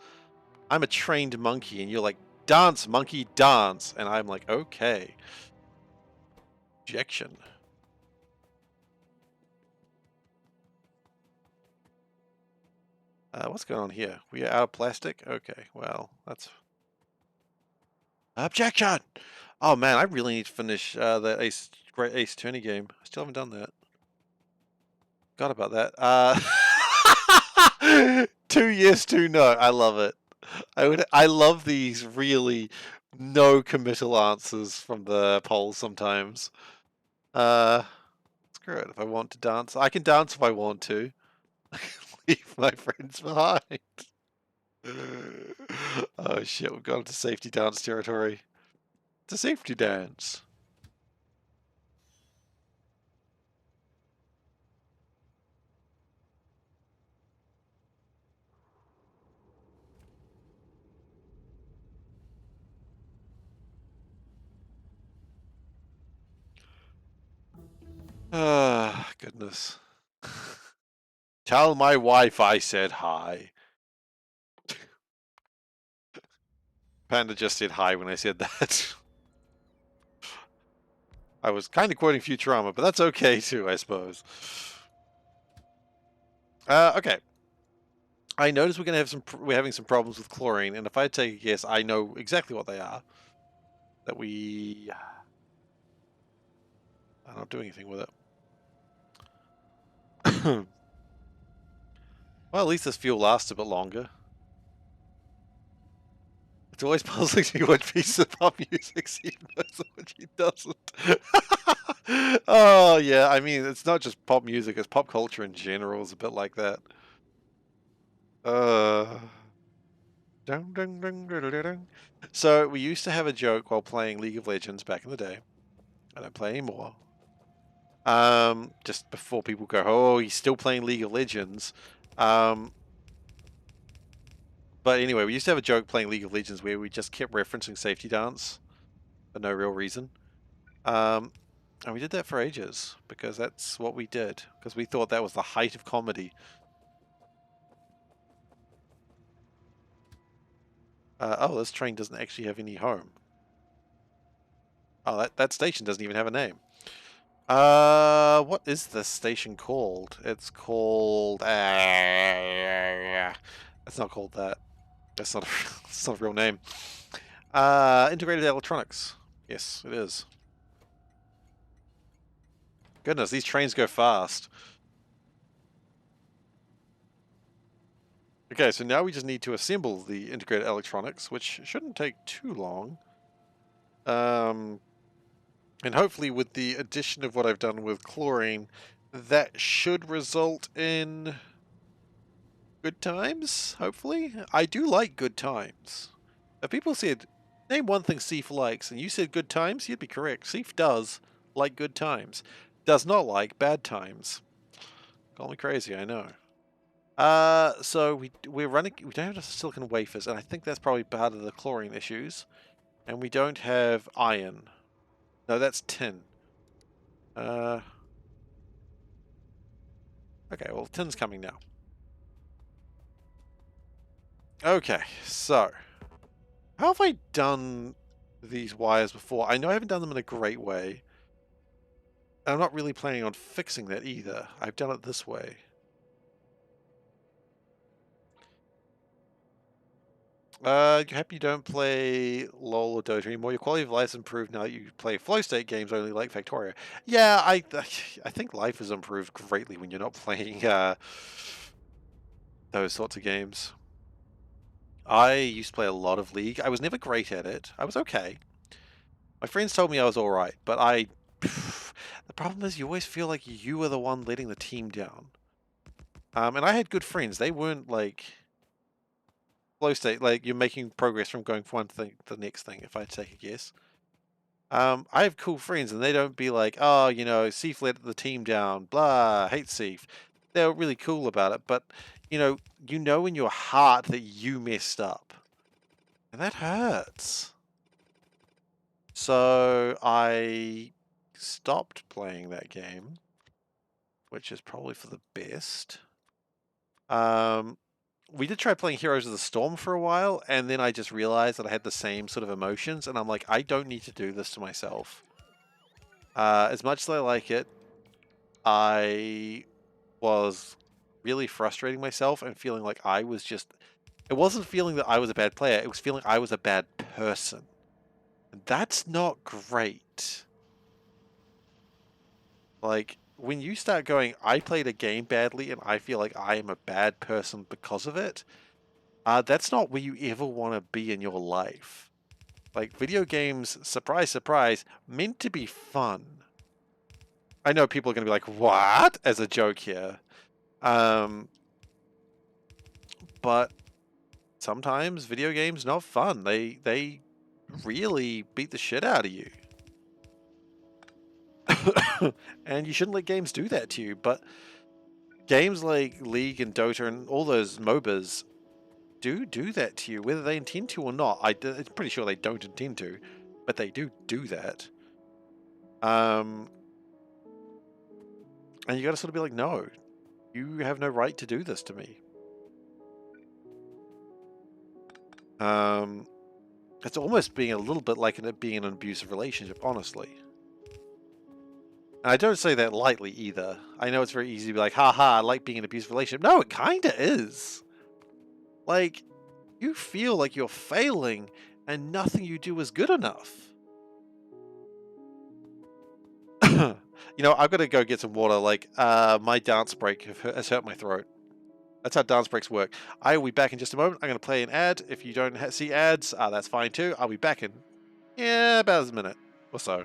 I'm a trained monkey, and you're like, dance, monkey, dance. And I'm like, okay. Objection. What's going on here? We are out of plastic? Okay, well, that's... Objection! Oh man, I really need to finish the Great Ace Attorney game. I still haven't done that. Forgot about that. 2 yes, 2 no. I love it. I love these really no committal answers from the polls sometimes. Screw it. If I want to dance, I can dance if I want to. Leave my friends behind. Oh shit, we've gone into safety dance territory. It's a safety dance. Ah, goodness. Tell my wife I said hi. Panda just said hi when I said that. I was kind of quoting Futurama, but that's okay too, I suppose. Okay. I noticed we're having some problems with chlorine, and if I take a guess, I know exactly what they are. That we are not doing anything with it. Well, at least this fuel lasts a bit longer. It's always puzzling to me what piece of pop music Steve knows and what she doesn't. Oh, yeah, I mean, it's not just pop music, it's pop culture in general is a bit like that. Uh... Dun, dun, dun, dun, dun, dun. So, we used to have a joke while playing League of Legends back in the day. I don't play anymore. Just before people go, oh, he's still playing League of Legends. But anyway, we used to have a joke playing League of Legends where we just kept referencing Safety Dance for no real reason. And we did that for ages because that's what we did. Because we thought that was the height of comedy. Oh, this train doesn't actually have any home. Oh, that station doesn't even have a name. What is this station called? It's called... it's not called that. That's not that's not a real name. Integrated Electronics. Yes, it is. Goodness, these trains go fast. Okay, so now we just need to assemble the integrated electronics, which shouldn't take too long. And hopefully with the addition of what I've done with chlorine, that should result in good times, hopefully. I do like good times. If people said, name one thing Seif likes, and you said good times, you'd be correct. Seif does like good times. Does not like bad times. Call me crazy, I know. So we don't have the silicon wafers, and I think that's probably part of the chlorine issues. And we don't have iron. No, that's tin. Okay, well, tin's coming now. Okay, so how have I done these wires before? I know I haven't done them in a great way. I'm not really planning on fixing that either. I've done it this way. You happy you don't play LOL or Dota anymore? Your quality of life's improved now that you play flow state games only like Factoria. Yeah, I think life has improved greatly when you're not playing those sorts of games. I used to play a lot of League. I was never great at it. I was okay. My friends told me I was alright, but the problem is you always feel like you were the one letting the team down. And I had good friends. They weren't like flow state, like you're making progress from going from one thing to the next thing, if I take a guess. I have cool friends and they don't be like, oh, you know, Seif let the team down, blah, hate Seif. They're really cool about it, but you know in your heart that you messed up. And that hurts. So I stopped playing that game, which is probably for the best. We did try playing Heroes of the Storm for a while, and then I just realized that I had the same sort of emotions, and I'm like, I don't need to do this to myself. As much as I like it, I was really frustrating myself and feeling like I was just... It wasn't feeling that I was a bad player, it was feeling I was a bad person. And that's not great. Like, when you start going, I played a game badly and I feel like I am a bad person because of it, that's not where you ever want to be in your life. Like, video games, surprise, surprise, meant to be fun. I know people are going to be like, what? As a joke here. But sometimes video games not fun. They really beat the shit out of you. And you shouldn't let games do that to you, but games like League and Dota and all those MOBAs do that to you, whether they intend to or not. I'm pretty sure they don't intend to, but they do that. And you gotta sort of be like, no, you have no right to do this to me. It's almost being a little bit like being in an abusive relationship, honestly. And I don't say that lightly either. I know it's very easy to be like, haha, I like being in an abusive relationship. No, it kinda is. Like, you feel like you're failing and nothing you do is good enough. You know, I've got to go get some water. Like, my dance break has hurt my throat. That's how dance breaks work. I will be back in just a moment. I'm going to play an ad. If you don't see ads, that's fine too. I'll be back in, yeah, about a minute or so.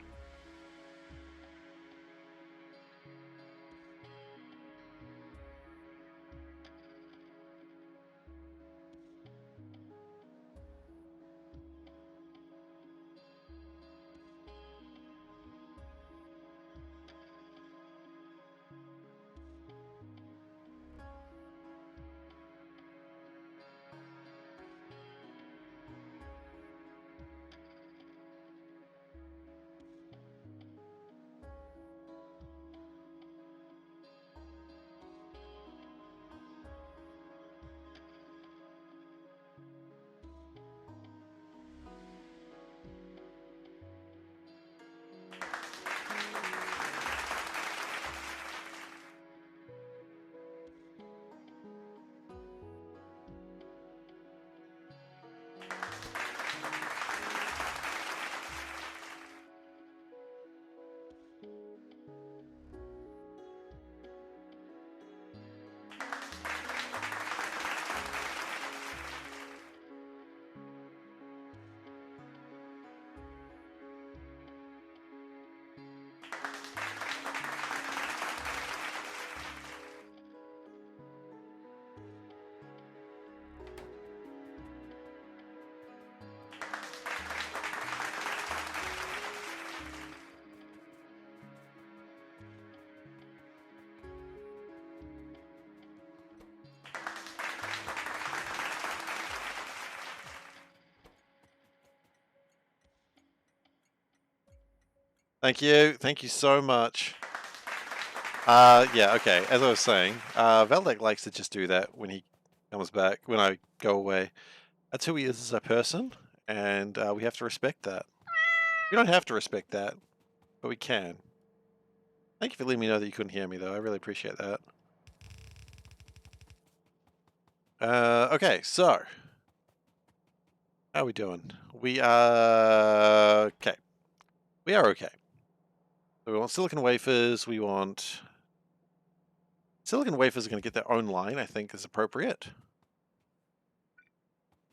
Thank you so much. Yeah, okay. As I was saying, Valdek likes to just do that when he comes back, when I go away. That's who he is as a person, and we have to respect that. We don't have to respect that, but we can. Thank you for letting me know that you couldn't hear me, though. I really appreciate that. Okay, so how are we doing? We are okay. We are okay. So we want silicon wafers. We want silicon wafers are going to get their own line. I think is appropriate.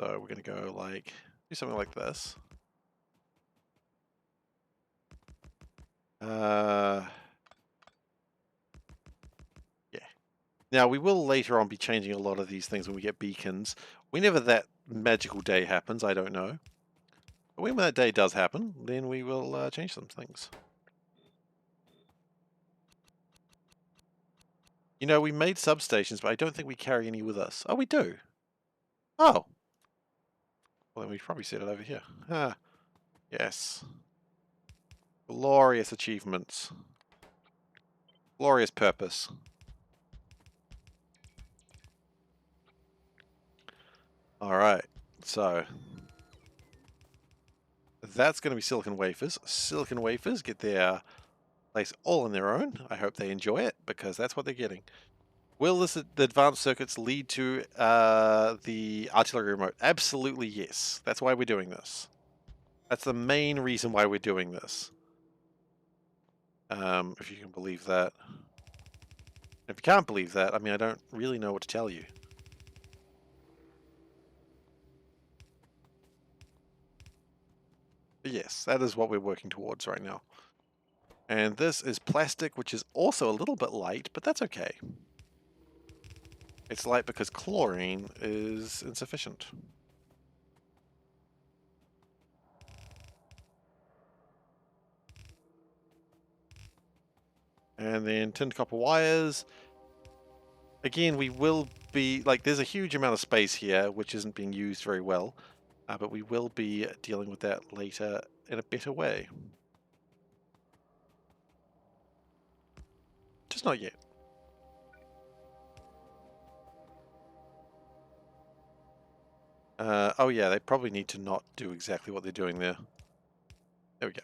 So we're going to go like do something like this. Yeah. Now we will later on be changing a lot of these things when we get beacons. Whenever that magical day happens, I don't know. But when that day does happen, then we will change some things. You know, we made substations, but I don't think we carry any with us. Oh, we do. Oh. Well, then we probably set it over here. Ah, yes. Glorious achievements. Glorious purpose. Alright, so that's going to be silicon wafers. Silicon wafers get their place all on their own. I hope they enjoy it, because that's what they're getting. Will the advanced circuits lead to the artillery remote? Absolutely yes. That's why we're doing this. That's the main reason why we're doing this. If you can believe that. If you can't believe that, I mean, I don't really know what to tell you. But yes, that is what we're working towards right now. And this is plastic, which is also a little bit light, but that's okay. It's light because chlorine is insufficient. And then tinned copper wires. Again, we will be, like, there's a huge amount of space here, which isn't being used very well. But we will be dealing with that later in a better way. Just not yet. Oh yeah, they probably need to not do exactly what they're doing there. There we go.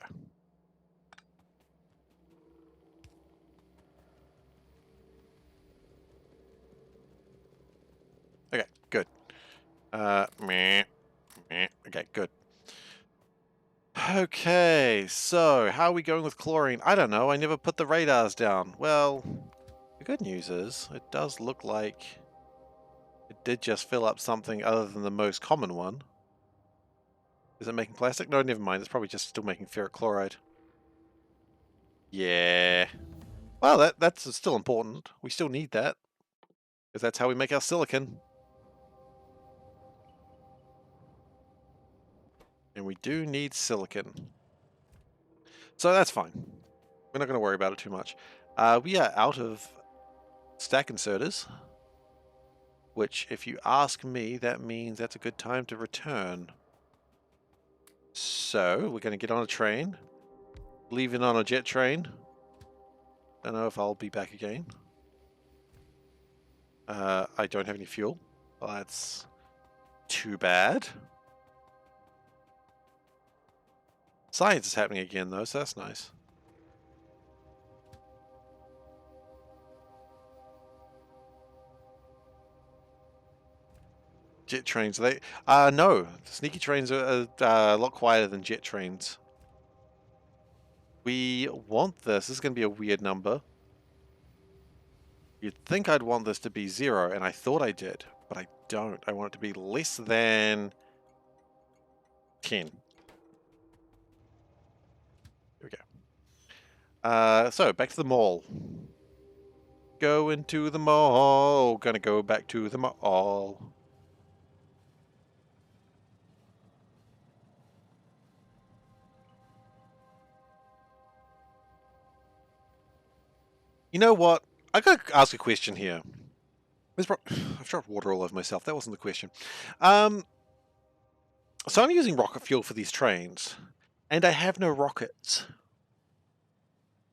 Okay, good. Meh. Okay, good. Okay, so how are we going with chlorine? I don't know, I never put the radars down. Well, the good news is, it does look like did just fill up something other than the most common one. Is it making plastic? No, never mind. It's probably just still making ferric chloride. Yeah. Well, that's still important. We still need that. Because that's how we make our silicon. And we do need silicon. So that's fine. We're not going to worry about it too much. We are out of stack inserters. Which, if you ask me, that means that's a good time to return. So, we're going to get on a train. Leaving on a jet train. Don't know if I'll be back again. I don't have any fuel. Well, that's too bad. Science is happening again, though, so that's nice. Jet trains, they... no. Sneaky trains are a lot quieter than jet trains. We want this. This is going to be a weird number. You'd think I'd want this to be 0, and I thought I did, but I don't. I want it to be less than 10. Here we go. So, back to the mall. Go into the mall. Gonna go back to the mall. You know what? I gotta ask a question here. I've dropped water all over myself. That wasn't the question. So I'm using rocket fuel for these trains, and I have no rockets.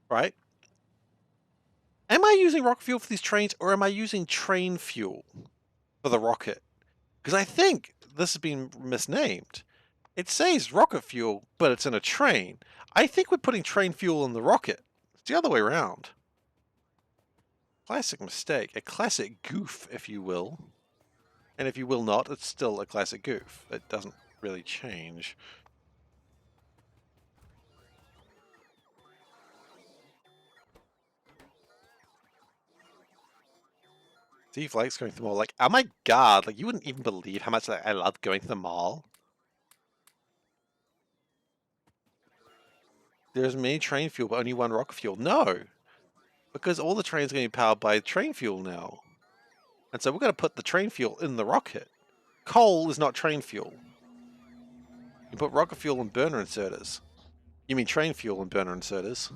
Right? Am I using rocket fuel for these trains, or am I using train fuel for the rocket? Because I think this has been misnamed. It says rocket fuel, but it's in a train. I think we're putting train fuel in the rocket. It's the other way around. Classic mistake. A classic goof, if you will. And if you will not, it's still a classic goof. It doesn't really change. Steve likes going to the mall. Like, oh my god, like you wouldn't even believe how much I love going to the mall. There's many train fuel, but only one rocket fuel. No! Because all the trains are going to be powered by train fuel now. And so we're going to put the train fuel in the rocket. Coal is not train fuel. You put rocket fuel in burner inserters. You mean train fuel in burner inserters.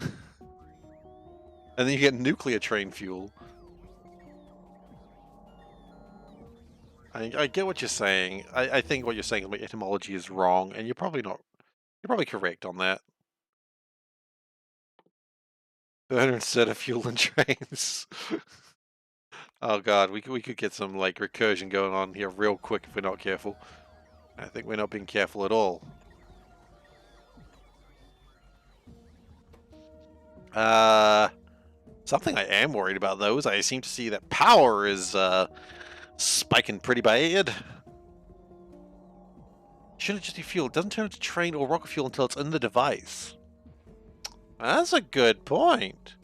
And then you get nuclear train fuel. I get what you're saying. I think what you're saying about etymology is wrong, and you're probably not. You're probably correct on that. Burner instead of fuel in trains. Oh god, we could get some like recursion going on here real quick if we're not careful. I think we're not being careful at all. Something I am worried about though is I seem to see that power is spiking pretty bad. Shouldn't just be fuel. It doesn't turn into train or rocket fuel until it's in the device. That's a good point.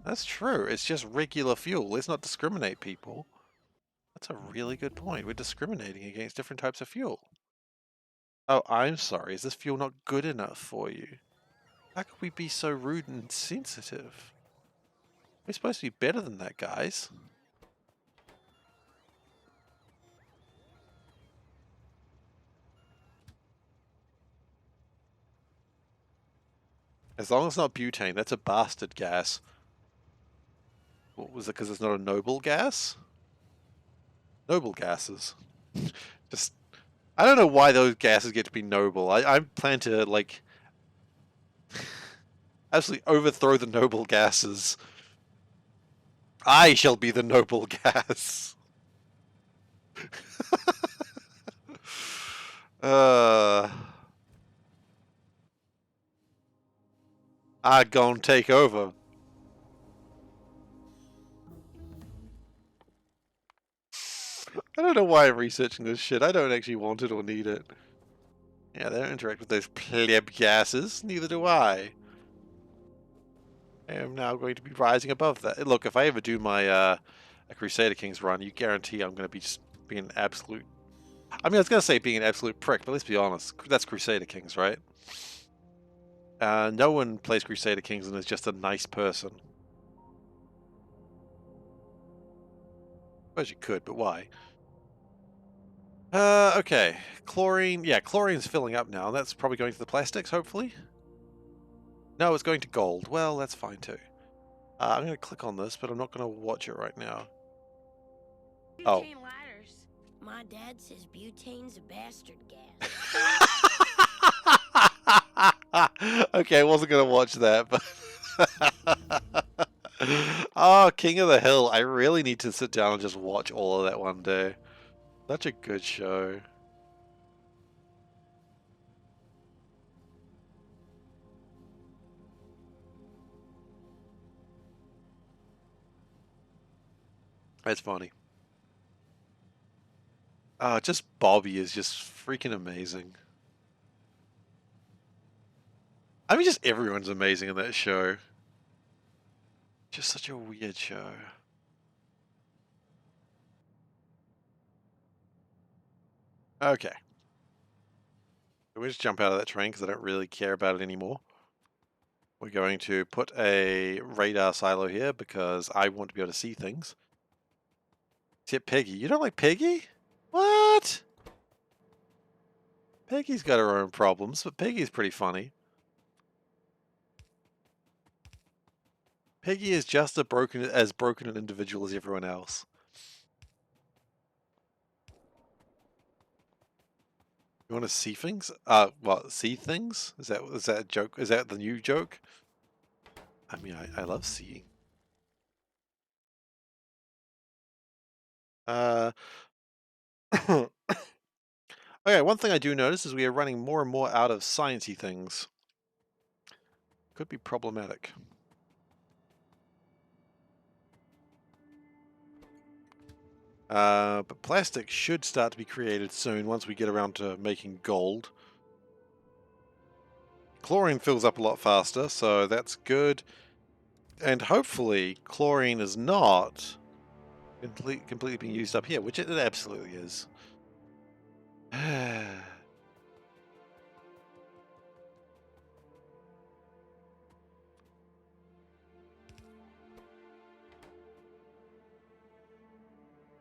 That's true. It's just regular fuel. Let's not discriminate people. That's a really good point. We're discriminating against different types of fuel. Oh, I'm sorry. Is this fuel not good enough for you? How could we be so rude and sensitive? We're supposed to be better than that, guys. As long as it's not butane, that's a bastard gas. What was it? Because it's not a noble gas? Noble gases. Just, I don't know why those gases get to be noble. I plan to, like, absolutely overthrow the noble gases. I shall be the noble gas. I gon' take over. I don't know why I'm researching this shit. I don't actually want it or need it. Yeah, they don't interact with those pleb gases. Neither do I. I am now going to be rising above that. Look, if I ever do my a Crusader Kings run, you guarantee I'm going to be just being an absolute... I mean, I was going to say being an absolute prick, but let's be honest. That's Crusader Kings, right? No one plays Crusader Kings and is just a nice person. I suppose you could, but why? Okay. Chlorine. Yeah, chlorine's filling up now. That's probably going to the plastics, hopefully. No, it's going to gold. Well, that's fine too. I'm going to click on this, but I'm not going to watch it right now. Oh. Butane lighters. My dad says butane's a bastard gas. Okay, I wasn't going to watch that, but... Oh, King of the Hill. I really need to sit down and just watch all of that one day. Such a good show. That's funny. Just Bobby is just freaking amazing. I mean, just everyone's amazing in that show. Just such a weird show. Okay. Can we just jump out of that train because I don't really care about it anymore? We're going to put a radar silo here because I want to be able to see things. Except Peggy. You don't like Peggy? What? Peggy's got her own problems, but Peggy's pretty funny. Peggy is just as broken an individual as everyone else. You want to see things? What, see things? Is that a joke? Is that the new joke? I mean, I love seeing. Okay, one thing I do notice is we are running more and more out of sciencey things. Could be problematic. But plastic should start to be created soon once we get around to making gold. Chlorine fills up a lot faster, so that's good. And hopefully chlorine is not completely being used up here, which it absolutely is.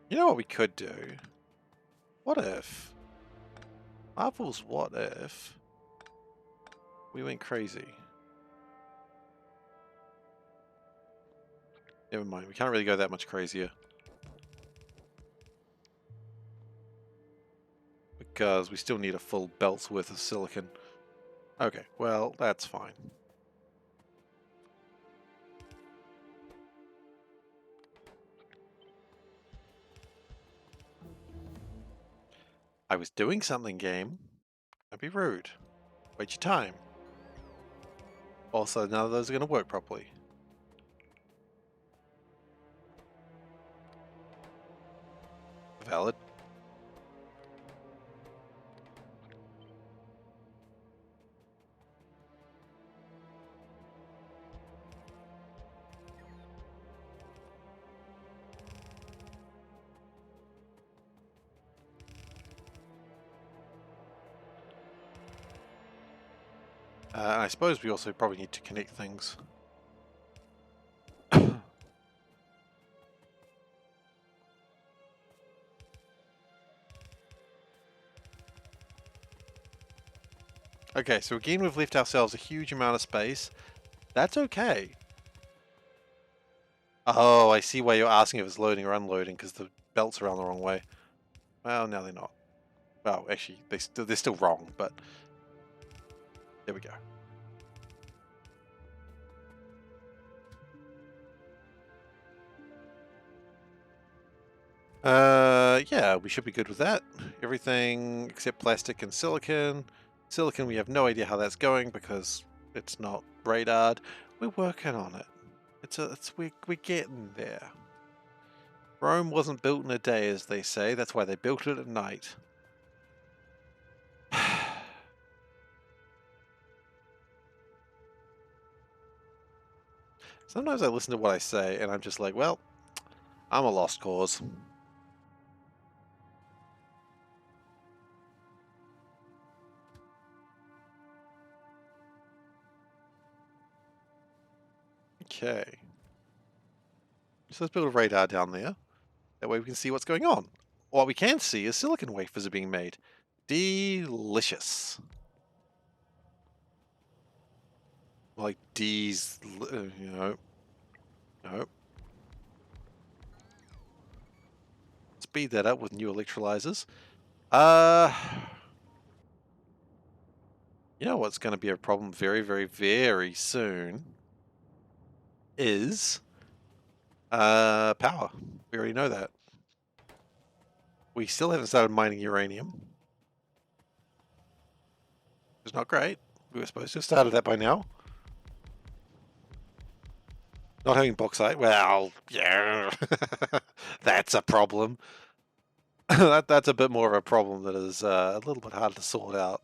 You know what we could do? What if... Marvel's what if... we went crazy? Never mind, we can't really go that much crazier. Because we still need a full belt's worth of silicon. Okay, well, that's fine. I was doing something, game. Don't be rude. Wait your time. Also, none of those are going to work properly. Valid. I suppose we also probably need to connect things. Okay, so again we've left ourselves a huge amount of space. That's okay. Oh, I see why you're asking if it's loading or unloading, because the belts are on the wrong way. Well, no, they're not. Well, actually, they're still wrong, but there we go. Yeah, we should be good with that. Everything except plastic and silicon. Silicon, we have no idea how that's going because it's not radared. We're working on it. We're getting there. Rome wasn't built in a day, as they say. That's why they built it at night. Sometimes I listen to what I say and I'm just like, well, I'm a lost cause. Okay. So let's build a radar down there. That way we can see what's going on. What we can see is silicon wafers are being made. Delicious. Like D's, you know. No. Speed that up with new electrolyzers. Uh, you know what's going to be a problem very, very, very soon is power. We already know that. We still haven't started mining uranium. It's not great. We were supposed to have started that by now. Not having bauxite, well, yeah, that's a problem. That's a bit more of a problem that is a little bit harder to sort out,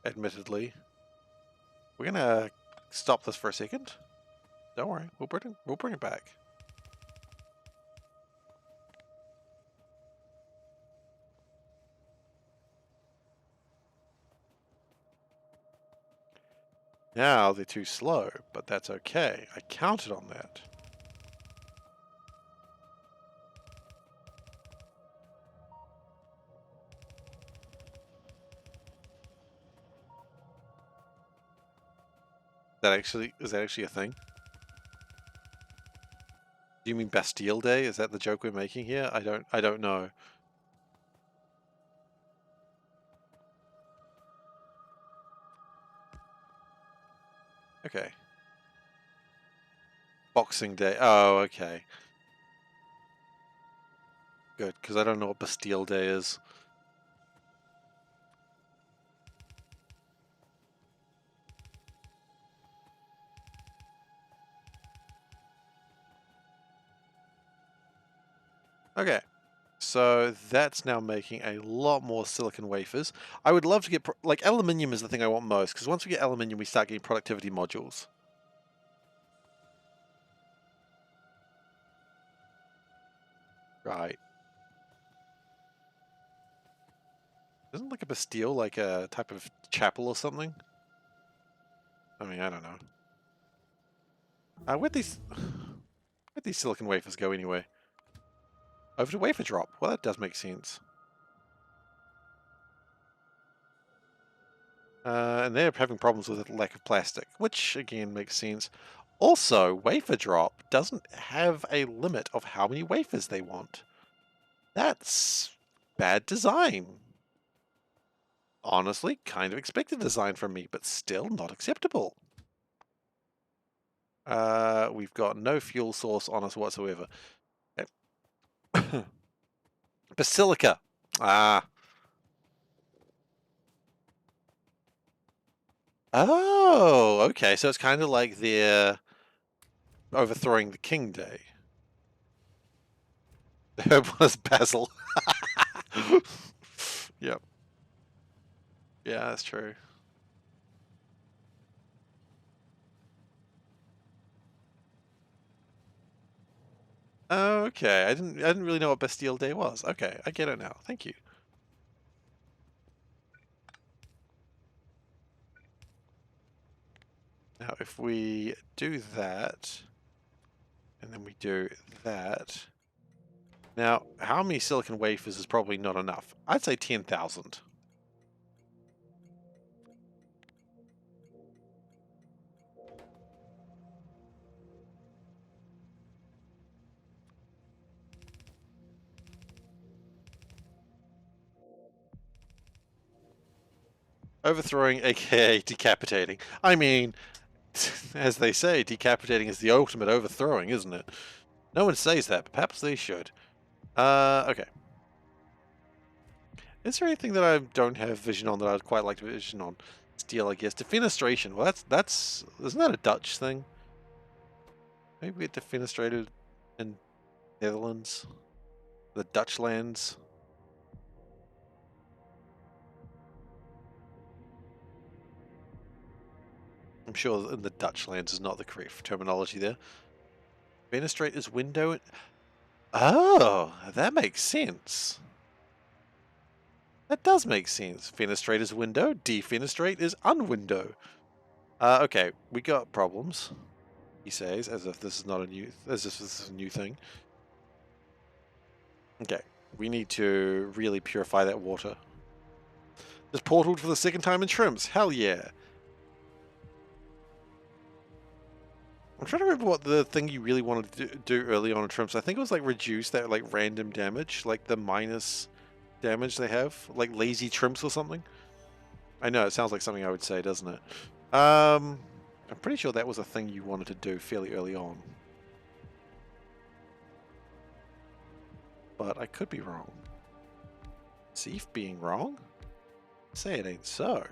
admittedly. We're gonna stop this for a second. Don't worry, we'll bring it back. Now they're too slow, but that's okay. I counted on that. Is that actually a thing? Do you mean Bastille Day? Is that the joke we're making here? I don't know. Okay. Boxing Day. Oh, okay. Good, because I don't know what Bastille Day is. Okay. So that's now making a lot more silicon wafers. I would love to get, like, aluminium is the thing I want most, because once we get aluminium, we start getting productivity modules. Right. Isn't like a Bastille like a type of chapel or something? I mean, I don't know. Where'd these silicon wafers go anyway? Over to wafer drop. Well, that does make sense. And they're having problems with the lack of plastic, which again makes sense. Also, wafer drop doesn't have a limit of how many wafers they want. That's bad design. Honestly, kind of expected design from me, but still not acceptable. We've got no fuel source on us whatsoever. Basilica. Ah. Oh, okay. So it's kind of like they're overthrowing the King Day. The herbalist basil. Yep. Yeah, that's true. Okay, I didn't really know what Bastille Day was. Okay, I get it now. Thank you. Now, if we do that, and then we do that. Now, how many silicon wafers is probably not enough? I'd say 10,000. Overthrowing, aka decapitating. I mean, as they say, decapitating is the ultimate overthrowing, isn't it? No one says that, but perhaps they should. Okay. Is there anything that I don't have vision on that I'd quite like to vision on? Steel, I guess. Defenestration. Well, that's isn't that a Dutch thing? Maybe we get defenestrated in Netherlands, the Dutch lands. I'm sure in the Dutch lands is not the correct terminology there. Fenestrate is window. Oh, that makes sense. That does make sense. Fenestrate is window. Defenestrate is unwindow. Okay, we got problems. He says, as if this is not a new, as if this is a new thing. Okay, we need to really purify that water. Just portaled for the second time in Shrimps. Hell yeah. I'm trying to remember what the thing you really wanted to do early on in Shrimps. I think it was like reduce that like random damage, like the minus damage they have, like lazy Shrimps or something. I know, it sounds like something I would say, doesn't it? I'm pretty sure that was a thing you wanted to do fairly early on. But I could be wrong. Seif being wrong? Say it ain't so.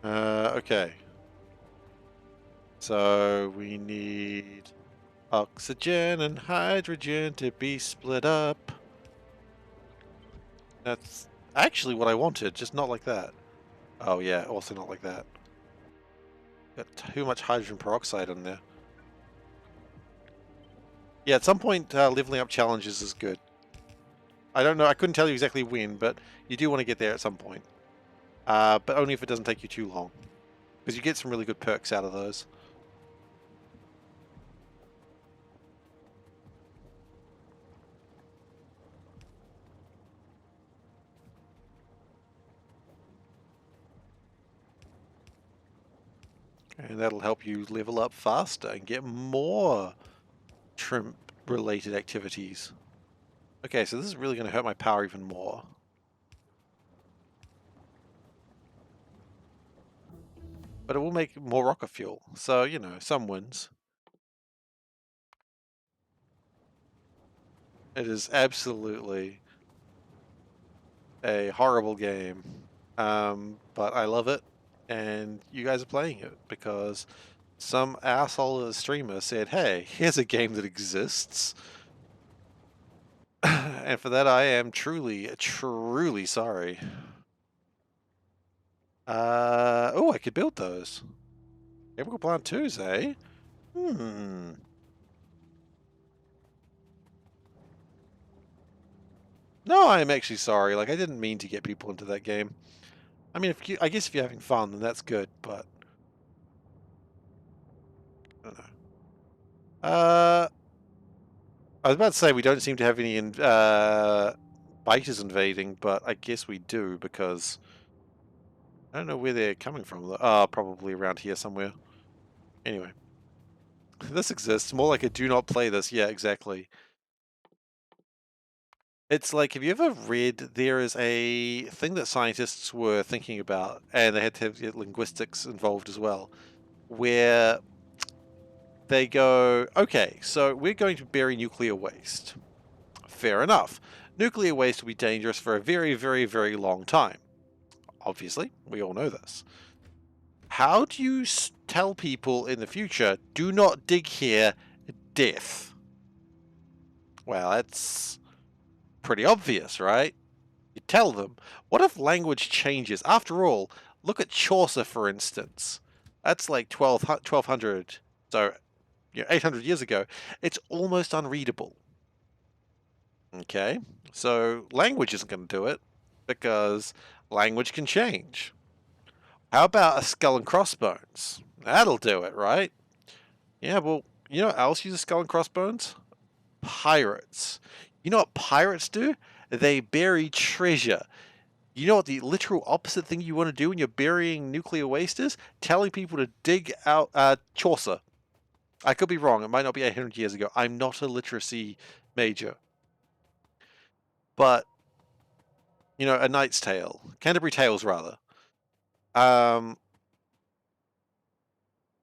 Okay. So we need oxygen and hydrogen to be split up. That's actually what I wanted, just not like that. Oh yeah, also not like that. Got too much hydrogen peroxide in there. Yeah, at some point leveling up challenges is good. I don't know, I couldn't tell you exactly when, but you do want to get there at some point. But only if it doesn't take you too long. Because you get some really good perks out of those. And that'll help you level up faster and get more shrimp-related activities. Okay, so this is really going to hurt my power even more. But it will make more rocket fuel, so, you know, some wins. It is absolutely a horrible game, but I love it, and you guys are playing it because some asshole streamer said, hey, here's a game that exists. And for that I am truly, truly sorry. Oh, I could build those. Chemical plant twos, eh? Hmm. No, I'm actually sorry. Like, I didn't mean to get people into that game. I mean, I guess if you're having fun, then that's good, but I don't know. I was about to say we don't seem to have any biters invading, but I guess we do because I don't know where they're coming from. Oh, probably around here somewhere. Anyway, this exists. More like a do not play this. Yeah, exactly. It's like, have you ever read, there is a thing that scientists were thinking about, and they had to have linguistics involved as well, where they go, okay, so we're going to bury nuclear waste. Fair enough. Nuclear waste will be dangerous for a very, very, very long time. Obviously, we all know this. How do you tell people in the future, do not dig here, death? Well, that's pretty obvious, right? You tell them. What if language changes? After all, look at Chaucer, for instance. That's like 1200, so 800 years ago. It's almost unreadable. Okay, so language isn't going to do it because language can change. How about a skull and crossbones? That'll do it, right? Yeah, well, you know what else uses skull and crossbones? Pirates. You know what pirates do? They bury treasure. You know what the literal opposite thing you want to do when you're burying nuclear waste is? Telling people to dig out Chaucer. I could be wrong. It might not be 800 years ago. I'm not a literacy major. But, you know, A Knight's Tale. Canterbury Tales, rather.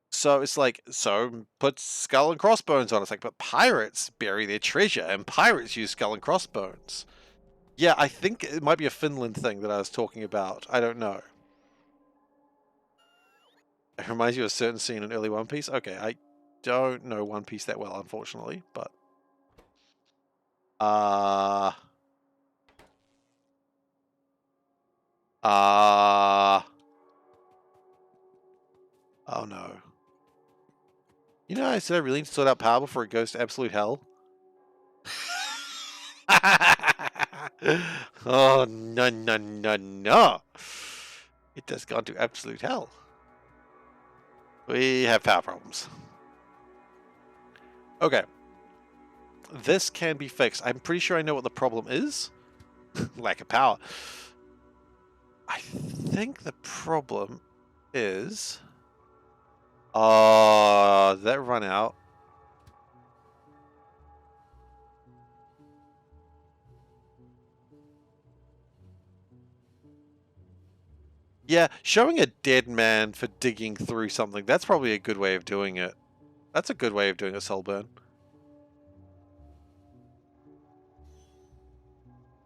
So it's like, so put skull and crossbones on. It's like, but pirates bury their treasure, and pirates use skull and crossbones. Yeah, I think it might be a Finland thing that I was talking about. I don't know. It reminds you of a certain scene in early One Piece? Okay, don't know One Piece that well, unfortunately, but uh oh no. You know, I said I really need to sort out power before it goes to absolute hell. Oh no no no no! It has gone to absolute hell. We have power problems. Okay. This can be fixed. I'm pretty sure I know what the problem is. Lack of power. I think the problem is... Oh, did that run out? Yeah, showing a dead man for digging through something, that's probably a good way of doing it. That's a good way of doing a soul burn.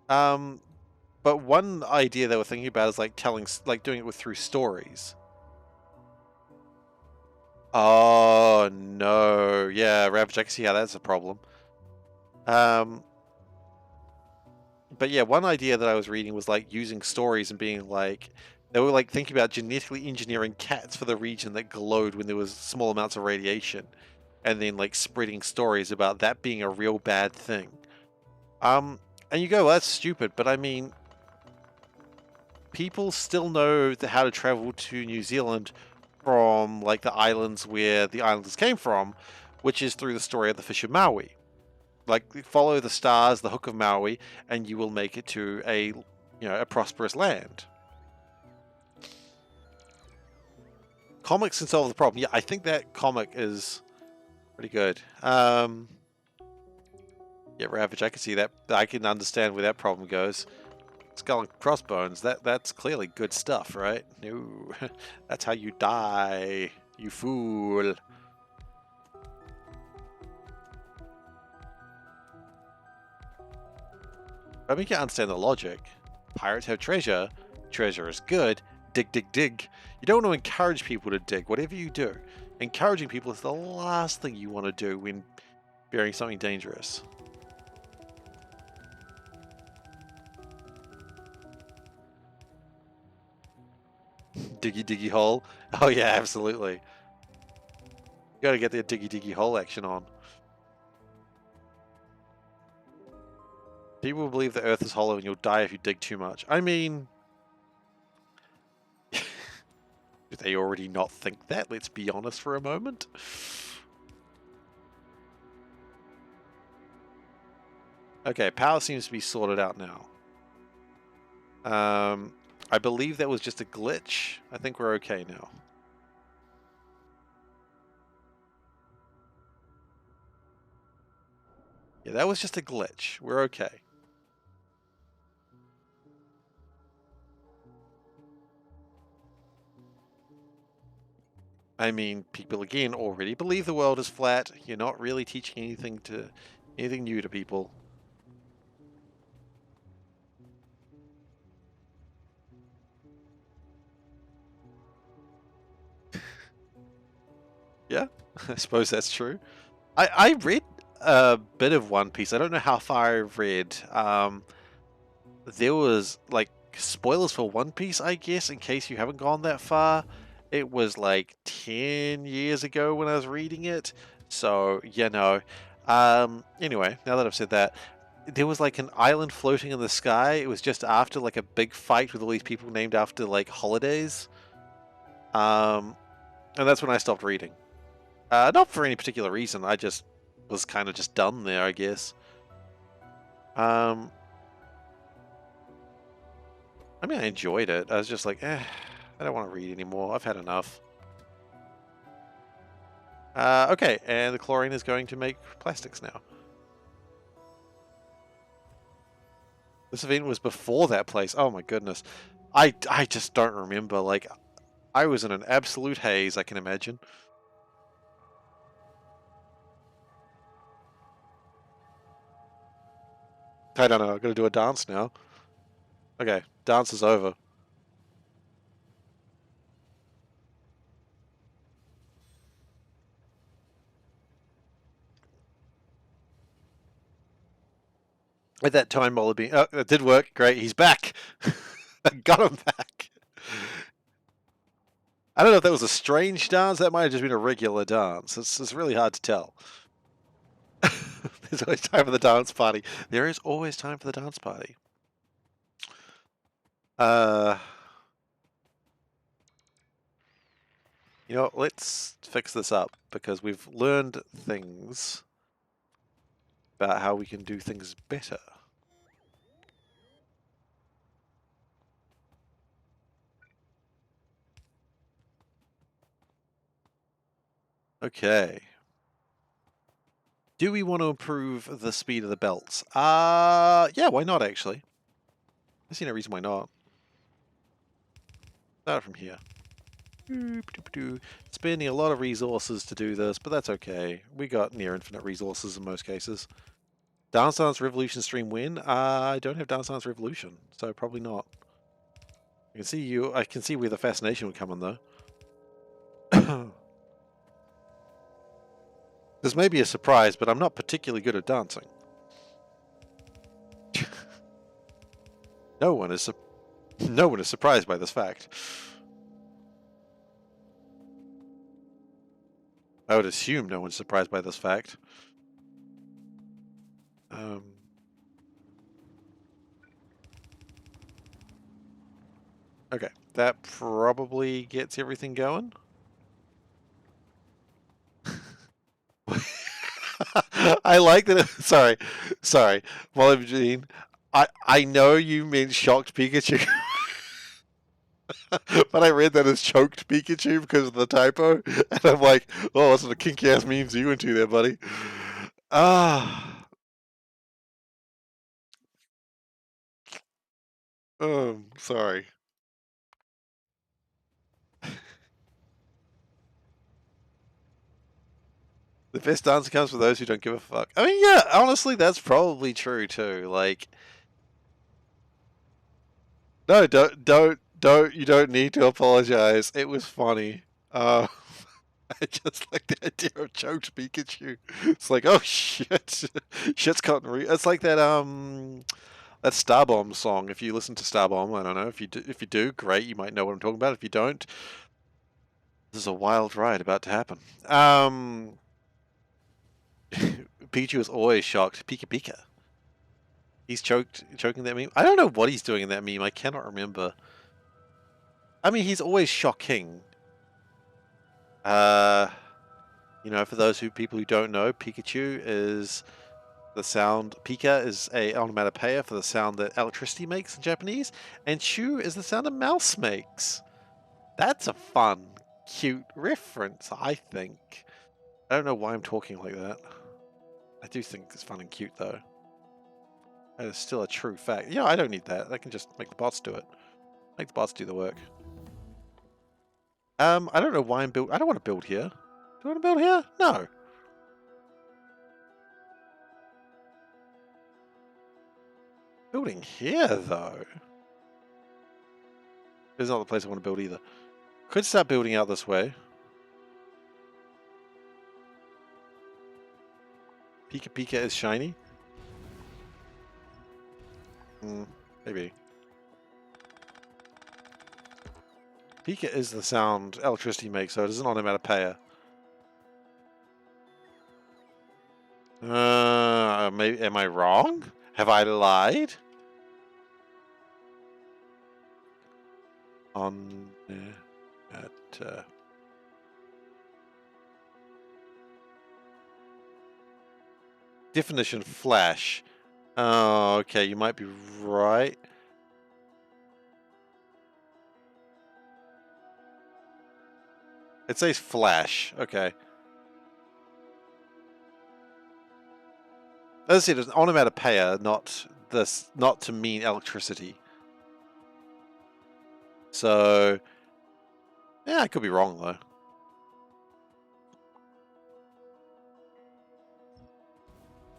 But one idea they were thinking about is like doing it through stories. Oh no, yeah, Ravage, I can see how that's a problem. But yeah, one idea that I was reading was like using stories and being like, they were like thinking about genetically engineering cats for the region that glowed when there was small amounts of radiation, and then like spreading stories about that being a real bad thing. And you go, well, that's stupid, but I mean, people still know how to travel to New Zealand from like the islands where the islanders came from, which is through the story of the Fish of Maui. Like, follow the stars, the Hook of Maui, and you will make it to a prosperous land. Comics can solve the problem. Yeah, I think that comic is pretty good. Yeah, Ravage, I can see that. I can understand where that problem goes. Skull and crossbones, that's clearly good stuff, right? No, that's how you die, you fool. I mean, you can understand the logic. Pirates have treasure. Treasure is good. Dig, dig, dig. You don't want to encourage people to dig, whatever you do. Encouraging people is the last thing you want to do when burying something dangerous. Diggy, diggy hole. Oh yeah, absolutely. You gotta get the diggy, diggy hole action on. People believe the earth is hollow and you'll die if you dig too much. I mean... do they already not think that? Let's be honest for a moment. Okay, power seems to be sorted out now. I believe that was just a glitch. I think we're okay now. Yeah, that was just a glitch. We're okay. I mean, people again already believe the world is flat. You're not really teaching anything new to people. Yeah, I suppose that's true. I read a bit of One Piece. I don't know how far I've read. There was like spoilers for One Piece, I guess, in case you haven't gone that far. It was like 10 years ago when I was reading it. So, you know. Anyway, now that I've said that, there was like an island floating in the sky. It was just after like a big fight with all these people named after like holidays. And that's when I stopped reading. Not for any particular reason. I just was kind of just done there, I guess. I mean, I enjoyed it. I was just like, I don't want to read anymore. I've had enough. Okay, and the chlorine is going to make plastics now. This event was before that place. Oh my goodness. I just don't remember. Like, I was in an absolute haze, I can imagine. I don't know. I've got to do a dance now. Okay, dance is over. At that time, Wallaby. Oh, it did work. Great, he's back. I got him back. I don't know if that was a strange dance. That might have just been a regular dance. It's really hard to tell. There's always time for the dance party. There is always time for the dance party. You know what, let's fix this up because we've learned things about how we can do things better. Okay. Do we want to improve the speed of the belts? Yeah, why not actually? I see no reason why not. Start from here. Spending a lot of resources to do this, but that's okay. We got near infinite resources in most cases. Dance Dance Revolution stream win? I don't have Dance Dance Revolution, so probably not. I can see where the fascination would come in though. This may be a surprise, but I'm not particularly good at dancing. No one is surprised by this fact. I would assume no one's surprised by this fact. Okay, that probably gets everything going. I like that. Sorry, Molly Jean. I know you meant shocked Pikachu, but I read that as choked Pikachu because of the typo, and I'm like, oh, what's the kinky ass memes you into there, buddy? Sorry. The best answer comes for those who don't give a fuck. I mean, yeah, honestly, that's probably true too. Like, no, you don't need to apologize. It was funny. I just like the idea of choked Pikachu. It's like, oh shit, shit's gotten real. It's like that Starbomb song. If you listen to Starbomb, I don't know if you do, great. You might know what I'm talking about. If you don't, this is a wild ride about to happen. Pikachu is always shocked. Pika Pika. He's choking that meme. I don't know what he's doing in that meme. I cannot remember. I mean, he's always shocking. You know, for those people who don't know, Pikachu is the sound. Pika is a onomatopoeia for the sound that electricity makes in Japanese, and Chu is the sound a mouse makes. That's a fun, cute reference, I think. I don't know why I'm talking like that. I do think it's fun and cute, though. That is still a true fact. Yeah, I don't need that. I can just make the bots do it. Make the bots do the work. I don't know why I'm built. I don't want to build here. Do I want to build here? No. Building here, though. This is not the place I want to build either. Could start building out this way. Pika Pika is shiny. Maybe. Pika is the sound electricity makes, so it is an onomatopoeia. Maybe, am I wrong? Have I lied? On at definition flash. Oh, okay, you might be right. It says flash. Okay. As I said, it's an onomatopoeia, not to mean electricity. So, yeah, I could be wrong though.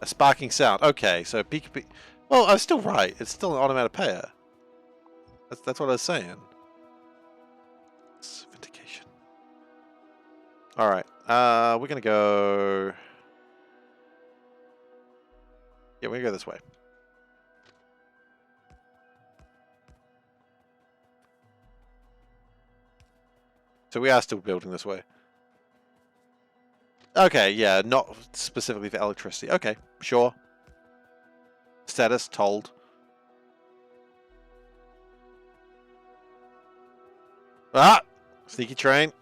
A sparking sound. Okay, so Pika Pika. Well, I was still right. It's still an onomatopoeia. That's what I was saying. It's vindication. All right. We're gonna go. Yeah, we're gonna go this way. So we are still building this way. Okay, yeah, not specifically for electricity. Okay, sure. Status told. Ah! Sneaky train.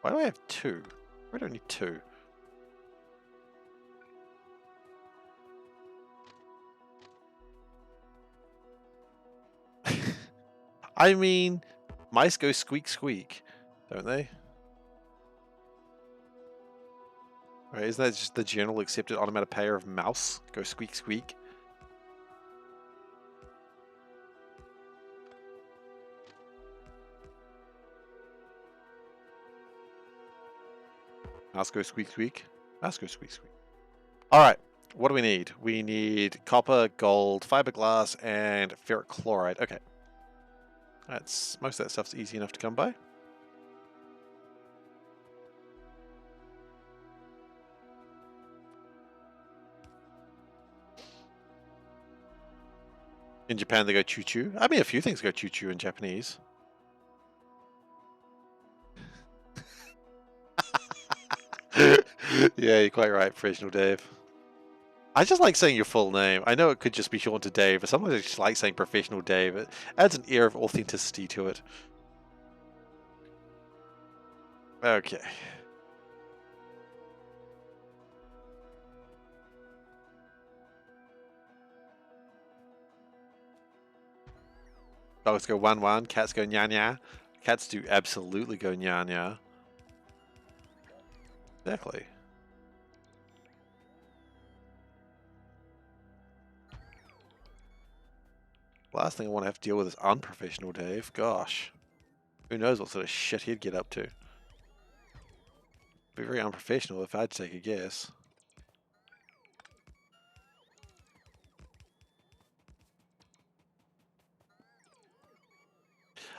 Why do I have two? Why do I need two? I mean, mice go squeak squeak, don't they? Right, isn't that just the general accepted onomatopoeia of mouse? Go squeak squeak. Mouse go squeak squeak. Mouse go squeak squeak. Alright, what do we need? We need copper, gold, fiberglass, and ferric chloride. Okay. That's most of that stuff's easy enough to come by. In Japan they go choo choo. I mean a few things go choo choo in Japanese. Yeah, you're quite right, Professional Dave. I just like saying your full name. I know it could just be shortened to Dave, but sometimes I just like saying Professional Dave. It adds an air of authenticity to it. Okay. Dogs go 1-1, cats go nya-nya. Cats do absolutely go nya-nya. Exactly. Last thing I want to have to deal with is unprofessional Dave. Gosh. Who knows what sort of shit he'd get up to. Be very unprofessional if I'd take a guess.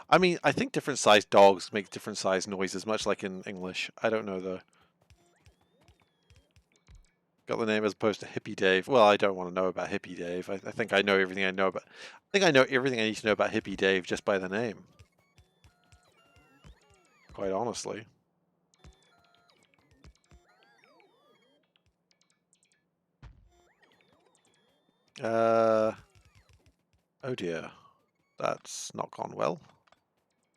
I mean, I think different sized dogs make different sized noises, much like in English. I don't know though. Got the name as opposed to Hippie Dave. Well, I don't want to know about Hippie Dave. I think I know everything I know about. I think I know everything I need to know about Hippie Dave just by the name. Quite honestly. Oh dear. That's not gone well.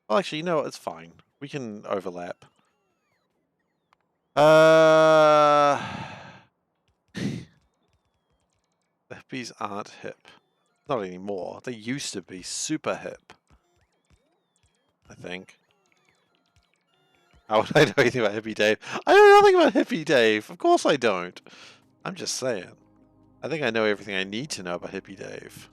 Well, actually, you know what? It's fine. We can overlap. The hippies aren't hip. Not anymore. They used to be super hip. I think. How would I know anything about Hippie Dave? I know nothing about Hippie Dave. Of course I don't. I'm just saying. I think I know everything I need to know about Hippie Dave.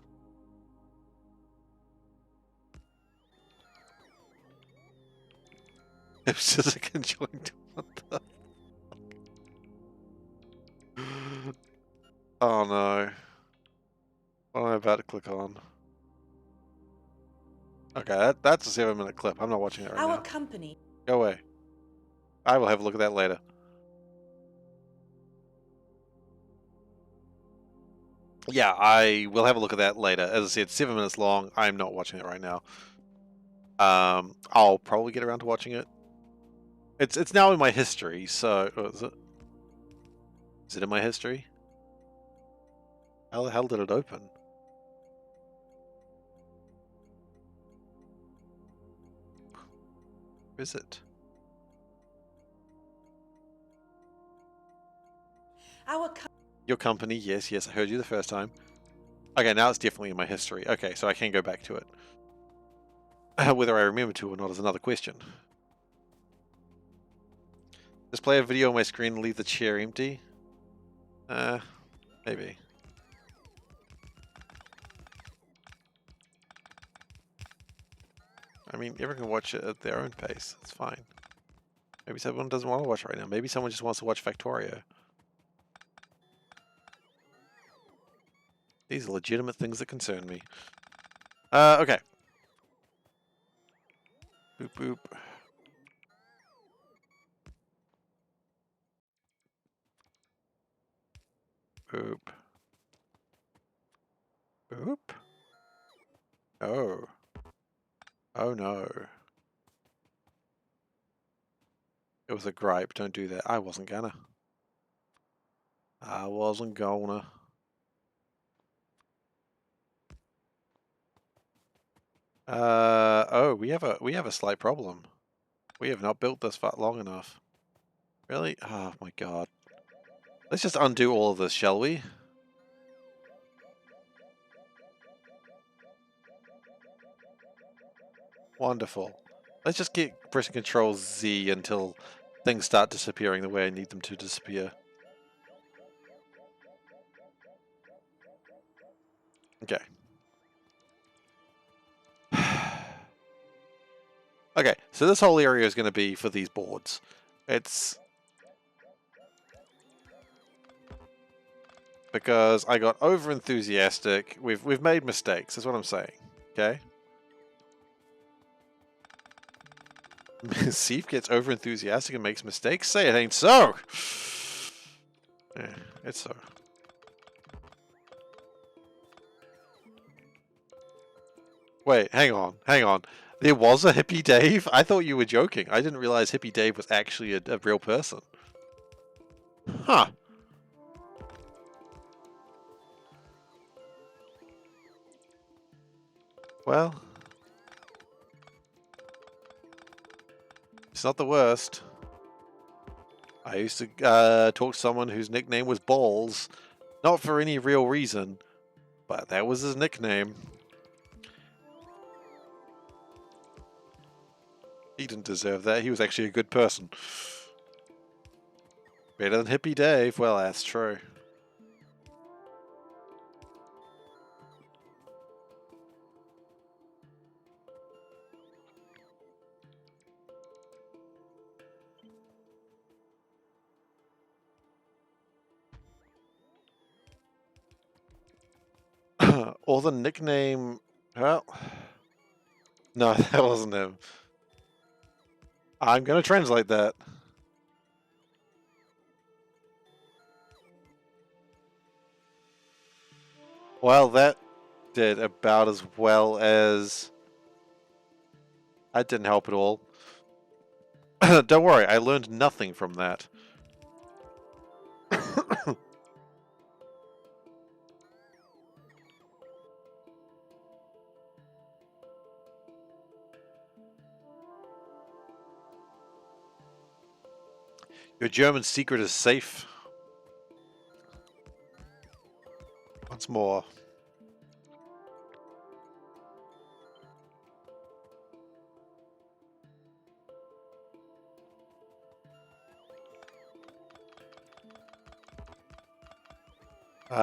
It was just a conjoined. What the? Oh no. What am I about to click on? Okay, that's a 7-minute clip. I'm not watching it right now. Our company. Go away. I will have a look at that later. Yeah, I will have a look at that later. As I said, 7 minutes long. I'm not watching it right now. I'll probably get around to watching it. It's now in my history, so is it? Is it in my history? How the hell did it open? Where is it? Your company, yes, I heard you the first time. Okay, now it's definitely in my history. Okay, so I can go back to it. Whether I remember to or not is another question. Just play a video on my screen and leave the chair empty? Maybe. I mean, everyone can watch it at their own pace. It's fine. Maybe someone doesn't want to watch right now. Maybe someone just wants to watch Factorio. These are legitimate things that concern me. Okay. Boop boop. Boop. Boop. Oh. Oh no. It was a gripe. Don't do that. I wasn't gonna. I wasn't gonna. Oh, we have a slight problem. We have not built this far long enough. Really? Oh my god. Let's just undo all of this, shall we? Wonderful. Let's just keep pressing Control Z until things start disappearing the way I need them to disappear. Okay. Okay, so this whole area is going to be for these boards. It's because I got over enthusiastic. We've made mistakes. That's what I'm saying. Okay. Seif gets over enthusiastic and makes mistakes. Say it ain't so. Yeah, it's so. Wait, hang on, hang on. There was a Hippie Dave? I thought you were joking. I didn't realize Hippie Dave was actually a real person. Huh. Well, it's not the worst. I used to talk to someone whose nickname was Balls. Not for any real reason, but that was his nickname. He didn't deserve that. He was actually a good person. Better than Hippie Dave. Well, that's true. Or the nickname... Well... No, that wasn't him. I'm going to translate that. Well, that did about as well as... That didn't help at all. Don't worry, I learned nothing from that. Your German secret is safe. Once more.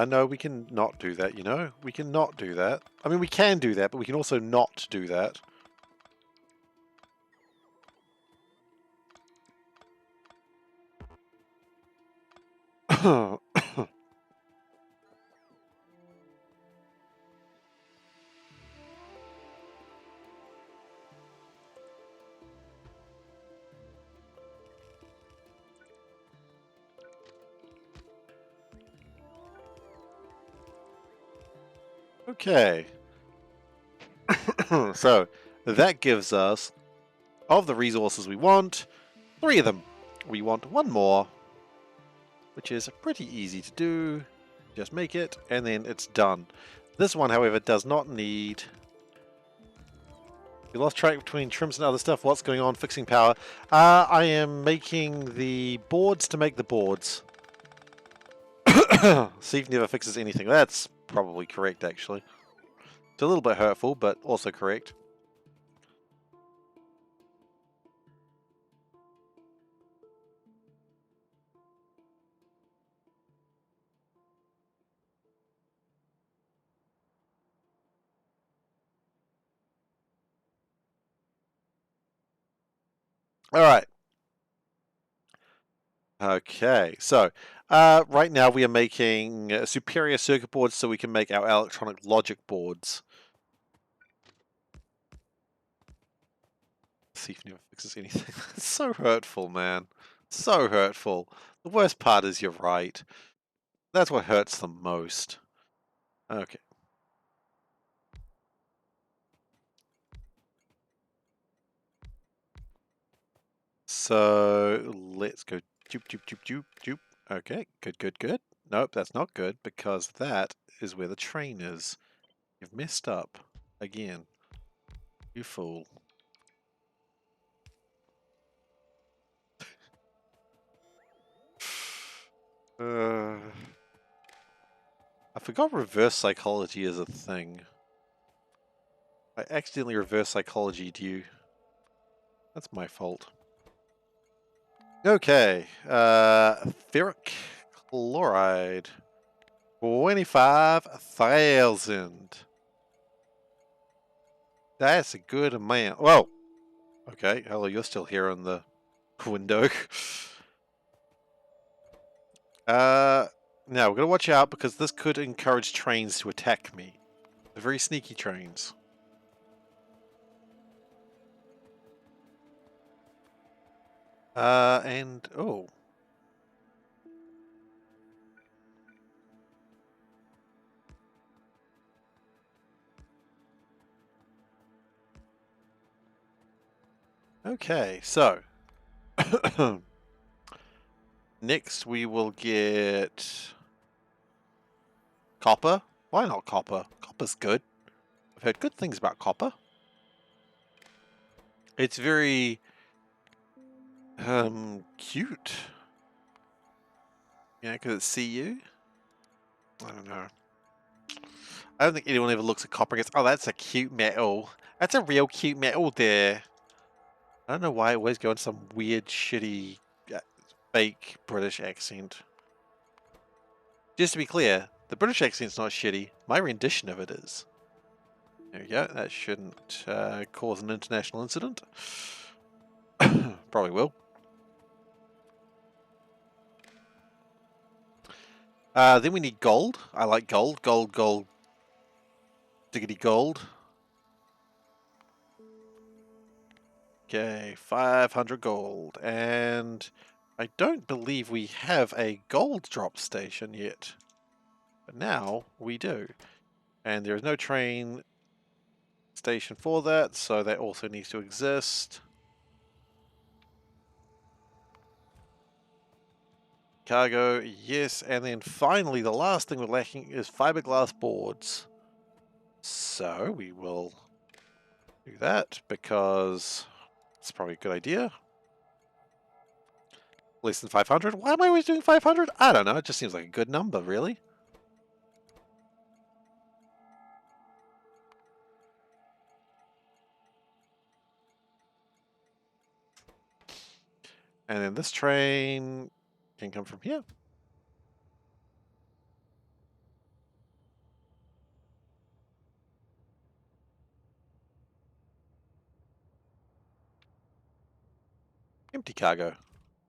No, we can not do that, you know? We can not do that. I mean, we can do that, but we can also not do that. Okay. So, that gives us, of the resources we want, 3 of them. We want 1 more, which is pretty easy to do. Just make it, and then it's done. This one, however, does not need... We lost track between trims and other stuff. What's going on? Fixing power. I am making the boards to make the boards. Steve never fixes anything. That's probably correct, actually. It's a little bit hurtful, but also correct. All right. Okay, so right now we are making superior circuit boards so we can make our electronic logic boards. See if never fixes anything. It's so hurtful, man. So hurtful. The worst part is you're right. That's what hurts the most. Okay. So let's go joop, joop, joop, joop, joop. Okay, good, good, good. Nope, that's not good because that is where the train is. You've messed up again. You fool. I forgot reverse psychology is a thing. I accidentally reverse psychology'd you. That's my fault. Okay, ferric chloride. 25,000. That's a good amount. Whoa! Okay, hello, you're still here on the window. Now we're gonna watch out because this could encourage trains to attack me. They're very sneaky trains. And oh. Okay, so next we will get copper. Why not copper? Copper's good. I've heard good things about copper. It's very cute. Yeah, because it's CU. I don't know. I don't think anyone ever looks at copper and goes, "Oh, that's a cute metal. That's a real cute metal there." I don't know why I always go into some weird, shitty, fake British accent. Just to be clear, the British accent's not shitty. My rendition of it is. There we go. That shouldn't cause an international incident. Probably will. Then we need gold. I like gold. Gold, gold. Diggity gold. Okay, 500 gold. And I don't believe we have a gold drop station yet. But now we do. And there is no train station for that, so that also needs to exist. Cargo, yes. And then finally, the last thing we're lacking is fiberglass boards. So we will do that because it's probably a good idea. Less than 500? Why am I always doing 500? I don't know. It just seems like a good number, really. And then this train can come from here. Empty cargo.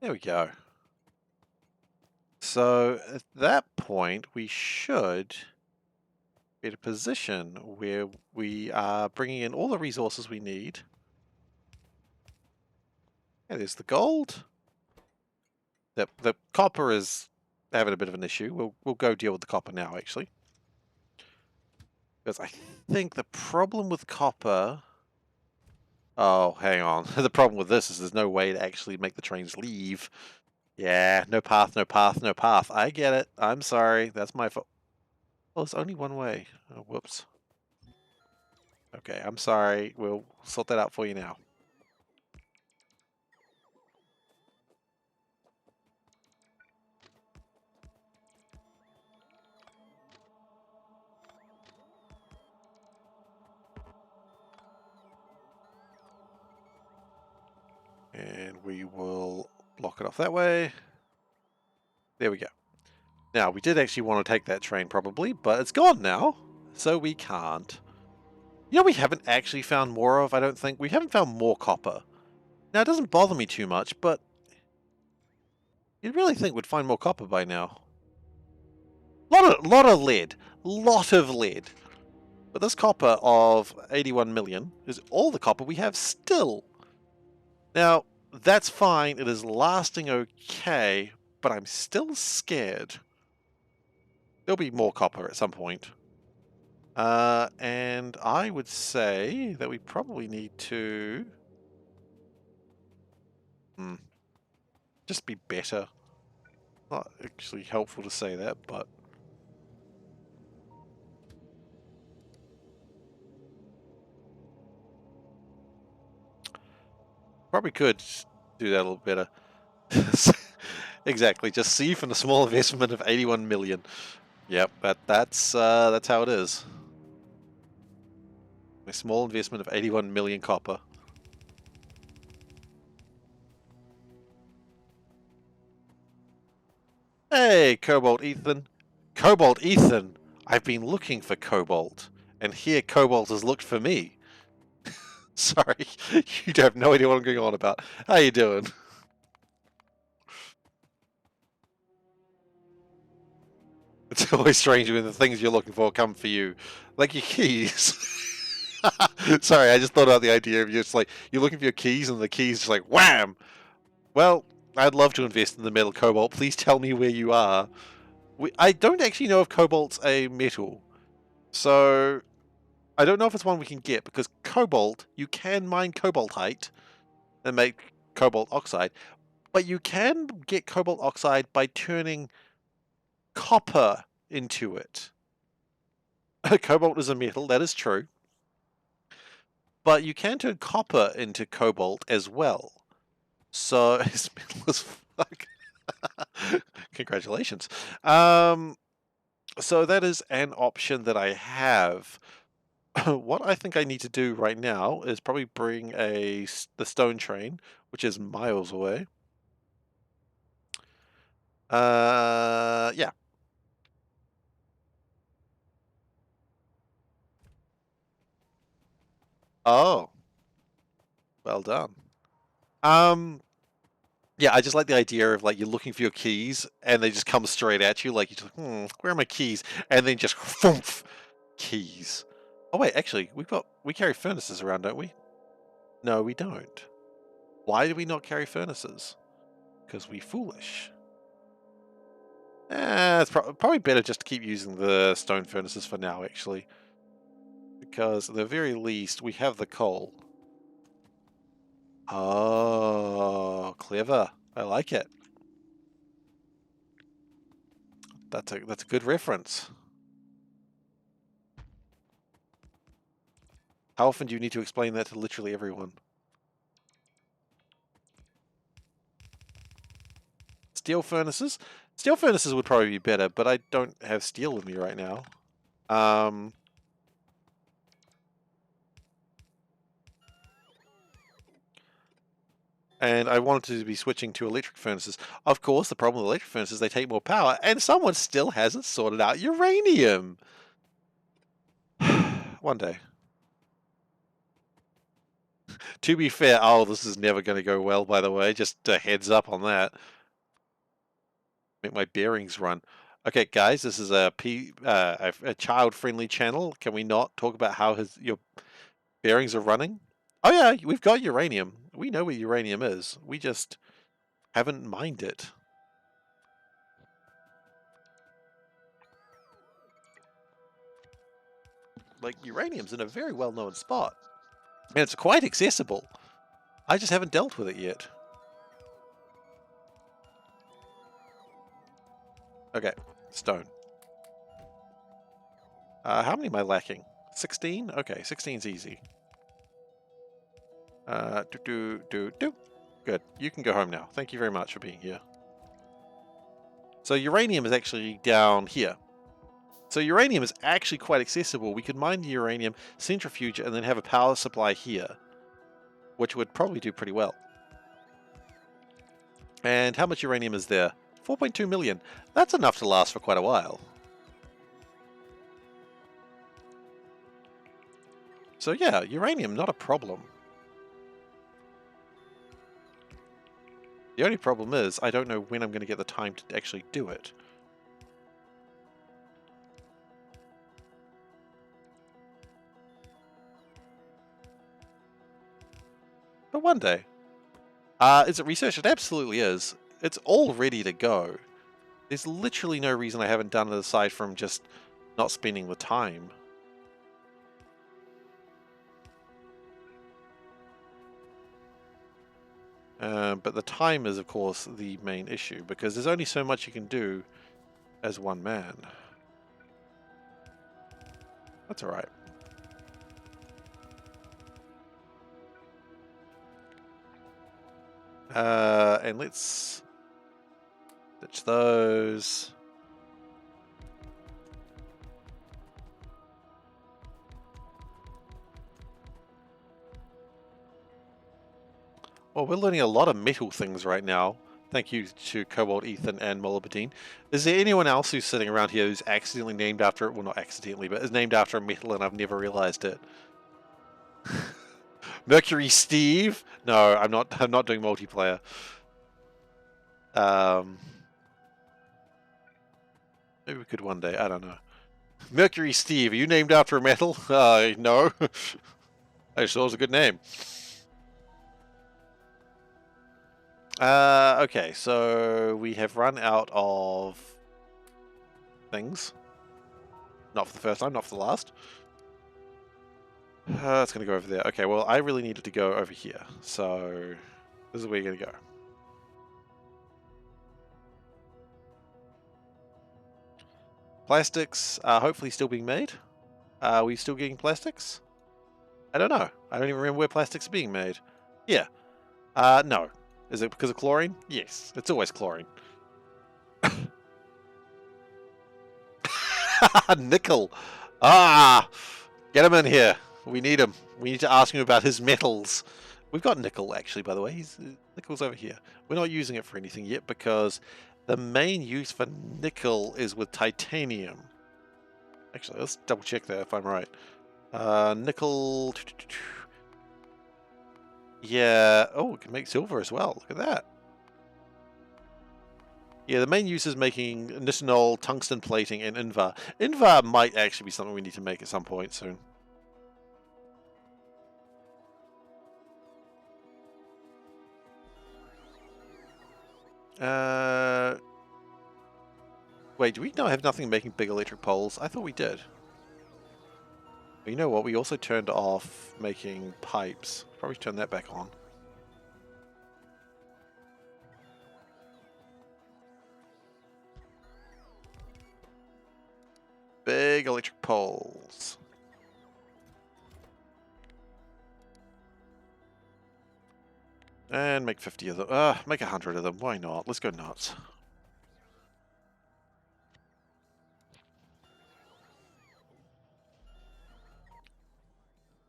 There we go. So at that point, we should be in a position where we are bringing in all the resources we need. And there's the gold. The copper is having a bit of an issue. We'll go deal with the copper now, actually. Because I think the problem with copper... Oh, hang on. The problem with this is there's no way to actually make the trains leave. Yeah, no path, no path, no path. I get it. I'm sorry. That's my fault. Well, it's only one way. Oh, whoops. Okay, I'm sorry. We'll sort that out for you now. And we will block it off that way. There we go. Now, we did actually want to take that train probably, but it's gone now, so we can't. You know we haven't actually found more of, I don't think? We haven't found more copper. Now, it doesn't bother me too much, but you'd really think we'd find more copper by now. Lot of lead. Lot of lead. But this copper of 81 million is all the copper we have still. Now, that's fine. It is lasting okay, but I'm still scared. There'll be more copper at some point. And I would say that we probably need to... just be better. Not actually helpful to say that, but probably could do that a little better. Exactly, just see from a small investment of 81 million. Yep, that's how it is. A small investment of 81 million copper. Hey, Cobalt Ethan. Cobalt Ethan! I've been looking for Cobalt, and here Cobalt has looked for me. Sorry, you have no idea what I'm going on about. How you doing? It's always strange when the things you're looking for come for you. Like your keys. Sorry, I just thought about the idea of you just like, you're looking for your keys and the keys just like, wham! Well, I'd love to invest in the metal cobalt. Please tell me where you are. I don't actually know if cobalt's a metal. So, I don't know if it's one we can get, because cobalt, you can mine cobaltite and make cobalt oxide, but you can get cobalt oxide by turning copper into it. Cobalt is a metal, that is true. But you can turn copper into cobalt as well. So, it's metal as fuck. Congratulations. So that is an option that I have. What I think I need to do right now is probably bring the stone train, which is miles away. Yeah. Oh, well done. Um, yeah, I just like the idea of like you're looking for your keys and they just come straight at you, like you're just like, where are my keys? And then just thump, keys. Oh wait, actually, we carry furnaces around, don't we? No, we don't. Why do we not carry furnaces? Because we foolish. It's probably better just to keep using the stone furnaces for now, actually. Because at the very least, we have the coal. Oh, clever. I like it. That's a good reference. How often do you need to explain that to literally everyone? Steel furnaces? Steel furnaces would probably be better, but I don't have steel with me right now. And I wanted to be switching to electric furnaces. Of course, the problem with electric furnaces, they take more power, and someone still hasn't sorted out uranium. One day. To be fair, oh, this is never going to go well, by the way. Just a heads up on that. Make my bearings run. Okay, guys, this is a child-friendly channel. Can we not talk about how your bearings are running? Oh yeah, we've got uranium. We know where uranium is. We just haven't mined it. Like, uranium's in a very well-known spot. And it's quite accessible. I just haven't dealt with it yet. Okay, stone. How many am I lacking? 16? Okay, 16's easy. Good. You can go home now. Thank you very much for being here. So uranium is actually down here. So uranium is actually quite accessible. We could mine the uranium, centrifuge, and then have a power supply here, which would probably do pretty well. And how much uranium is there? 4.2 million. That's enough to last for quite a while. So yeah, uranium, not a problem. The only problem is, I don't know when I'm going to get the time to actually do it. But one day. Is it research? It absolutely is. It's all ready to go. There's literally no reason I haven't done it aside from just not spending the time. But the time is, of course, the main issue, because there's only so much you can do as one man. That's alright. And let's ditch those. Well, we're learning a lot of metal things right now. Thank you to Cobalt, Ethan, and Molybdene. Is there anyone else who's sitting around here who's accidentally named after, well, not accidentally, but is named after a metal and I've never realized it? Mercury Steve? No, I'm not. I'm not doing multiplayer. Maybe we could one day. I don't know. Mercury Steve, are you named after a metal? No. I just thought it was a good name. Okay, so we have run out of things. Not for the first time, not for the last. It's going to go over there. Okay, well, I really needed to go over here. So, this is where you're going to go. Plastics are hopefully still being made. Are we still getting plastics? I don't know. I don't even remember where plastics are being made. Yeah. No. Is it because of chlorine? Yes. It's always chlorine. Nickel. Ah! Get him in here. We need him. We need to ask him about his metals. We've got nickel, actually, by the way. Nickel's over here. We're not using it for anything yet because the main use for nickel is with titanium. Actually, let's double check that if I'm right. Nickel. Yeah. Oh, it can make silver as well. Look at that. Yeah, the main use is making nitinol, tungsten plating, and invar. Invar might actually be something we need to make at some point soon. Wait, do we not have nothing making big electric poles? I thought we did. But you know what? We also turned off making pipes. Probably turn that back on. Big electric poles. And make 50 of them. Make 100 of them. Why not? Let's go nuts.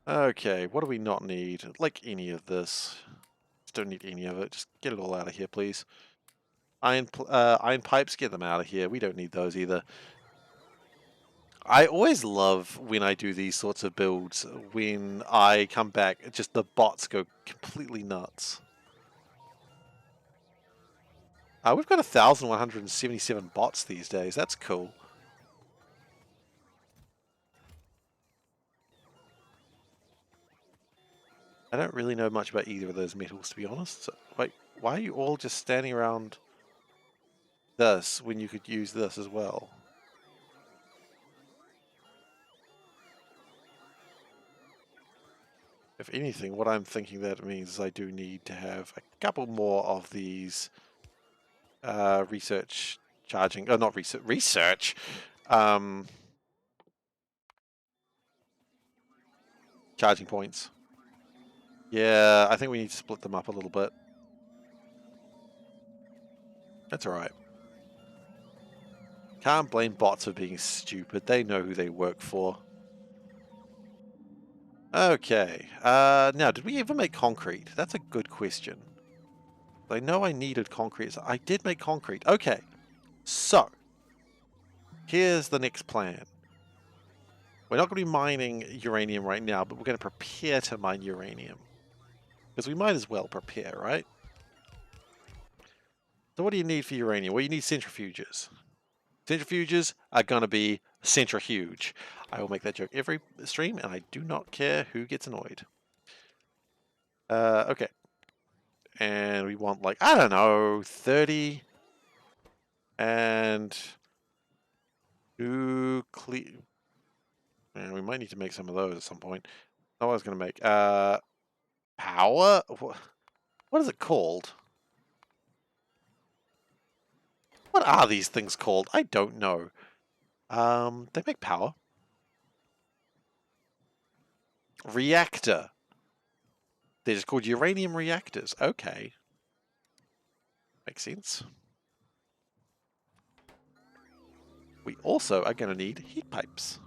Okay, what do we not need? Like any of this. Just don't need any of it. Just get it all out of here, please. Iron pipes, get them out of here. We don't need those either. I always love when I do these sorts of builds, when I come back, just the bots go completely nuts. We've got 1,177 bots these days. That's cool. I don't really know much about either of those metals, to be honest. So, wait, why are you all just standing around this when you could use this as well? If anything, what I'm thinking that means is I do need to have a couple more of these research charging. Oh, not research. Research. Charging points. Yeah, I think we need to split them up a little bit. That's alright. Can't blame bots for being stupid. They know who they work for. Okay. Now, did we ever make concrete? That's a good question. I know I needed concrete. So I did make concrete. Okay. So, here's the next plan. We're not going to be mining uranium right now, but we're going to prepare to mine uranium. Because we might as well prepare, right? So what do you need for uranium? Well, you need centrifuges. Centrifuges are going to be centrifuge. I will make that joke every stream, and I do not care who gets annoyed. Okay. And we want, like, I don't know, 30 and nuclear. And we might need to make some of those at some point. Oh, I was going to make power. What is it called? What are these things called? I don't know. They make power. Reactor. They're just called uranium reactors. Okay. Makes sense. We also are going to need heat pipes.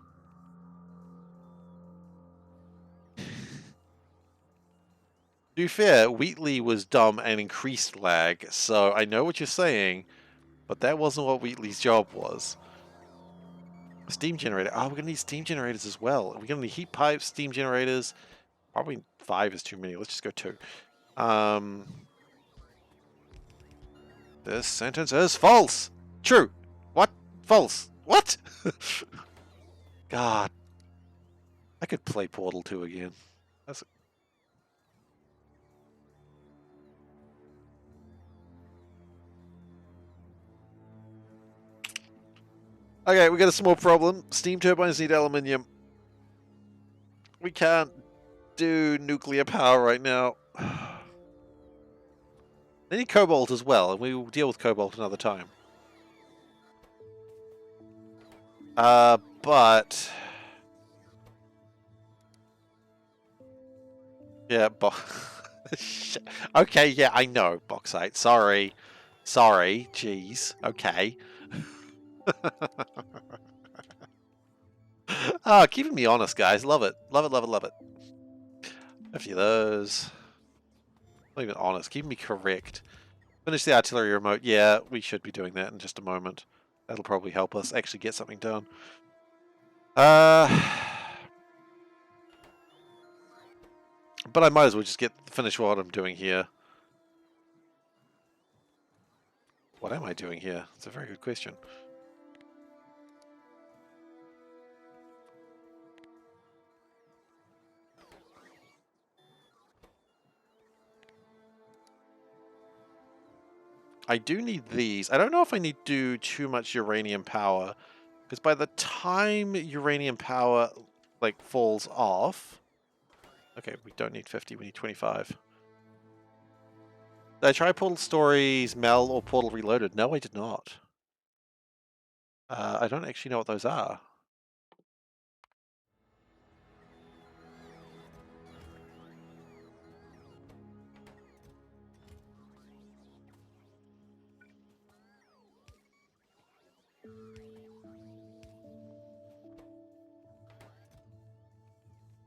To be fair, Wheatley was dumb and increased lag, so I know what you're saying, but that wasn't what Wheatley's job was. Steam generator. Oh, we're going to need steam generators as well. We're going to need heat pipes, steam generators. Probably 5 is too many. Let's just go 2. This sentence is false. True. What? False. What? God. I could play Portal 2 again. That's... Okay, we got a small problem. Steam turbines need aluminium. We can't do nuclear power right now. They need cobalt as well, and we will deal with cobalt another time. But... Yeah, okay, yeah, I know, bauxite. Sorry. Sorry. Jeez. Okay. Oh, keeping me honest, guys. Love it. Love it, love it, love it. A few of those. Not even honest. Keeping me correct. Finish the artillery remote. Yeah, we should be doing that in just a moment. That'll probably help us actually get something done. But I might as well just finish what I'm doing here. What am I doing here? It's a very good question. I do need these. I don't know if I need to do too much uranium power, because by the time uranium power like falls off, okay, we don't need 50. We need 25. Did I try Portal Stories, Mel, or Portal Reloaded? No, I did not. I don't actually know what those are.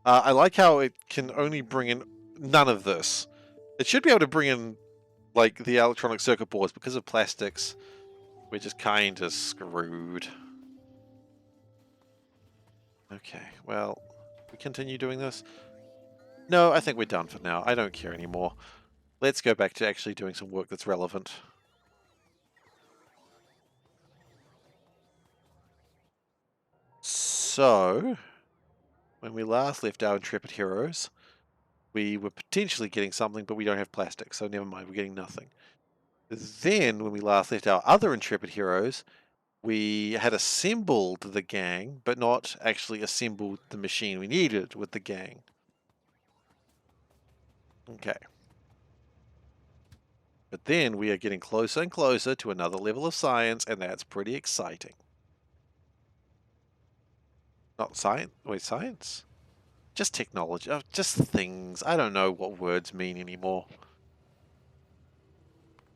I like how it can only bring in none of this. It should be able to bring in like the electronic circuit boards. Because of plastics, we're just kind of screwed. Okay, well, we continue doing this. No, I think we're done for now. I don't care anymore. Let's go back to actually doing some work that's relevant. So, when we last left our intrepid heroes, we were potentially getting something, but we don't have plastic, so never mind, we're getting nothing. Then, when we last left our other intrepid heroes, we had assembled the gang, but not actually assembled the machine we needed with the gang. Okay. But then we are getting closer and closer to another level of science, and that's pretty exciting. Not science? Wait, science? Just technology. Just things. I don't know what words mean anymore.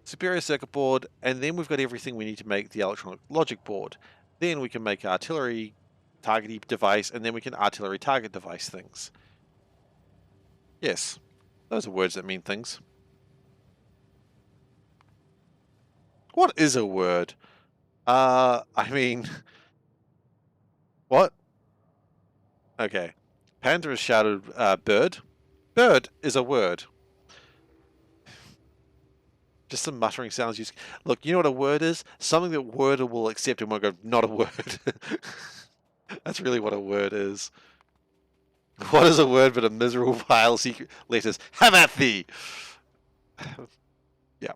Superior circuit board, and then we've got everything we need to make the electronic logic board. Then we can make artillery target device, and then we can artillery target device things. Yes, those are words that mean things. What is a word? I mean, what? Okay. Panda has shouted, bird. Bird is a word. Just some muttering sounds used. Look, you know what a word is? Something that Word will accept and won't go, not a word. That's really what a word is. What is a word but a miserable pile of secret letters? Have at thee! Yeah.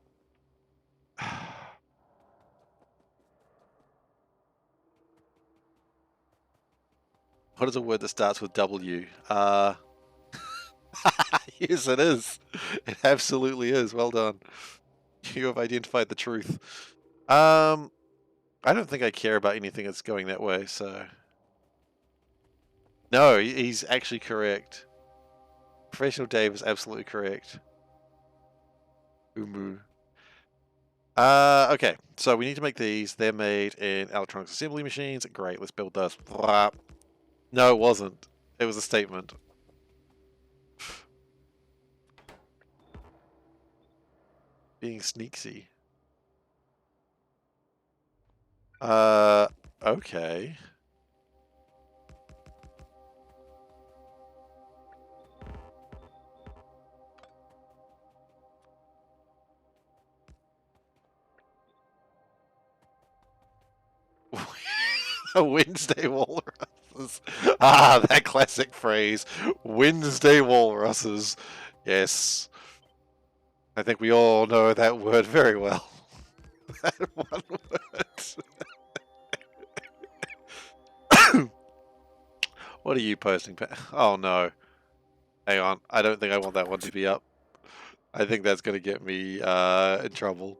What is a word that starts with W? Yes, it is. It absolutely is. Well done. You have identified the truth. I don't think I care about anything that's going that way, so... No, he's actually correct. Professional Dave is absolutely correct. Umu. Okay, so we need to make these. They're made in electronics assembly machines. Great, let's build those. No, it wasn't. It was a statement. Being sneaky. Okay. Wednesday walruses. Ah, that classic phrase. Wednesday walruses. Yes. I think we all know that word very well. That one word. What are you posting? Oh no. Hang on. I don't think I want that one to be up. I think that's going to get me in trouble.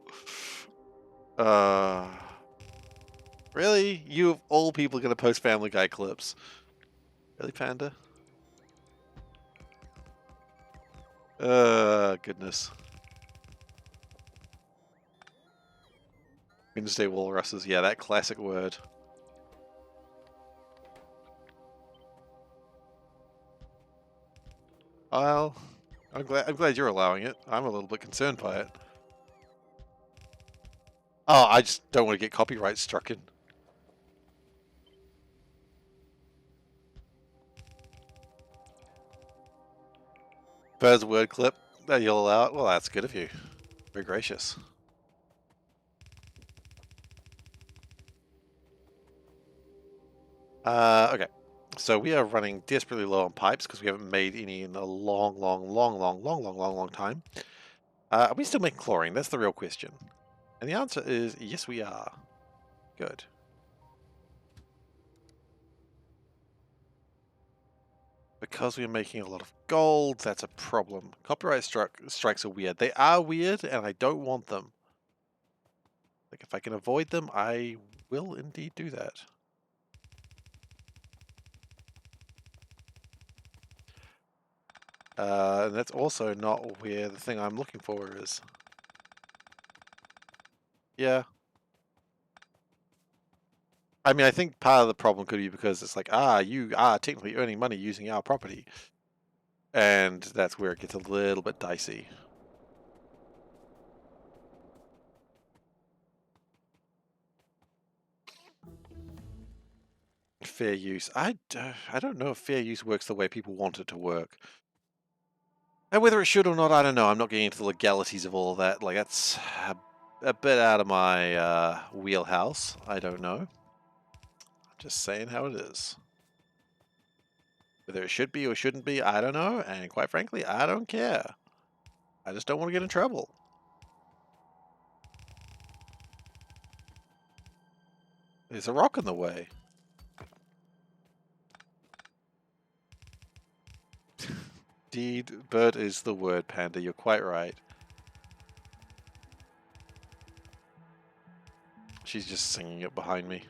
Really? You of all people are going to post Family Guy clips? Really, Panda? Goodness. Wednesday walruses. Yeah, that classic word. Well, I'm glad you're allowing it. I'm a little bit concerned by it. Oh, I just don't want to get copyright struck in. First word clip that you'll allow it? Well, that's good of you. Very gracious. Okay. So we are running desperately low on pipes because we haven't made any in a long time. Are we still making chlorine? That's the real question. And the answer is yes, we are. Good. Because we're making a lot of gold, that's a problem. Copyright strikes are weird. They are weird, and I don't want them. Like, if I can avoid them, I will indeed do that. And that's also not where the thing I'm looking for is. Yeah. I mean, I think part of the problem could be because it's like, you are technically earning money using our property. And that's where it gets a little bit dicey. Fair use. I don't know if fair use works the way people want it to work. And whether it should or not, I don't know. I'm not getting into the legalities of all of that. Like, that's a bit out of my wheelhouse. I don't know. I'm just saying how it is. Whether it should be or shouldn't be, I don't know. And quite frankly, I don't care. I just don't want to get in trouble. There's a rock in the way. Indeed, bird is the word, Panda. You're quite right. She's just singing it behind me.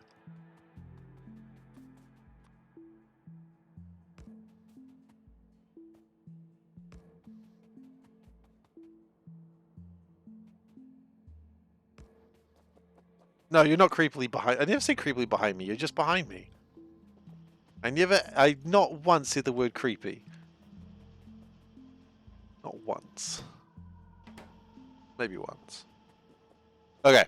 No, you're not creepily behind. I never say creepily behind me. You're just behind me. I not once said the word creepy. Not once. Maybe once. Okay.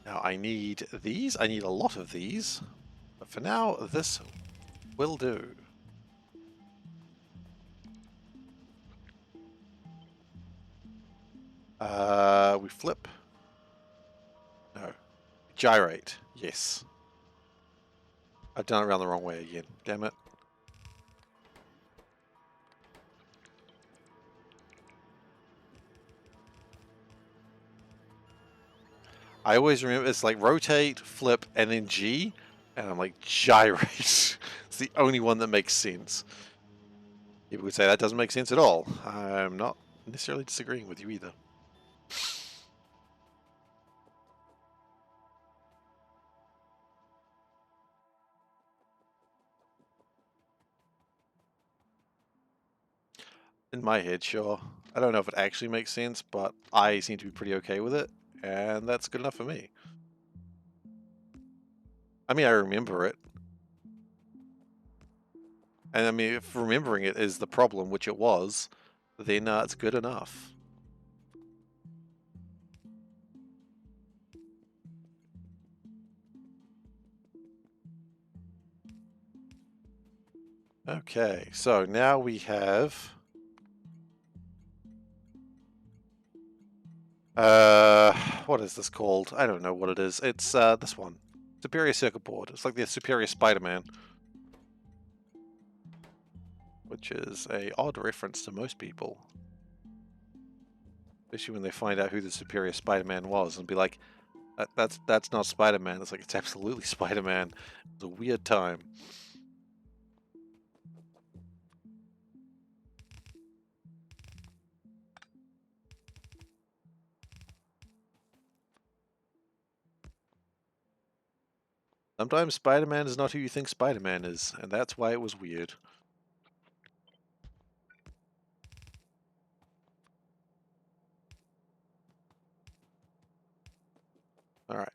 Now I need these. I need a lot of these. But for now, this will do. We flip. No. Gyrate. Yes. I've done it around the wrong way again. Damn it. I always remember it's like rotate, flip, and then G, and I'm like gyrate. It's the only one that makes sense. People would say that doesn't make sense at all. I'm not necessarily disagreeing with you either. In my head, sure. I don't know if it actually makes sense, but I seem to be pretty okay with it, and that's good enough for me. I mean, I remember it. And I mean, if remembering it is the problem, which it was, then it's good enough. Okay, so now we have... what is this called? I don't know what it is. It's this one. Superior Circuit Board. It's like the Superior Spider-Man. Which is a odd reference to most people. Especially when they find out who the Superior Spider-Man was and be like, that's not Spider-Man. It's like, it's absolutely Spider-Man. It's a weird time. Sometimes Spider-Man is not who you think Spider-Man is, and that's why it was weird. Alright.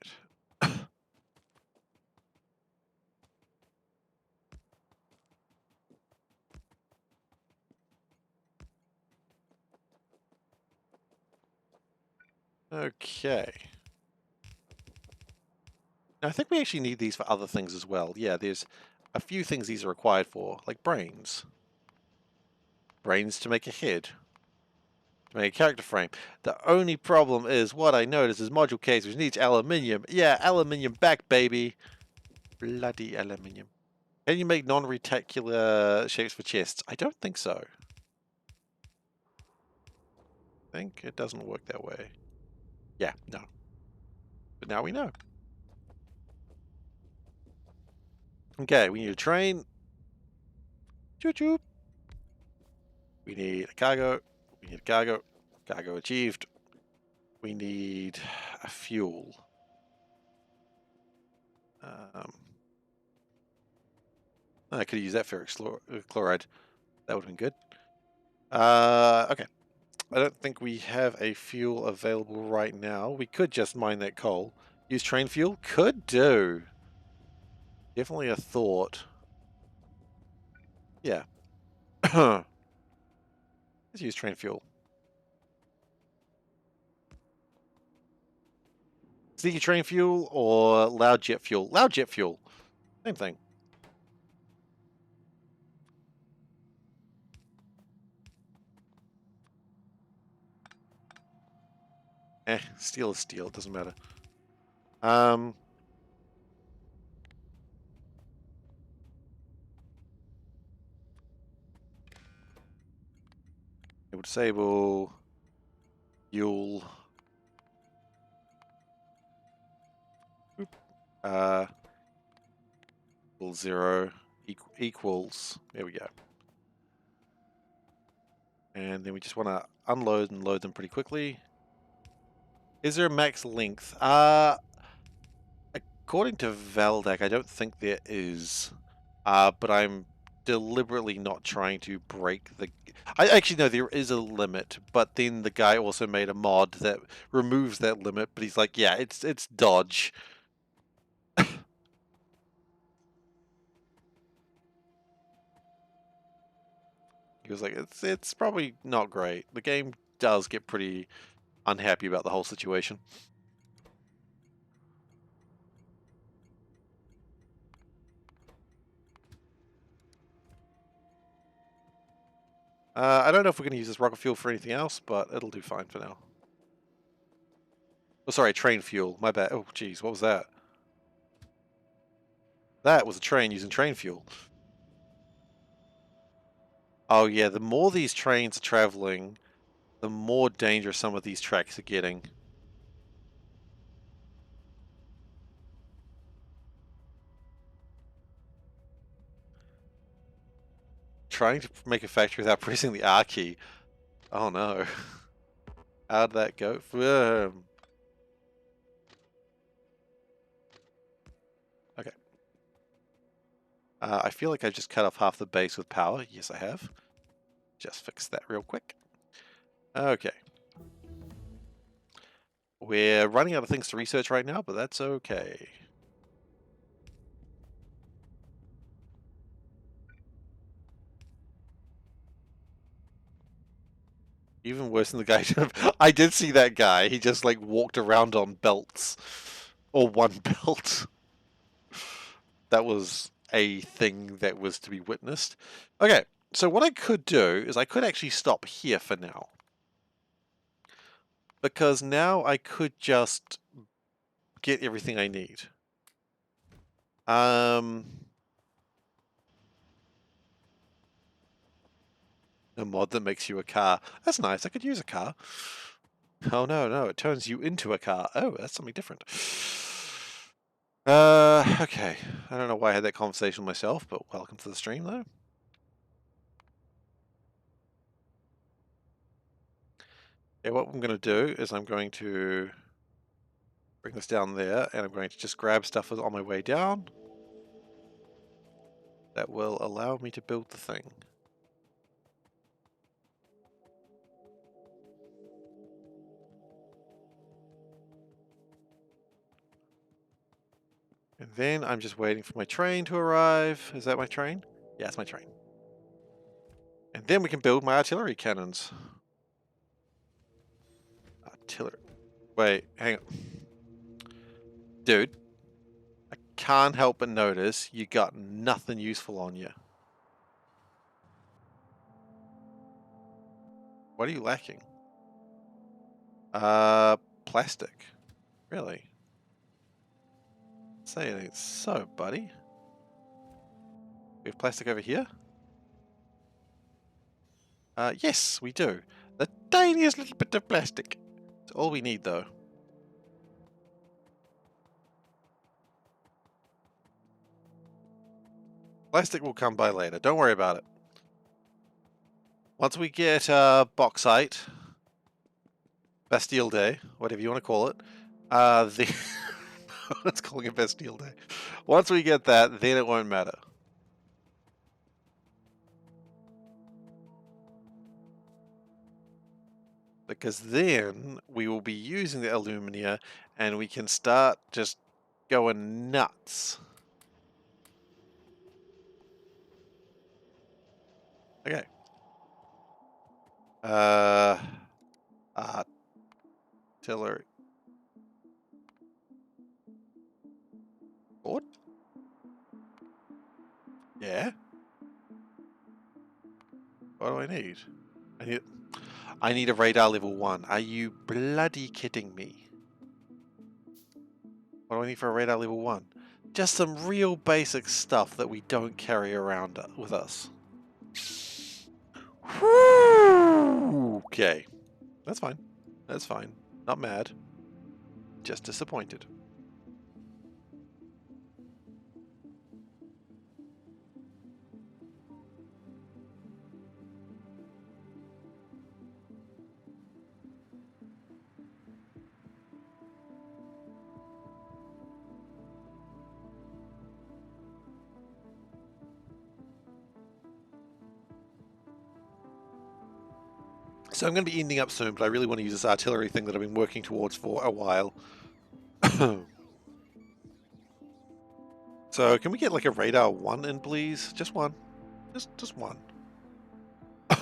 Okay. Now, I think we actually need these for other things as well. Yeah, there's a few things these are required for, like brains. Brains to make a head. To make a character frame. The only problem is what I noticed is module case, which needs aluminium. Yeah, aluminium back, baby. Bloody aluminium. Can you make non-reticular shapes for chests? I don't think so. I think it doesn't work that way. Yeah, no. But now we know. Okay, we need a train. Choo choo. We need a cargo. We need a cargo. Cargo achieved. We need a fuel. I could have used that ferric chloride. That would have been good. Okay. I don't think we have a fuel available right now. We could just mine that coal. Use train fuel? Could do. Definitely a thought. Yeah. Let's use train fuel. Sneaky train fuel or loud jet fuel? Loud jet fuel. Same thing. Steel is steel. It doesn't matter. It would disable fuel. Equals 0 equals. There we go. And then we just want to unload and load them pretty quickly. Is there a max length? According to Valdak, I don't think there is. But I'm deliberately not trying to break the... I actually know there is a limit, but then the guy also made a mod that removes that limit, but he's like, yeah, it's dodge. He was like, it's probably not great. The game does get pretty unhappy about the whole situation. I don't know if we're going to use this rocket fuel for anything else, but it'll do fine for now. Oh, sorry, train fuel. My bad. Oh, geez, what was that? That was a train using train fuel. Oh, yeah, the more these trains are traveling, the more dangerous some of these tracks are getting. trying to make a factory without pressing the R key. Oh no. How'd that go? Okay. I feel like I just cut off half the base with power. Yes, I have. Just fix that real quick. Okay. We're running out of things to research right now, but that's okay. Even worse than the guy. I did see that guy. He just like walked around on belts. Or one belt. That was a thing that was to be witnessed. Okay, so what I could do is I could actually stop here for now. Because now I could just get everything I need. A mod that makes you a car. That's nice, I could use a car. Oh no, it turns you into a car. Oh, that's something different. Okay. I don't know why I had that conversation with myself, but welcome to the stream though. Yeah, what I'm going to do is I'm going to bring this down there, and I'm going to just grab stuff on my way down. That will allow me to build the thing. And then I'm just waiting for my train to arrive. Is that my train? Yeah, it's my train. And then we can build my artillery cannons. Artillery. Wait, hang on. Dude, I can't help but notice you got nothing useful on you. What are you lacking? Plastic. Really? Say anything so, buddy. We have plastic over here? Yes, we do. The tiniest little bit of plastic. It's all we need, though. Plastic will come by later. Don't worry about it. Once we get bauxite, Bastille Day, whatever you want to call it, let's call it Bastille Day. Once we get that, then it won't matter. Because then we will be using the alumina and we can start just going nuts. Okay. Artillery. What? Yeah? What do I need? I need a radar level 1. Are you bloody kidding me? What do I need for a radar level 1? Just some real basic stuff that we don't carry around with us. Okay. That's fine. That's fine. Not mad. Just disappointed. So I'm going to be ending up soon, but I really want to use this artillery thing that I've been working towards for a while. So can we get like a radar 1 in, please? Just one. Just one.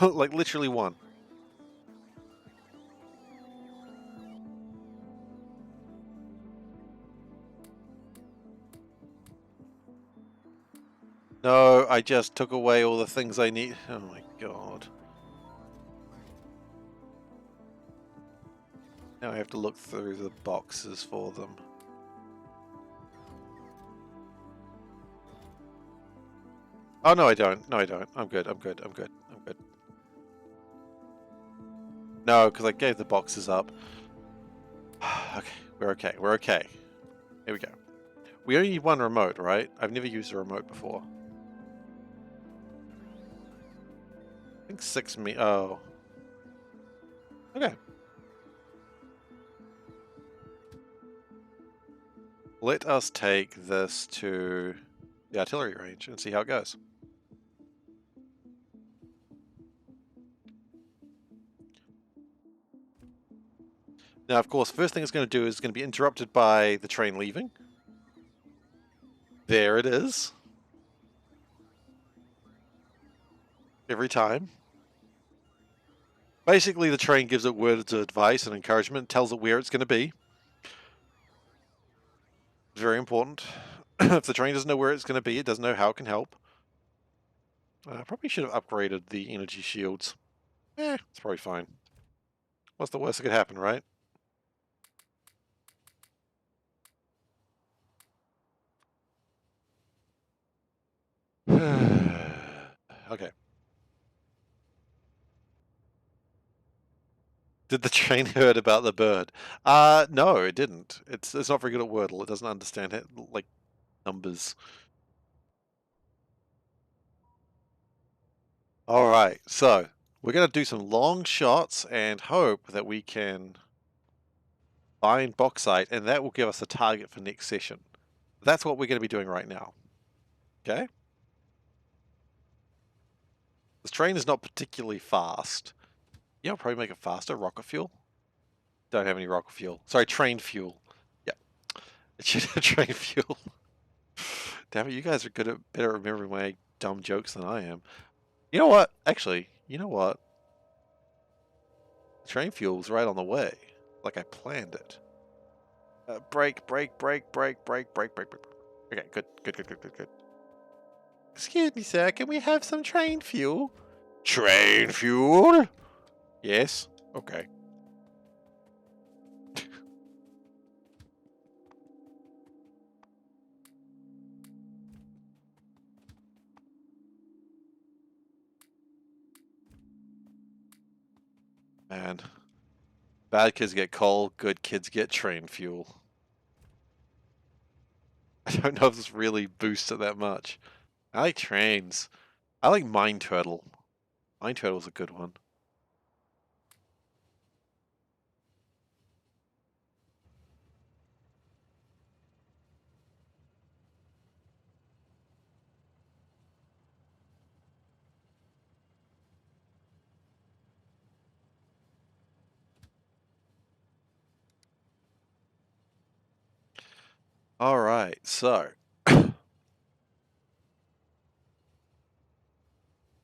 Like literally one. No, I just took away all the things I need. Oh my god. Now I have to look through the boxes for them. Oh, no, I don't. No, I don't. I'm good. I'm good. I'm good. I'm good. No, because I gave the boxes up. Okay, we're okay. We're okay. Here we go. We only need one remote, right? I've never used a remote before. think 6 me. Oh. Okay. Let us take this to the artillery range and see how it goes. Now, of course, first thing it's going to do is going to be interrupted by the train leaving. There it is. Every time. Basically, the train gives it words of advice and encouragement, tells it where it's going to be. Very important. If the train doesn't know where it's going to be, it doesn't know how it can help. Probably should have upgraded the energy shields. It's probably fine. What's the worst that could happen, right? Okay. Did the train heard about the bird? No, it didn't. It's not very good at Wordle. It doesn't understand it, like numbers. All right, so we're gonna do some long shots and hope that we can find bauxite, and that will give us a target for next session. That's what we're going to be doing right now. Okay. This train is not particularly fast. Yeah, I'll probably make it faster. Rocket fuel. Don't have any rocket fuel. Sorry, train fuel. Yeah, it should have train fuel. Damn it, you guys are good at better remembering my dumb jokes than I am. You know what? Actually, you know what? Train fuel's right on the way. Like I planned it. Brake, brake, brake, brake, brake, brake, brake, brake. Okay, good, good, good, good, good, good. Excuse me, sir, can we have some train fuel? Train fuel? Yes. Okay. Man. Bad kids get coal, good kids get train fuel. I don't know if this really boosts it that much. I like trains. I like Mine Turtle. Mine Turtle's a good one. Alright, so.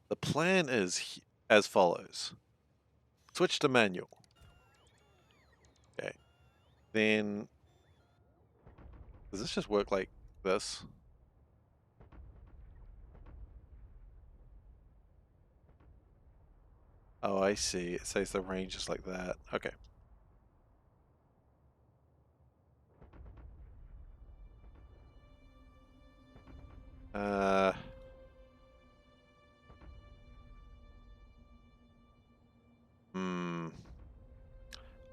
The plan is as follows. Switch to manual. Okay. Then. Does this just work like this? Oh, I see. It says the range is like that. Okay. Uh. Hmm.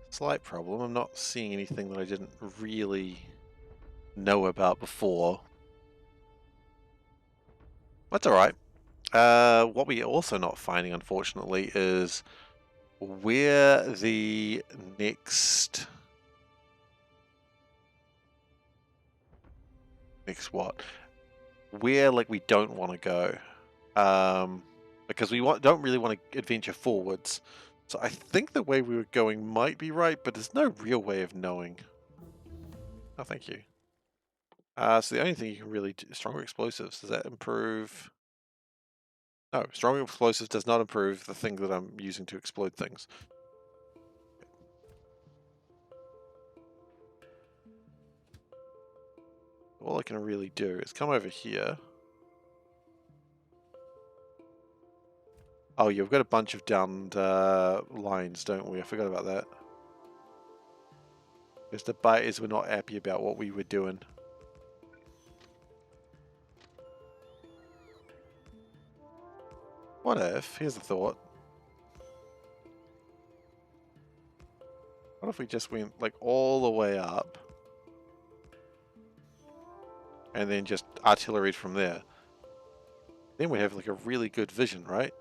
Slight problem. I'm not seeing anything that I didn't really know about before. That's alright. What we're also not finding, unfortunately, is where the next what? Where like we don't want to go, because we don't really want to adventure forwards. So I think the way we were going might be right, but there's no real way of knowing. Oh, thank you. So the only thing you can really do, stronger explosives, does that improve? No, stronger explosives does not improve the thing that I'm using to explode things. All I can really do is come over here. Oh yeah, we've got a bunch of downed lines, don't we? I forgot about that. Because the bite is we're not happy about what we were doing. What if, here's a thought. What if we just went like all the way up and then just artilleried from there? Then we have like a really good vision, right?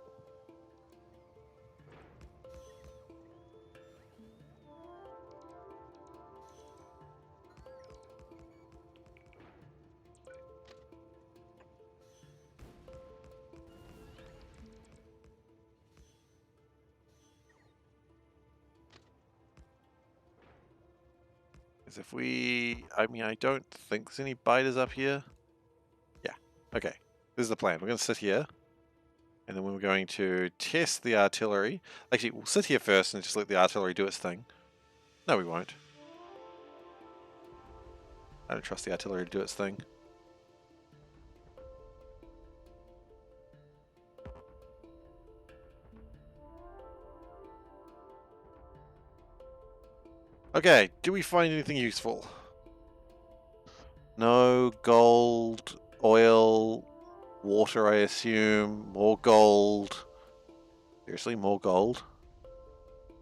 Because if we... I mean, I don't think there's any biters up here. Yeah. Okay. This is the plan. We're going to sit here. And then we're going to test the artillery. Actually, we'll sit here first and just let the artillery do its thing. No, we won't. I don't trust the artillery to do its thing. Okay, do we find anything useful? No gold, oil, water, I assume. More gold. Seriously, more gold?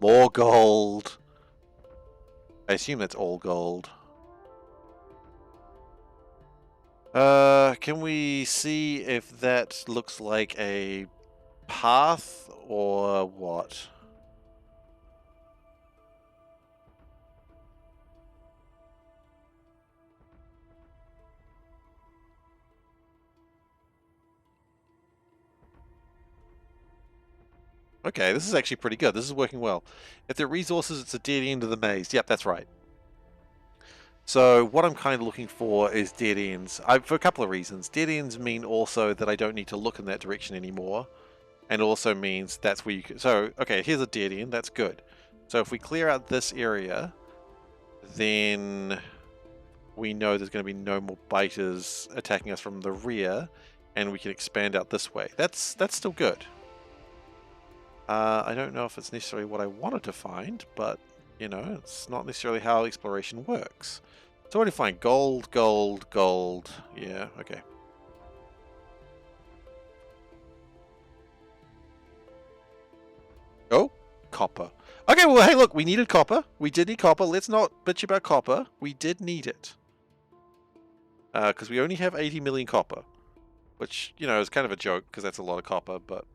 More gold! I assume that's all gold. Can we see if that looks like a path or what? Okay, this is actually pretty good. This is working well. If there are resources, it's a dead end of the maze. Yep, that's right. So what I'm kind of looking for is dead ends. For a couple of reasons. Dead ends mean also that I don't need to look in that direction anymore. And also means that's where you can... So, okay, here's a dead end. That's good. So if we clear out this area, then we know there's going to be no more biters attacking us from the rear, and we can expand out this way. That's still good. I don't know if it's necessarily what I wanted to find, but, you know, it's not necessarily how exploration works. So what do you find? Gold, gold, gold. Yeah, okay. Oh, copper. Okay, well, hey, look, we needed copper. We did need copper. Let's not bitch about copper. We did need it. Because we only have 80 million copper. Which, you know, is kind of a joke, because that's a lot of copper, but...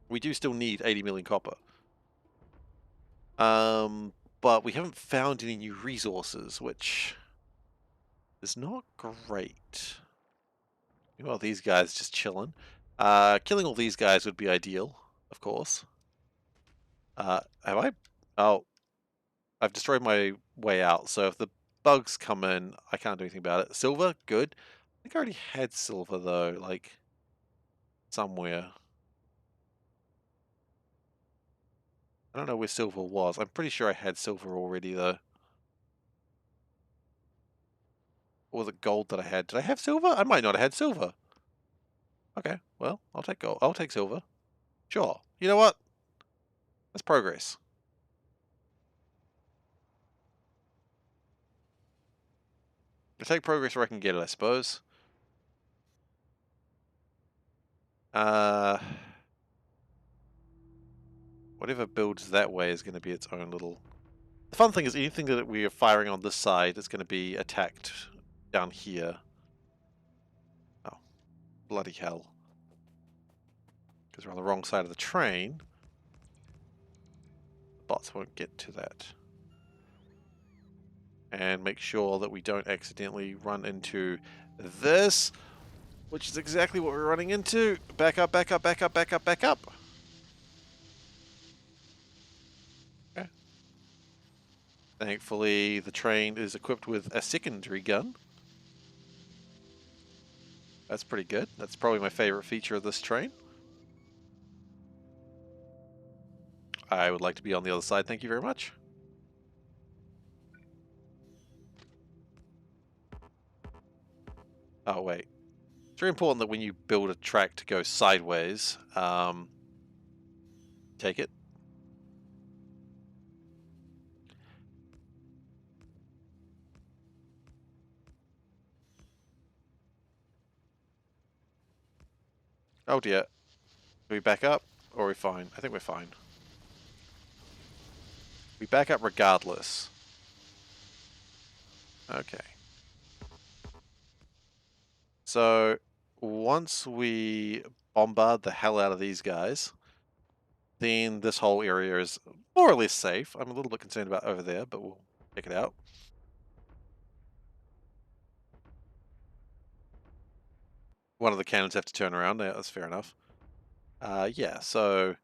we do still need 80 million copper. But we haven't found any new resources, which is not great. Well, these guys just chilling. Killing all these guys would be ideal, of course. Have I? Oh, I've destroyed my way out, so if the bugs come in, I can't do anything about it. Silver? Good. I think I already had silver, though, like, somewhere. I don't know where silver was. I'm pretty sure I had silver already, though. Or was it gold that I had? Did I have silver? I might not have had silver. Okay, well, I'll take gold. I'll take silver. Sure. You know what? Let's progress. I'll take progress where I can get it, I suppose. Uh, whatever builds that way is going to be its own little... The fun thing is anything that we are firing on this side is going to be attacked down here. Oh, bloody hell. Because we're on the wrong side of the train. The bots won't get to that. And make sure that we don't accidentally run into this, which is exactly what we're running into. Back up, back up, back up, back up, back up. Okay. Thankfully, the train is equipped with a secondary gun. That's pretty good. That's probably my favorite feature of this train. I would like to be on the other side, thank you very much. Oh, wait. It's very important that when you build a track to go sideways, take it. Oh dear. Are we back up? Or are we fine? I think we're fine. We back up regardless. Okay. So, once we bombard the hell out of these guys, then this whole area is more or less safe. I'm a little bit concerned about over there, but we'll check it out. One of the cannons have to turn around. Yeah, that's fair enough. Yeah, so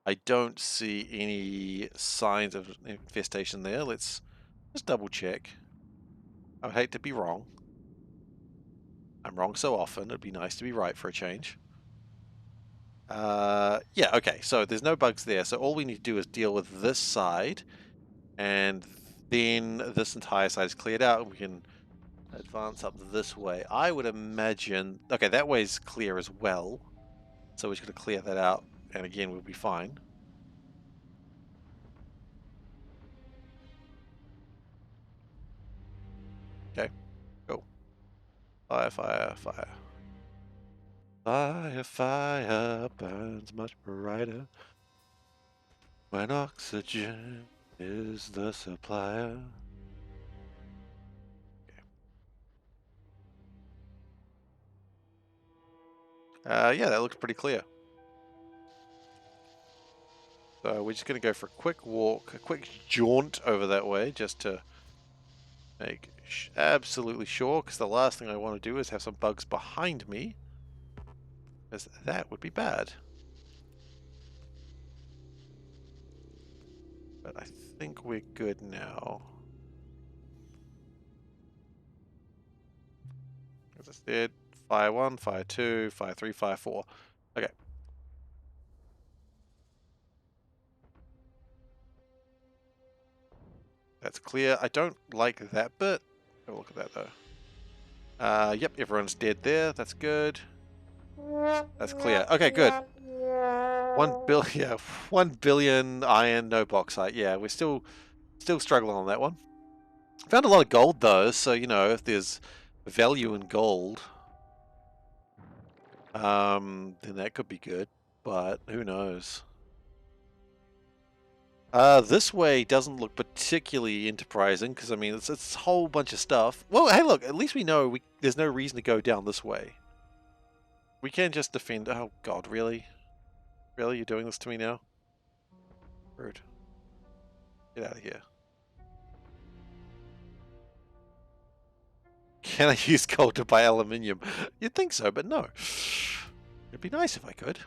I don't see any signs of infestation there. Let's Just double check. I would hate to be wrong. I'm wrong so often. It'd be nice to be right for a change. Yeah, okay. So there's no bugs there. So all we need to do is deal with this side, and then this entire side is cleared out, and we can advance up this way. I would imagine... Okay, that way's clear as well. So we're just going to clear that out, and again, we'll be fine. Okay, go. Fire, fire, fire. Fire, fire burns much brighter when oxygen is the supplier. Yeah, that looks pretty clear. So we're just going to go for a quick walk, a quick jaunt over that way, just to make absolutely sure, because the last thing I want to do is have some bugs behind me, because that would be bad. But I think we're good now. As I said, fire 1, fire 2, fire 3, fire 4. Okay. That's clear. I don't like that bit. Have a look at that though. Yep, everyone's dead there. That's good. That's clear. Okay, good. 1 billion, yeah, 1 billion iron, no bauxite. Yeah, we're still struggling on that one. Found a lot of gold though, so you know if there's value in gold, then that could be good. But who knows? This way doesn't look particularly enterprising because I mean it's a whole bunch of stuff. Well, hey, look, at least we know there's no reason to go down this way. We can just defend. Oh God, really? Really, you're doing this to me now? Rude. Get out of here. Can I use gold to buy aluminium? You'd think so, but no. It'd be nice if I could.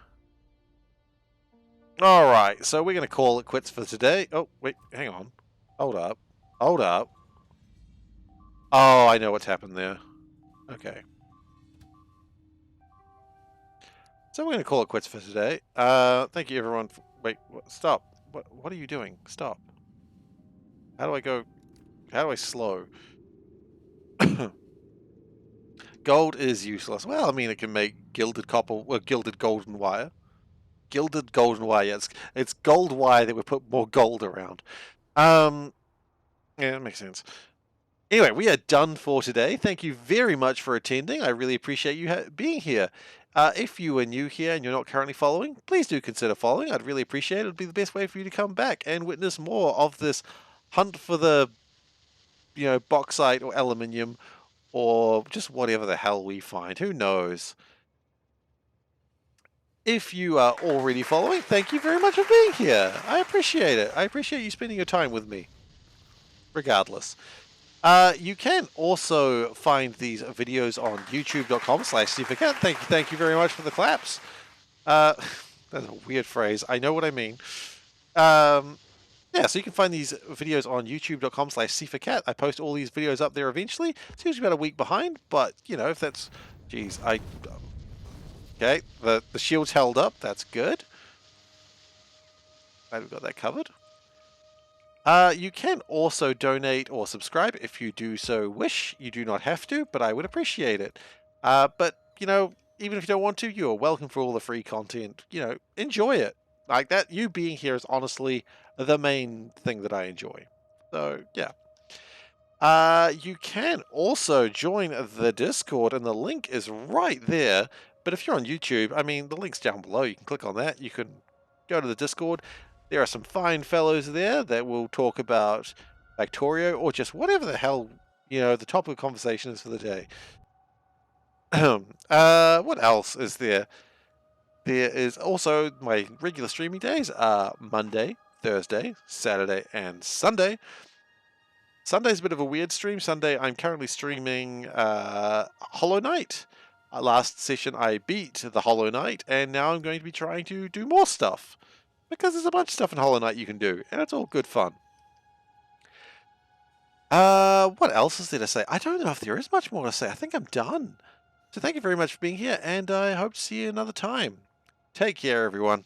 Alright, so we're going to call it quits for today. Oh, wait, hang on. Hold up. Hold up. Oh, I know what's happened there. Okay. So we're going to call it quits for today. Thank you, everyone. Wait, stop. What are you doing? Stop. How do I go? How do I slow? Gold is useless. Well, I mean, it can make gilded copper, well, gilded golden wire. Gilded golden wire. Yeah, it's gold wire that we put more gold around. Yeah, that makes sense. Anyway, we are done for today. Thank you very much for attending. I really appreciate you being here. If you are new here and you're not currently following, please do consider following. I'd really appreciate it. It would be the best way for you to come back and witness more of this hunt for the, bauxite or aluminium or just whatever the hell we find. Who knows? If you are already following, thank you very much for being here. I appreciate it. I appreciate you spending your time with me, regardless. You can also find these videos on youtube.com/SeiferKatt. Thank you very much for the claps. That's a weird phrase. I know what I mean. Yeah, so you can find these videos on youtube.com/SeiferKatt. I post all these videos up there eventually. It's usually about a week behind, but, if that's... Geez, okay, the shield's held up. That's good. Glad we got that covered. You can also donate or subscribe if you do so wish. You do not have to, but I would appreciate it. But, even if you don't want to, you are welcome for all the free content. Enjoy it. Like that, you being here is honestly the main thing that I enjoy. So, yeah. You can also join the Discord, and the link is right there. But if you're on YouTube, I mean, the link's down below. You can click on that. You can go to the Discord. There are some fine fellows there that will talk about Factorio or just whatever the hell, the topic of conversation is for the day. What else is there? There is also my regular streaming days are Monday, Thursday, Saturday, and Sunday. Sunday's a bit of a weird stream. Sunday, I'm currently streaming Hollow Knight. Last session, I beat the Hollow Knight, and now I'm going to be trying to do more stuff. Because there's a bunch of stuff in Hollow Knight you can do, and it's all good fun. What else is there to say? I don't know if there is much more to say. I think I'm done. So thank you very much for being here, and I hope to see you another time. Take care, everyone.